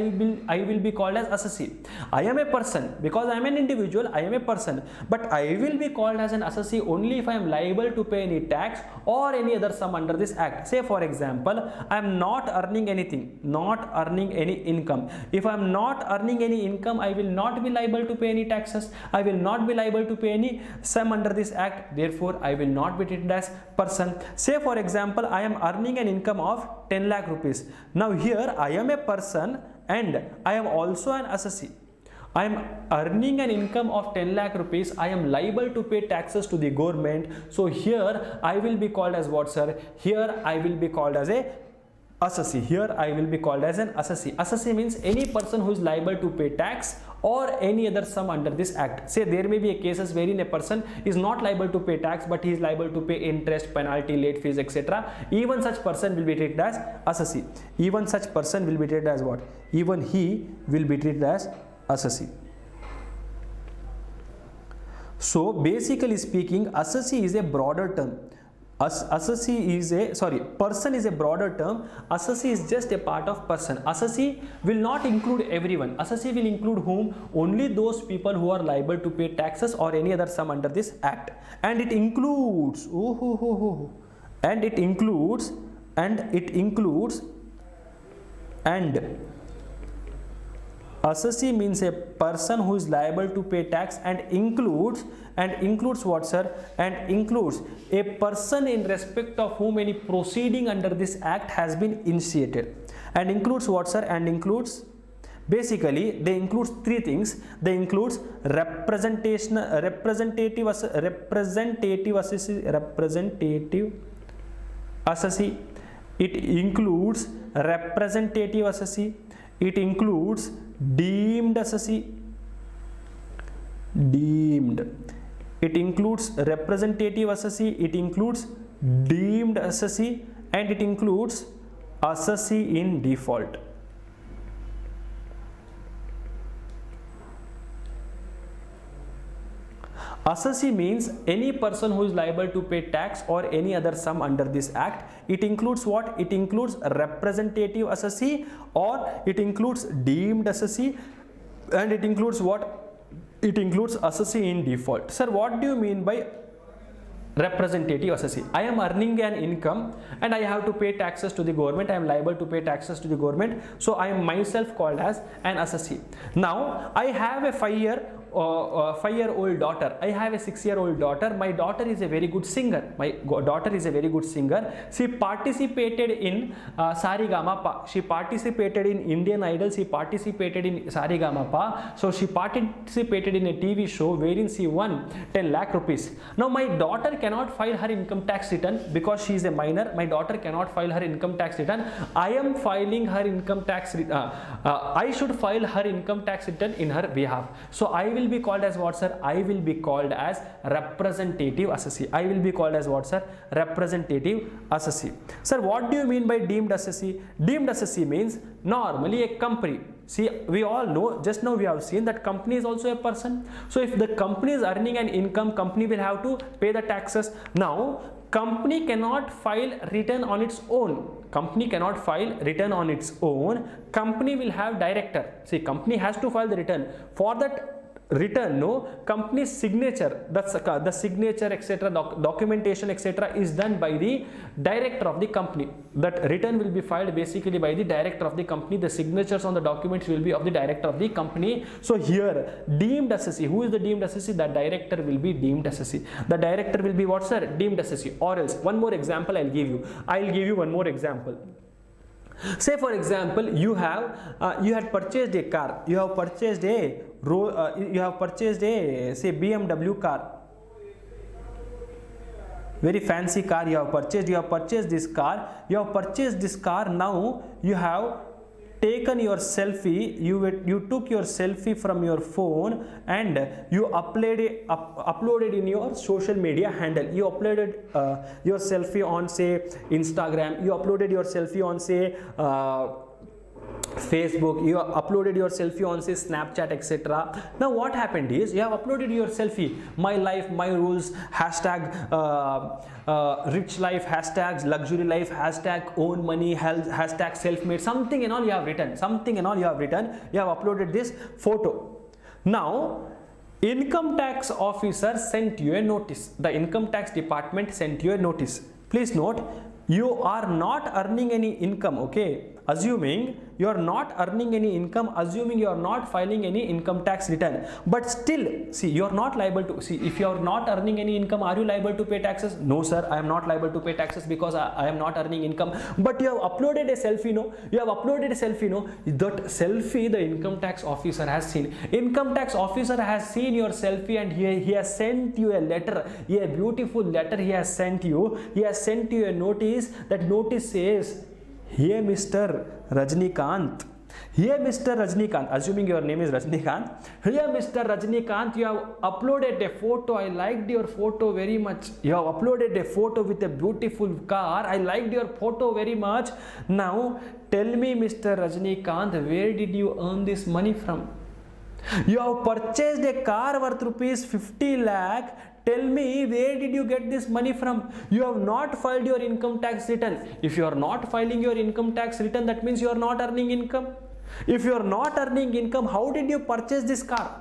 will be called as assessee. I am a person because I am an individual. I am a person, but I will be called as an assessee only if I am liable to pay any tax or any other sum under this act. Say for example, I am not earning anything, not earning any income. If I am not earning any income, I will not be liable to pay any taxes. I will not be liable to pay any sum under this act, therefore I will not be treated as person. Say for example, I am earning an income of 10 lakh rupees. Now here I am a person and I am also an assessee. I am earning an income of 10 lakh rupees. I am liable to pay taxes to the government. So here I will be called as what, sir? Here I will be called as a assessee. Here I will be called as an assessee. Assessee means any person who is liable to pay tax or any other sum under this act. Say there may be a cases wherein a person is not liable to pay tax, but he is liable to pay interest, penalty, late fees, etc. Even such person will be treated as assessee. Even such person will be treated as what? Even he will be treated as assessee. So basically speaking, assessee is a broader term. Person is a broader term. Assessee is just a part of person. Assessee will not include everyone. Assessee will include whom? Only those people who are liable to pay taxes or any other sum under this act. And it includes, assessee means a person who is liable to pay tax and includes what, sir? And includes a person in respect of whom any proceeding under this act has been initiated. And includes what, sir? And includes, basically they includes three things. They includes representative assessee. It includes representative assessee. It includes deemed assessee. It includes representative assessee, it includes deemed assessee, and it includes assessee in default. Assessee means any person who is liable to pay tax or any other sum under this act. It includes what? It includes representative assessee, or it includes deemed assessee, and it includes what? It includes assessee in default. Sir, what do you mean by representative assessee? I am earning an income and I have to pay taxes to the government. I am liable to pay taxes to the government. So I am myself called as an assessee. Now I have a 5-year-old daughter. I have a 6-year-old daughter. My daughter is a very good singer. She participated in Saregama. She participated in Indian Idol. She participated in Saregama. So she participated in a TV show wherein she won 10 lakh rupees. Now my daughter cannot file her income tax return because she is a minor. My daughter cannot file her income tax return. I am filing her income tax return. I should file her income tax return in her behalf. So I will be called as what, sir? I will be called as representative assessee. I will be called as what, sir? Representative assessee. Sir, what do you mean by deemed assessee? Deemed assessee means normally a company. See, we all know, just now we have seen that company is also a person. So if the company is earning an income, company will have to pay the taxes. Now company cannot file return on its own. Company cannot file return on its own. Company will have director. See, company has to file the return. For that return, no, company's signature, the signature, etc., documentation, etc., is done by the director of the company. That return will be filed basically by the director of the company. The signatures on the documents will be of the director of the company. So here, deemed assessee. Who is the deemed assessee? The director will be deemed assessee. The director will be what, sir? Deemed assessee. Or else, one more example I'll give you. I'll give you one more example. Say for example, you had purchased a car. You have purchased a say BMW car. Very fancy car you have purchased. You have purchased this car. Now you have taken your selfie. You took your selfie from your phone and you uploaded in your social media handle. You uploaded your selfie on, say, Instagram. You uploaded your selfie on, say, Facebook. You uploaded your selfie on, say, Snapchat, etc. Now what happened is, you have uploaded your selfie, my life, my rules, hashtag rich life, hashtags luxury life, hashtag own money, hashtag self-made, something and all you have written. You have uploaded this photo. Now income tax officer sent you a notice. The income tax department sent you a notice. Please note, you are not earning any income, okay? Assuming you are not earning any income, assuming you are not filing any income tax return, but still, see, you are not liable to, see, if you are not earning any income, are you liable to pay taxes? No, sir, I am not liable to pay taxes because I am not earning income. But you have uploaded a selfie, no? That selfie the income tax officer has seen. Income tax officer has seen your selfie and he has sent you a letter, a beautiful letter he has sent you. He has sent you a notice. That notice says, Here Mr. Rajnikant. Here Mr. Rajnikant, assuming your name is Rajnikant. Here Mr. Rajnikant, you have uploaded a photo. I liked your photo very much. You have uploaded a photo with a beautiful car. I liked your photo very much. Now tell me, Mr. Rajnikant, where did you earn this money from? You have purchased a car worth rupees 50 lakh. Tell me, where did you get this money from? You have not filed your income tax return. If you are not filing your income tax return, that means you are not earning income. If you are not earning income, how did you purchase this car?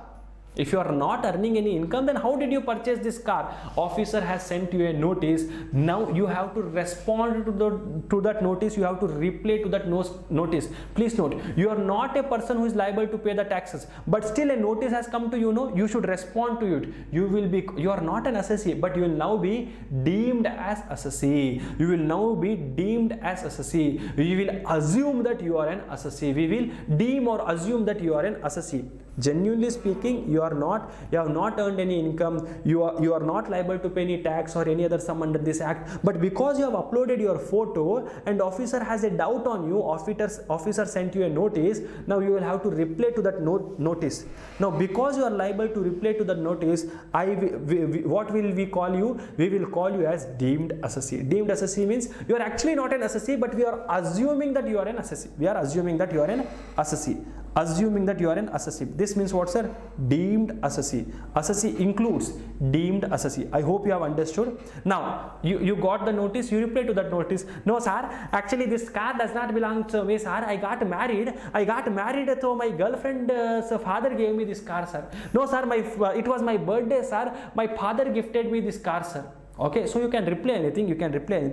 If you are not earning any income, then how did you purchase this car? Officer has sent you a notice. Now you have to respond to that notice. You have to reply to that notice. Please note, you are not a person who is liable to pay the taxes, but still a notice has come to you. No, you should respond to it. You are not an assessee, but you will now be deemed as assessee. You will now be deemed as assessee. We will assume that you are an assessee. We will deem or assume that you are an assessee. Genuinely speaking, you have not earned any income, you are not liable to pay any tax or any other sum under this act, but because you have uploaded your photo and officer has a doubt on you, officer sent you a notice. Now you will have to reply to that notice. Now because you are liable to reply to that notice, what will we call you? We will call you as deemed assessee. Deemed assessee means you are actually not an assessee, but we are assuming that you are an assessee. We are assuming that you are an assessee. Assuming that you are an assessee. This means what, sir? Deemed assessee. Assessee includes deemed assessee. I hope you have understood. Now you got the notice, you reply to that notice. No sir, actually this car does not belong to me, sir. I got married, so my girlfriend's father gave me this car, sir. No sir, it was my birthday, sir. My father gifted me this car, sir. Okay, so you can reply anything,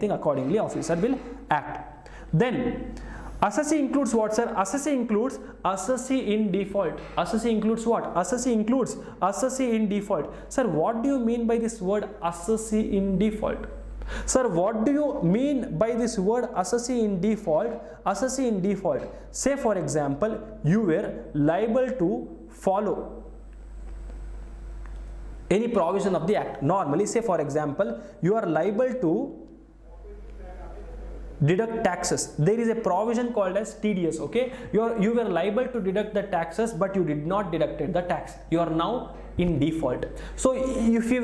accordingly officer will act. Then assessee includes what, sir? Assessee includes assessee in default. Assessee includes what? Assessee includes assessee in default. Sir, what do you mean by this word assessee in default? Sir, what do you mean by this word assessee in default? Assessee in default. Say for example, you were liable to follow any provision of the act. Normally, say for example, you are liable to deduct taxes. There is a provision called as TDS. Okay, you were liable to deduct the taxes, but you did not deducted the tax. You are now in default. So if you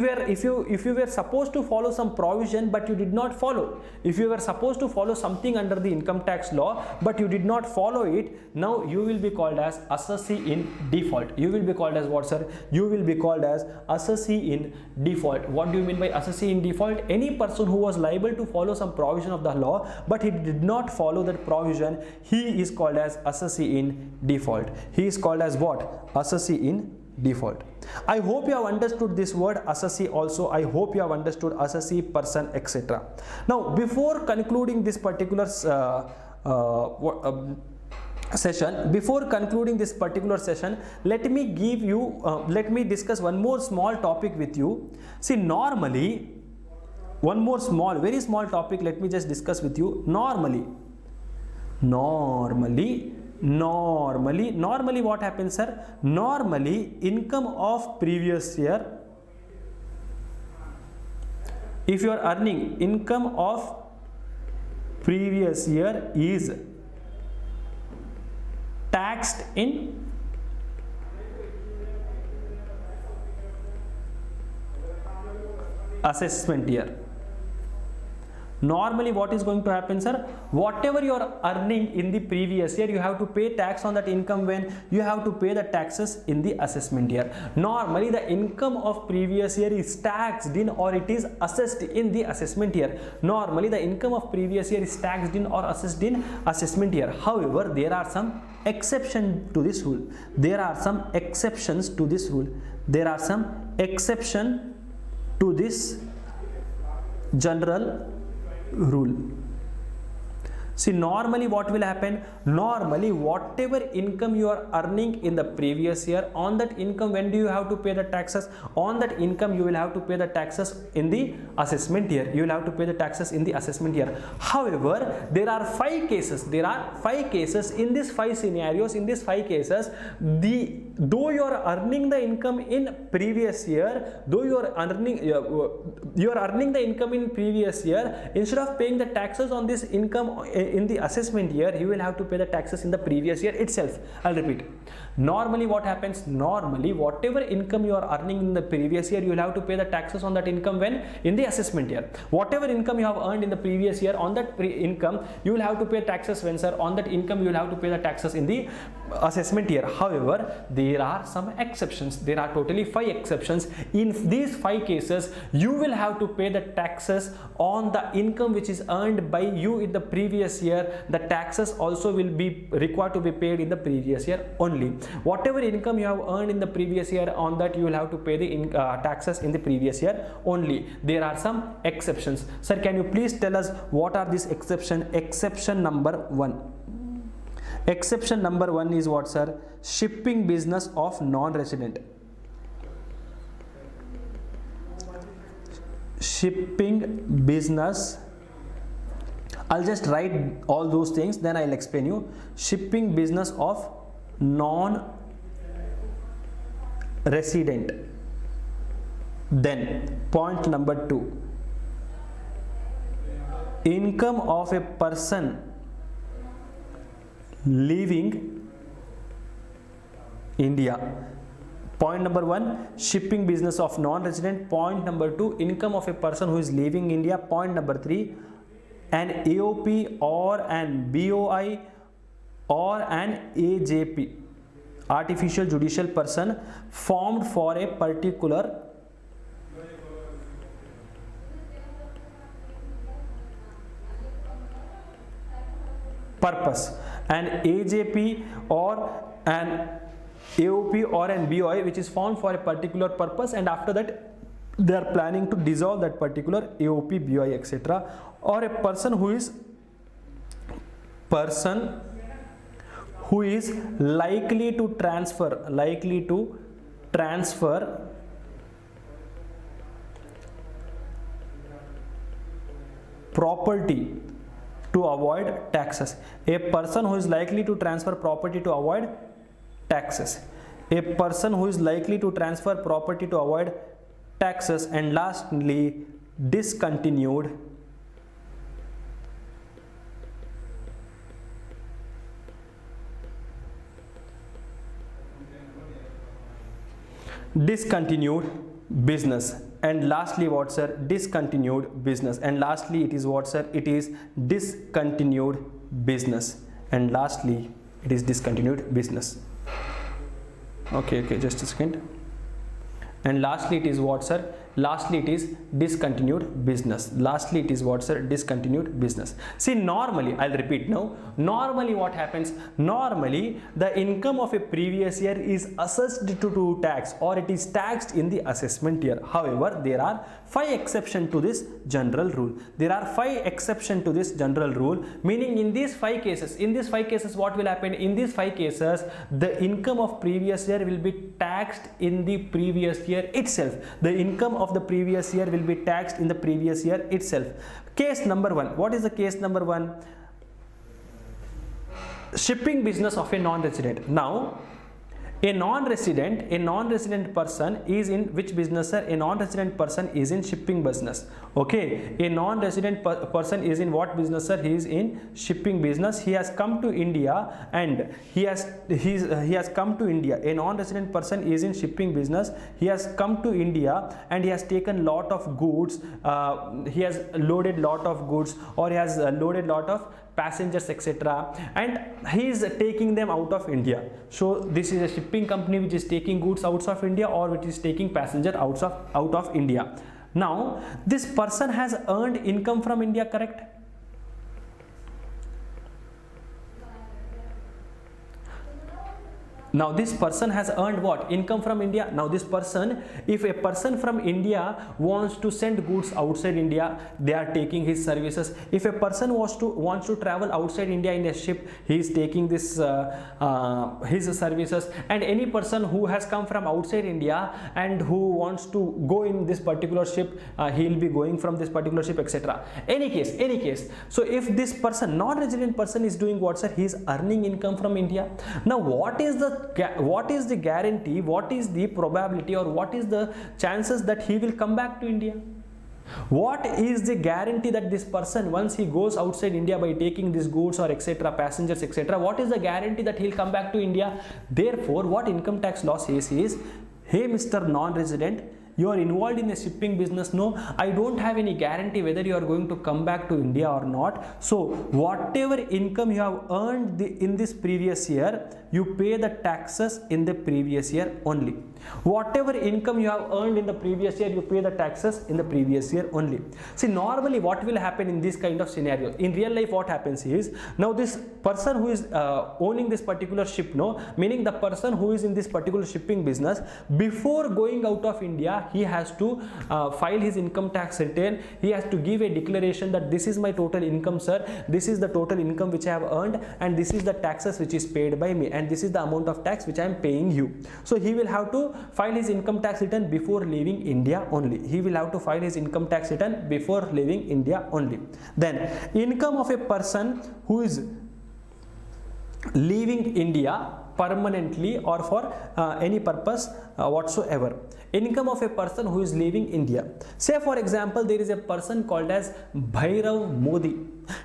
were supposed to follow some provision but you did not follow, if you were supposed to follow something under the income tax law but you did not follow it, now you will be called as assessee in default. You will be called as what, sir? You will be called as assessee in default. What do you mean by assessee in default? Any person who was liable to follow some provision of the law but he did not follow that provision, he is called as assessee in default. He is called as what? Assessee in default. I hope you have understood this word assessee also. I hope you have understood assessee, person, etc. Now before concluding this particular session, let me discuss one more small topic with you. See, normally, very small topic, let me just discuss with you. Normally what happens, sir? Normally income of previous year, if you are earning income of previous year is taxed in assessment year. Normally what is going to happen, sir? Whatever you are earning in the previous year, you have to pay tax on that income when you have to pay the taxes in the assessment year. Normally the income of previous year is taxed in or it is assessed in the assessment year. Normally the income of previous year is taxed in or assessed in assessment year. However, there are some exceptions to this rule. There are some exceptions to this rule. There are some exception to this general rule. See, normally what will happen? Normally whatever income you are earning in the previous year, on that income when do you have to pay the taxes? On that income you will have to pay the taxes in the assessment year. You will have to pay the taxes in the assessment year. However, there are 5 cases. In these 5 scenarios, in these 5 cases, the though you are earning the income in previous year, though you are earning the income in previous year, instead of paying the taxes on this income in the assessment year, you will have to pay the taxes in the previous year itself. I'll repeat. Normally what happens? Normally whatever income you are earning in the previous year, you will have to pay the taxes on that income when? In the assessment year. Whatever income you have earned in the previous year, on that income you will have to pay taxes when, sir? On that income you will have to pay the taxes in the assessment year. However, there are some exceptions. There are totally 5 exceptions. In these 5 cases, you will have to pay the taxes on the income which is earned by you in the previous year. The taxes also will be required to be paid in the previous year only. Whatever income you have earned in the previous year, on that you will have to pay the taxes in the previous year only. There are some exceptions. Sir, can you please tell us what are these exceptions? Exception number 1. Exception number 1 is what, sir? Shipping business of non-resident. Shipping business. I'll just write all those things, then I'll explain you. Shipping business of non-resident. Then point number 2. Income of a person leaving India. Point number 1, shipping business of non-resident. Point number 2, income of a person who is leaving India. Point number 3, an AOP or an BOI or an AJP, artificial judicial person, formed for a particular purpose. An AJP or an AOP or an BOI which is formed for a particular purpose, and after that they are planning to dissolve that particular AOP, BOI, etc. Or a person who is likely to transfer property to avoid taxes. A person who is likely to transfer property to avoid taxes. A person who is likely to transfer property to avoid taxes. And lastly, discontinued business. And lastly what, sir? Discontinued business. And lastly it is what, sir? It is discontinued business. And lastly it is discontinued business. Okay, just a second. And lastly it is what, sir? Lastly it is discontinued business. Lastly it is what, sir? Discontinued business. See, normally, I'll repeat now, normally what happens? Normally the income of a previous year is assessed to tax, or it is taxed in the assessment year. However, there are 5 exceptions to this general rule. There are 5 exceptions to this general rule, meaning in these 5 cases, what will happen? In these 5 cases, the income of previous year will be taxed in the previous year itself. The income of the previous year will be taxed in the previous year itself. Case number 1. What is the case number 1? Shipping business of a non-resident. Now, a non-resident person is in which business, sir? A non-resident person is in shipping business. Okay, a non-resident person is in what business, sir? He is in shipping business. He has come to India and he has come to India. A non-resident person is in shipping business. He has come to India and he has taken lot of goods. He has loaded lot of goods, or he has loaded lot of passengers, etc., and he is taking them out of India. So this is a shipping company which is taking goods out of India, or which is taking passenger out of India. Now this person has earned income from India, correct? Now this person has earned what? Income from India. Now this person, if a person from India wants to send goods outside India, they are taking his services. If a person wants to travel outside India in a ship, he is taking this his services. And any person who has come from outside India and who wants to go in this particular ship, he will be going from this particular ship, etc. Any case. So if this person, non-resident person, is doing what, sir? He is earning income from India. Now what is the the guarantee, what is the probability, or what is the chances that he will come back to India? What is the guarantee that this person, once he goes outside India by taking these goods or etc., passengers etc., what is the guarantee that he'll come back to India? Therefore, what income tax law says is, hey Mr. non-resident, you are involved in a shipping business. No, I don't have any guarantee whether you are going to come back to India or not. So whatever income you have earned in this previous year, you pay the taxes in the previous year only. Whatever income you have earned in the previous year, you pay the taxes in the previous year only. See, normally what will happen in this kind of scenario, in real life what happens is, now this person who is owning this particular ship, no, meaning the person who is in this particular shipping business, before going out of India, he has to file his income tax return. He has to give a declaration that this is my total income, sir, this is the total income which I have earned, and this is the taxes which is paid by me, and this is the amount of tax which I am paying you. So he will have to file his income tax return before leaving India only. He will have to file his income tax return before leaving India only. Then income of a person who is leaving India permanently or for any purpose whatsoever. Income of a person who is leaving India. Say for example, there is a person called as Bhairav Modi.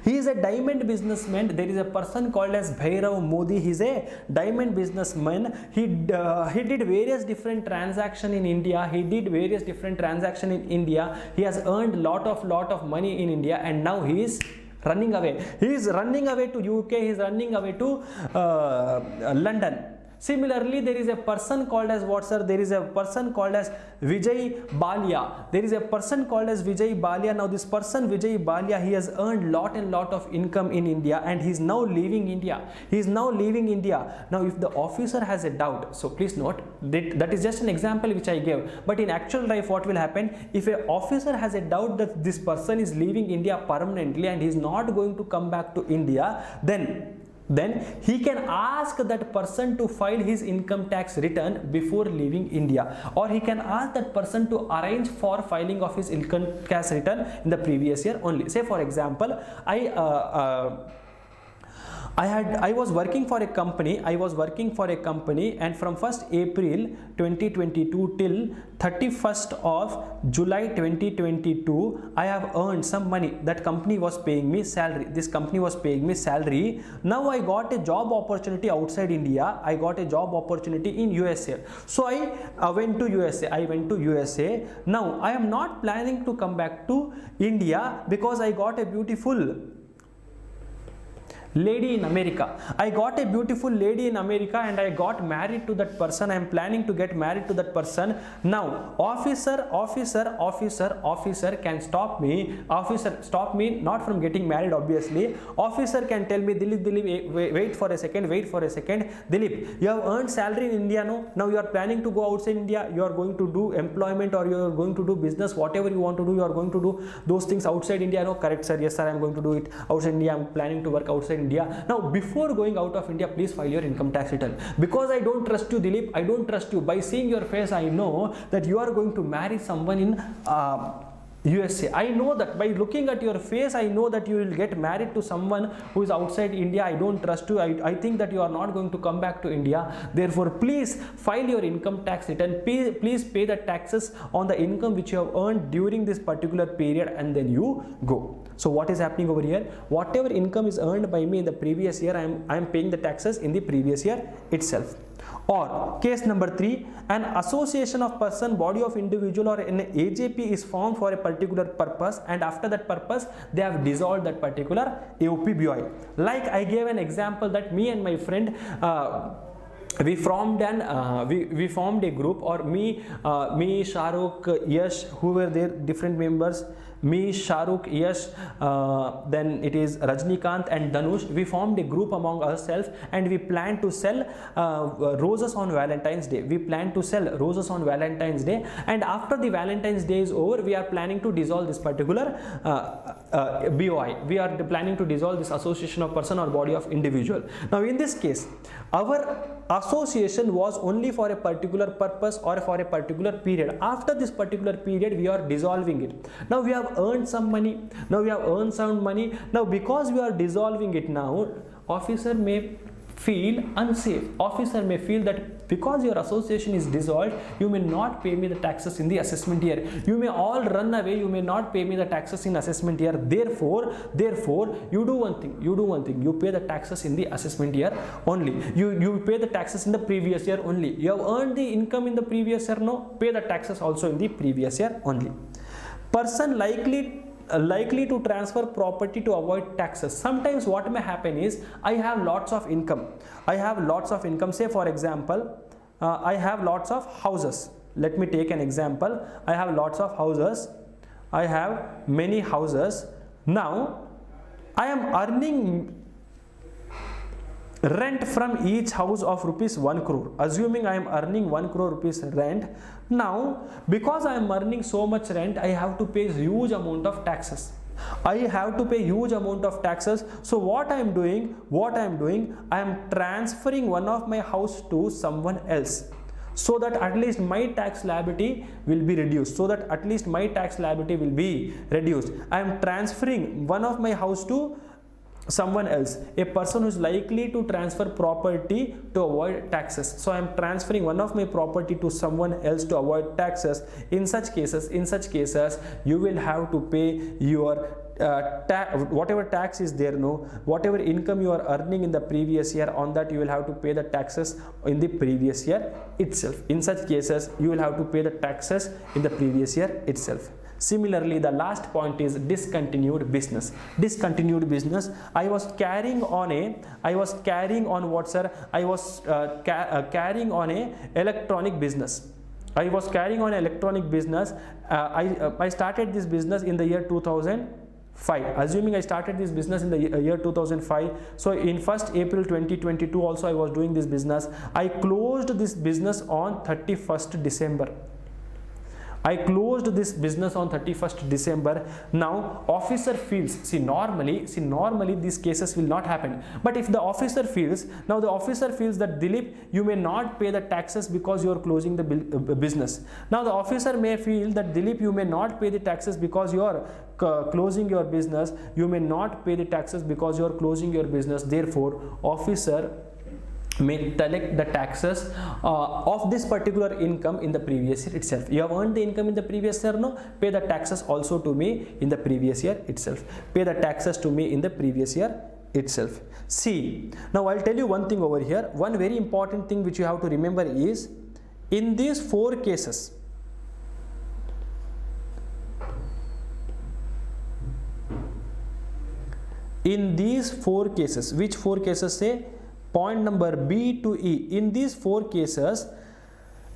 He is a diamond businessman. There is a person called as Bhairav Modi. He is a diamond businessman. He did various different transactions in India. He did various different transactions in India. He has earned lot of money in India, and now he is running away. He is running away to UK. He is running away to London. Similarly, there is a person called as what, sir? There is a person called as Vijay Balia. There is a person called as Vijay Balia. Now this person Vijay Balia, he has earned lot of income in India, and he is now leaving India. He is now leaving India. Now if the officer has a doubt, so please note that is just an example which I gave, but in actual life what will happen, if an officer has a doubt that this person is leaving India permanently and he is not going to come back to India, then he can ask that person to file his income tax return before leaving India, or he can ask that person to arrange for filing of his income tax return in the previous year only. Say for example, I was working for a company, and from 1st April 2022 till 31st of July 2022, I have earned some money. That company was paying me salary. This company was paying me salary. Now I got a job opportunity outside India. I got a job opportunity in USA. So I went to USA. Now I am not planning to come back to India because I got a beautiful lady in America. I got a beautiful lady in America and I got married to that person. I am planning to get married to that person. Now officer can stop me. Officer stop me not from getting married, obviously. Officer can tell me, Dilip, wait for a second. Dilip, you have earned salary in India, no? Now you are planning to go outside India. You are going to do employment, or you are going to do business, whatever you want to do, you are going to do those things outside India, no? Correct, sir. Yes, sir, I am going to do it outside India. I am planning to work outside India. Now before going out of India, please file your income tax return. Because I don't trust you, Dilip, I don't trust you. By seeing your face, I know that you are going to marry someone in USA. I know that by looking at your face, I know that you will get married to someone who is outside India. I don't trust you. I think that you are not going to come back to India. Therefore, please file your income tax return. Please pay the taxes on the income which you have earned during this particular period, and then you go. So what is happening over here? Whatever income is earned by me in the previous year, I am paying the taxes in the previous year itself. Or case number 3, an association of person, body of individual, or an AJP is formed for a particular purpose, and after that purpose they have dissolved that particular AOPBOI. Like I gave an example that me and my friend we formed a group, or me, Shahrukh, Yash, who were there, different members. Me, Shahrukh, Yash, then it is Rajnikant and Dhanush. We formed a group among ourselves, and we plan to sell roses on Valentine's Day. And after the Valentine's Day is over, we are planning to dissolve this particular BOI. We are planning to dissolve this association of person or body of individual. Now in this case, our association was only for a particular purpose or for a particular period. After this particular period, we are dissolving it. Now we have earned some money. Now because we are dissolving it now, officer may feel unsafe. Officer may feel that because your association is dissolved, you may not pay me the taxes in the assessment year. You may all run away, you may not pay me the taxes in assessment year. Therefore, you do one thing, you pay the taxes in the assessment year only. You pay the taxes in the previous year only. You have earned the income in the previous year, no, pay the taxes also in the previous year only. Person likely to transfer property to avoid taxes. Sometimes what may happen is, I have lots of income. Say for example, I have lots of houses. Let me take an example. I have lots of houses. I have many houses. Now I am earning rent from each house of rupees 1 crore. Assuming I am earning 1 crore rupees rent. Now, because I am earning so much rent, I have to pay huge amount of taxes. So what I am doing, I am transferring one of my house to someone else, so that at least my tax liability will be reduced. I am transferring one of my house to someone else, a person who is likely to transfer property to avoid taxes. So I am transferring one of my property to someone else to avoid taxes. In such cases, you will have to pay your whatever tax is there, no, whatever income you are earning in the previous year, on that you will have to pay the taxes in the previous year itself. In such cases, you will have to pay the taxes in the previous year itself. Similarly, the last point is discontinued business. I was carrying on electronic business. I started this business in the year 2005. Assuming I started this business in the year 2005. So in 1st April 2022 also I was doing this business. I closed this business on 31st December. Now officer feels, normally these cases will not happen, but if the officer feels that Dilip, you may not pay the taxes because you are closing the business. Now the officer may feel that Dilip, you may not pay the taxes because you are closing your business. Therefore, officer may collect the taxes of this particular income in the previous year itself. You have earned the income in the previous year, no? Pay the taxes also to me in the previous year itself. See, now I'll tell you one thing over here. One very important thing which you have to remember is, in these four cases, which four cases say? Point number B to E. In these four cases,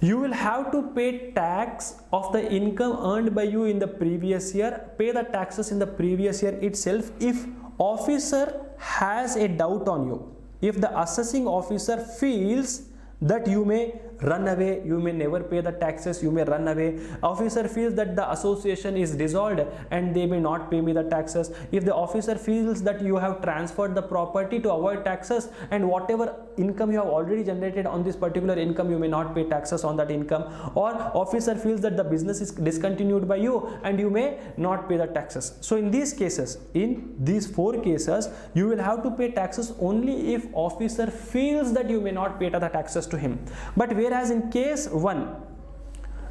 you will have to pay tax of the income earned by you in the previous year. Pay the taxes in the previous year itself if officer has a doubt on you. If the assessing officer feels that you may run away, you may never pay the taxes, you may run away. Officer feels that the association is dissolved and they may not pay me the taxes. If the officer feels that you have transferred the property to avoid taxes, and whatever income you have already generated on this particular income, you may not pay taxes on that income. Or officer feels that the business is discontinued by you and you may not pay the taxes. So in these cases, in these four cases, you will have to pay taxes only if officer feels that you may not pay the taxes to him. But whereas in case 1,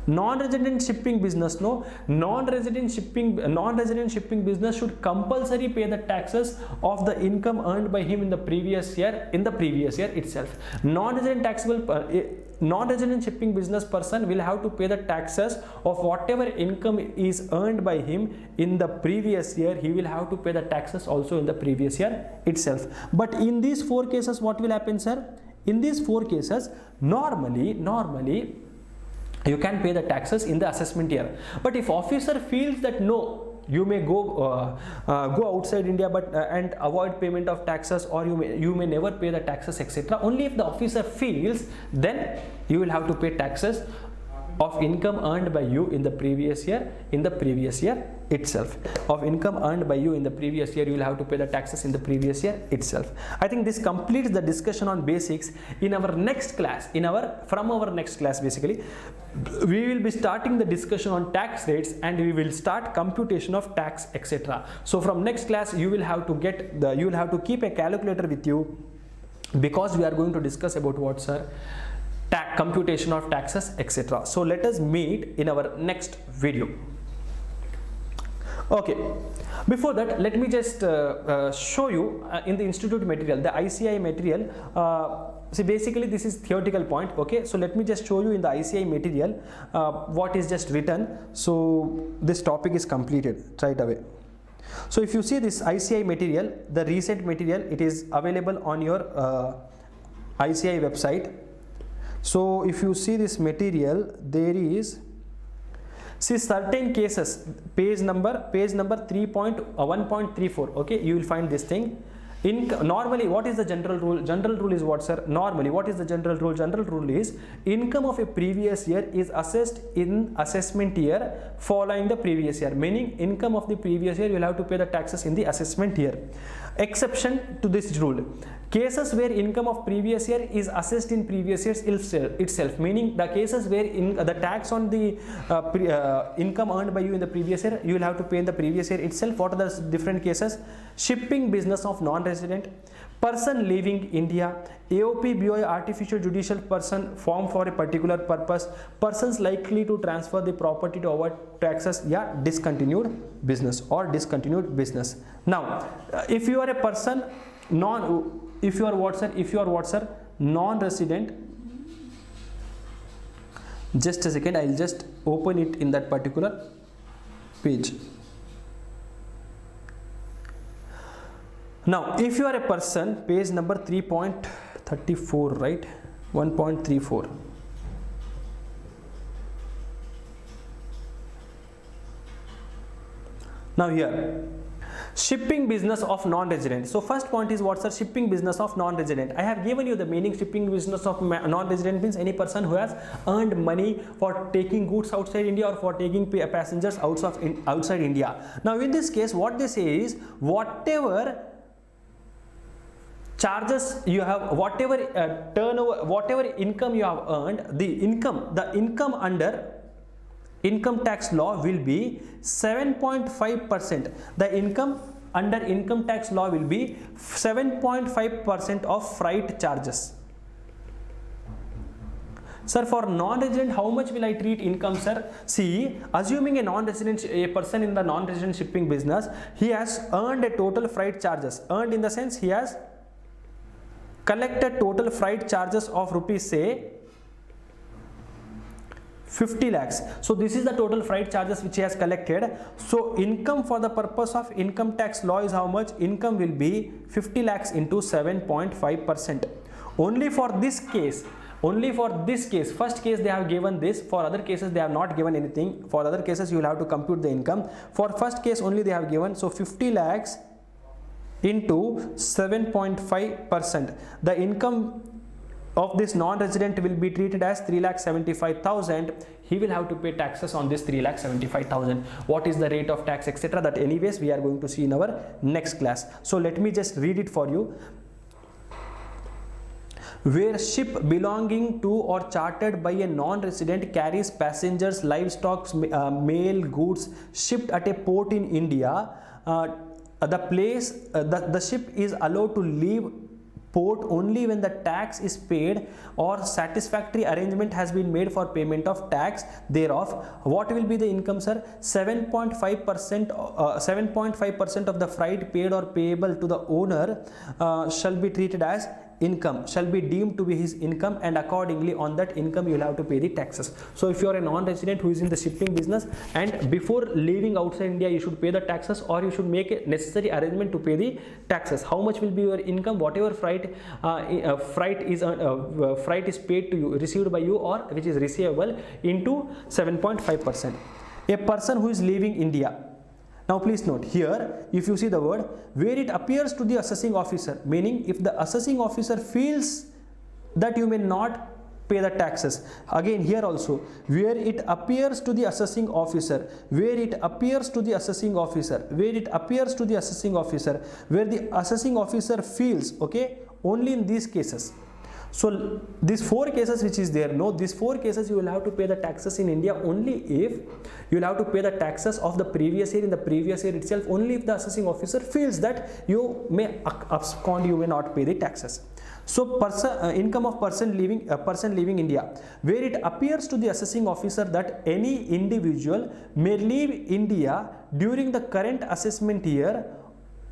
non-resident shipping business, non-resident shipping business should compulsory pay the taxes of the income earned by him in the previous year itself. Non-resident shipping business person will have to pay the taxes of whatever income is earned by him in the previous year. He will have to pay the taxes also in the previous year itself. But in these four cases, what will happen, sir? In these four cases, normally you can pay the taxes in the assessment year. But if officer feels that no, you may go outside India and avoid payment of taxes, or you may never pay the taxes, etc. Only if the officer feels, then you will have to pay taxes of income earned by you in the previous year itself. You will have to pay the taxes in the previous year itself. I think this completes the discussion on basics. From our next class basically, we will be starting the discussion on tax rates, and we will start computation of tax, etc. So from next class, you will have to keep a calculator with you. because we are going to discuss about what, sir? Computation of taxes, etc. So let us meet in our next video. Okay, before that, let me just show you in the institute material, the ICI material. See, basically this is theoretical point. Okay, so let me just show you in the ICI material what is just written. So this topic is completed right away. So if you see this ICI material, the recent material, it is available on your ICI website. So if you see this material, there is, see, certain cases, page number 3.1.34. okay, you will find this thing. Normally, what is the general rule? General rule is what, sir? Normally, what is the general rule? General rule is income of a previous year is assessed in assessment year following the previous year. Meaning, income of the previous year, you will have to pay the taxes in the assessment year. Exception to this rule: cases where income of previous year is assessed in previous years itself. Meaning, the cases where the tax on the income earned by you in the previous year, you will have to pay in the previous year itself. What are the different cases? Shipping business of non-resident, person leaving India, AOP BOI artificial judicial person formed for a particular purpose, persons likely to transfer the property to avoid taxes, yeah, discontinued business or discontinued business. Now, if you are a person if you are what, sir? Non-resident. Just a second, I'll just open it in that particular page. Now, if you are a person, page number 3.34, right? 1.34. Now here, shipping business of non-resident. So first point is what, sir? Shipping business of non-resident. I have given you the meaning. Shipping business of non-resident means any person who has earned money for taking goods outside India or for taking passengers outside India. Now in this case, what they say is whatever charges you have, whatever turnover, whatever income you have earned, the income under income tax law will be 7.5%. The income under income tax law will be 7.5% of freight charges. Sir, for non-resident, how much will I treat income, sir? See, assuming a person in the non-resident shipping business, he has earned a total freight charges. Earned in the sense he has collected total freight charges of rupees, say, 50 lakhs. So this is the total freight charges which he has collected. So income for the purpose of income tax law is how much? Income will be 50 lakhs into 7.5%. Only for this case, first case they have given this. For other cases they have not given anything. For other cases you will have to compute the income. For first case only they have given. So 50 lakhs into 7.5%. The income of this non-resident will be treated as 3,75,000. He will have to pay taxes on this 3,75,000. What is the rate of tax, etc.? That anyways we are going to see in our next class. So let me just read it for you. Where ship belonging to or chartered by a non-resident carries passengers, livestock, mail, goods shipped at a port in India, the ship is allowed to leave port only when the tax is paid or satisfactory arrangement has been made for payment of tax thereof. What will be the income, sir? 7.5% of the freight paid or payable to the owner shall be treated as income, shall be deemed to be his income, and accordingly on that income you will have to pay the taxes. So if you are a non-resident who is in the shipping business and before leaving outside India you should pay the taxes, or you should make a necessary arrangement to pay the taxes. How much will be your income? Whatever freight is paid to you, received by you, or which is receivable, into 7.5%. A person who is leaving India. Now please note here, if you see the word, where it appears to the assessing officer, meaning if the assessing officer feels that you may not pay the taxes. Again here also, where it appears to the assessing officer, where it appears to the assessing officer, where it appears to the assessing officer, where the assessing officer feels, okay, only in these cases. So these 4 cases which is there, no, these 4 cases you will have to pay the taxes in India only if you will have to pay the taxes of the previous year in the previous year itself, only if the assessing officer feels that you may abscond, you may not pay the taxes. So income of person leaving India, where it appears to the assessing officer that any individual may leave India during the current assessment year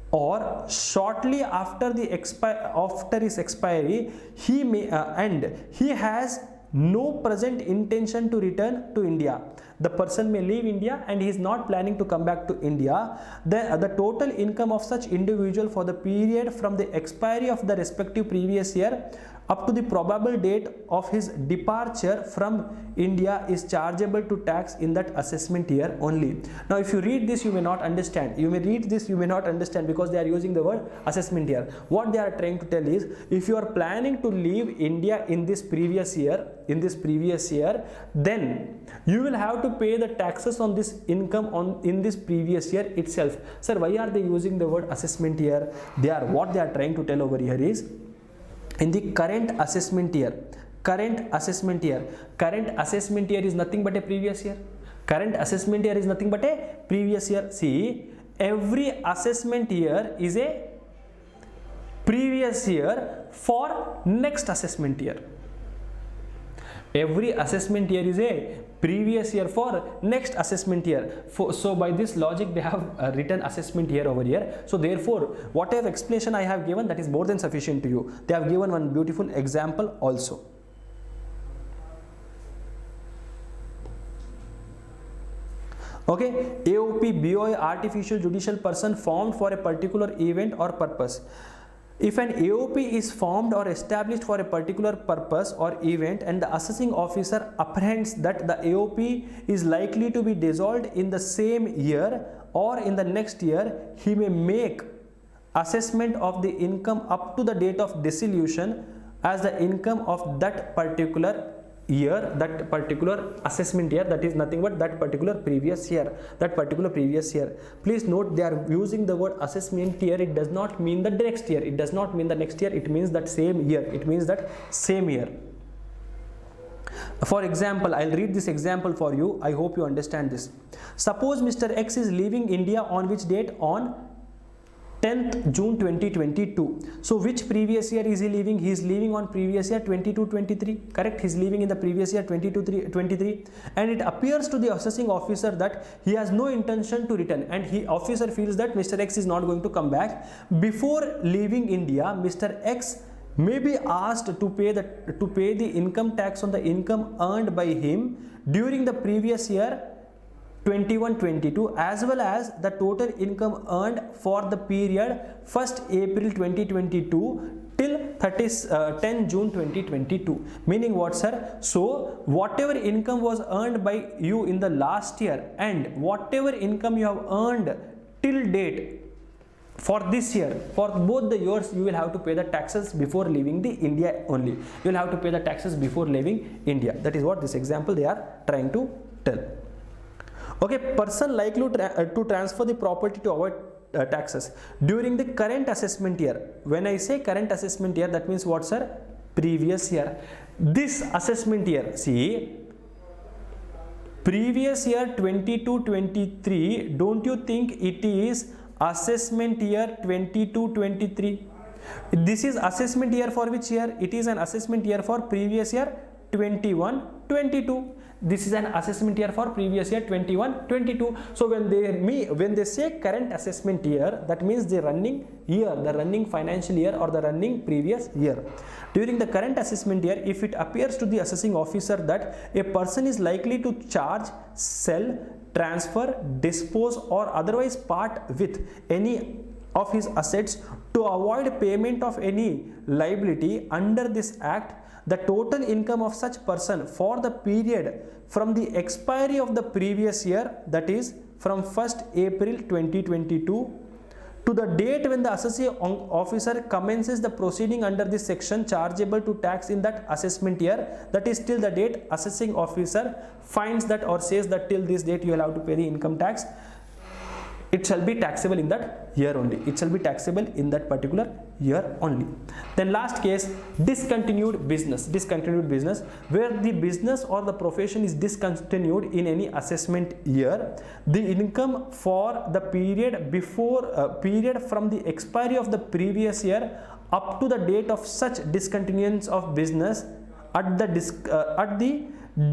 or shortly after his expiry, he may and he has no present intention to return to India. The person may leave India and he is not planning to come back to India. Then the total income of such individual for the period from the expiry of the respective previous year up to the probable date of his departure from India is chargeable to tax in that assessment year only. Now if you read this, you may not understand. You may read this, you may not understand, because they are using the word assessment year. What they are trying to tell is, if you are planning to leave India in this previous year, then you will have to pay the taxes on this income in this previous year itself. Sir, why are they using the word assessment year? What they are trying to tell over here is, in the current assessment year is nothing but a previous year. Current assessment year is nothing but a previous year. See, every assessment year is a previous year for next assessment year. Every assessment year is a previous year for next assessment year. So by this logic, they have written assessment year over here. So therefore, whatever explanation I have given, that is more than sufficient to you. They have given one beautiful example also. Okay, AOP, BOI, artificial judicial person formed for a particular event or purpose. If an AOP is formed or established for a particular purpose or event and the assessing officer apprehends that the AOP is likely to be dissolved in the same year or in the next year, he may make assessment of the income up to the date of dissolution as the income of that particular year, that particular assessment year, that is nothing but that particular previous year. Please note, they are using the word assessment year. It does not mean the next year. It means that same year. For example, I'll read this example for you. I hope you understand this. Suppose Mr. X is leaving India on which date? On 10th June 2022. So which previous year is he leaving? He is leaving on previous year 22-23. Correct? He is leaving in the previous year 22-23. And it appears to the assessing officer that he has no intention to return, and officer feels that Mr. X is not going to come back. Before leaving India, Mr. X may be asked to pay the income tax on the income earned by him during the previous year 21-22, as well as the total income earned for the period 1st April 2022 till 10 June 2022. Meaning what, sir? So whatever income was earned by you in the last year and whatever income you have earned till date for this year, for both the years, you will have to pay the taxes before leaving the India only. You will have to pay the taxes before leaving India. That is what this example they are trying to tell. Okay, person likely to transfer the property to avoid taxes during the current assessment year. When I say current assessment year, that means what, sir? Previous year. This assessment year, see, previous year 22-23, don't you think it is assessment year 22-23? This is assessment year for which year? It is an assessment year for previous year 21-22. This is an assessment year for previous year 21-22. So when they say current assessment year, that means the running year, the running financial year, or the running previous year. During the current assessment year, if it appears to the assessing officer that a person is likely to charge, sell, transfer, dispose, or otherwise part with any of his assets to avoid payment of any liability under this act, the total income of such person for the period from the expiry of the previous year, that is from 1st April 2022 to the date when the assessing officer commences the proceeding under this section chargeable to tax in that assessment year, that is till the date assessing officer finds that or says that till this date you will have to pay the income tax, it shall be taxable in that year only. It shall be taxable in that particular year only. Then last case, discontinued business. Discontinued business, where the business or the profession is discontinued in any assessment year, the income for the period before period from the expiry of the previous year up to the date of such discontinuance of business at the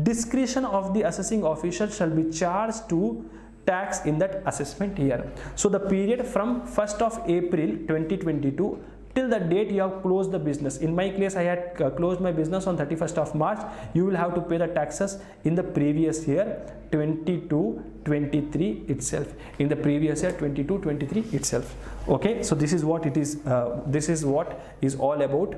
discretion of the assessing officer shall be charged to tax in that assessment year. So the period from 1st of April 2022 till the date you have closed the business. In my case, I had closed my business on 31st of March. You will have to pay the taxes in the previous year 22-23 itself. In the previous year 22-23 itself. Okay, so this is what it is. This is what is all about.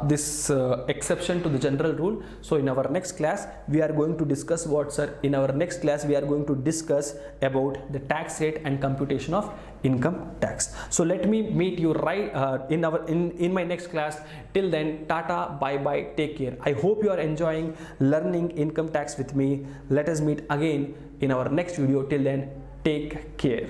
This exception to the general rule. So in our next class we are going to discuss what, sir? In our next class we are going to discuss about the tax rate and computation of income tax. So let me meet you right in my next class. Till then, tata, bye bye, take care. I hope you are enjoying learning income tax with me. Let us meet again in our next video. Till then, take care.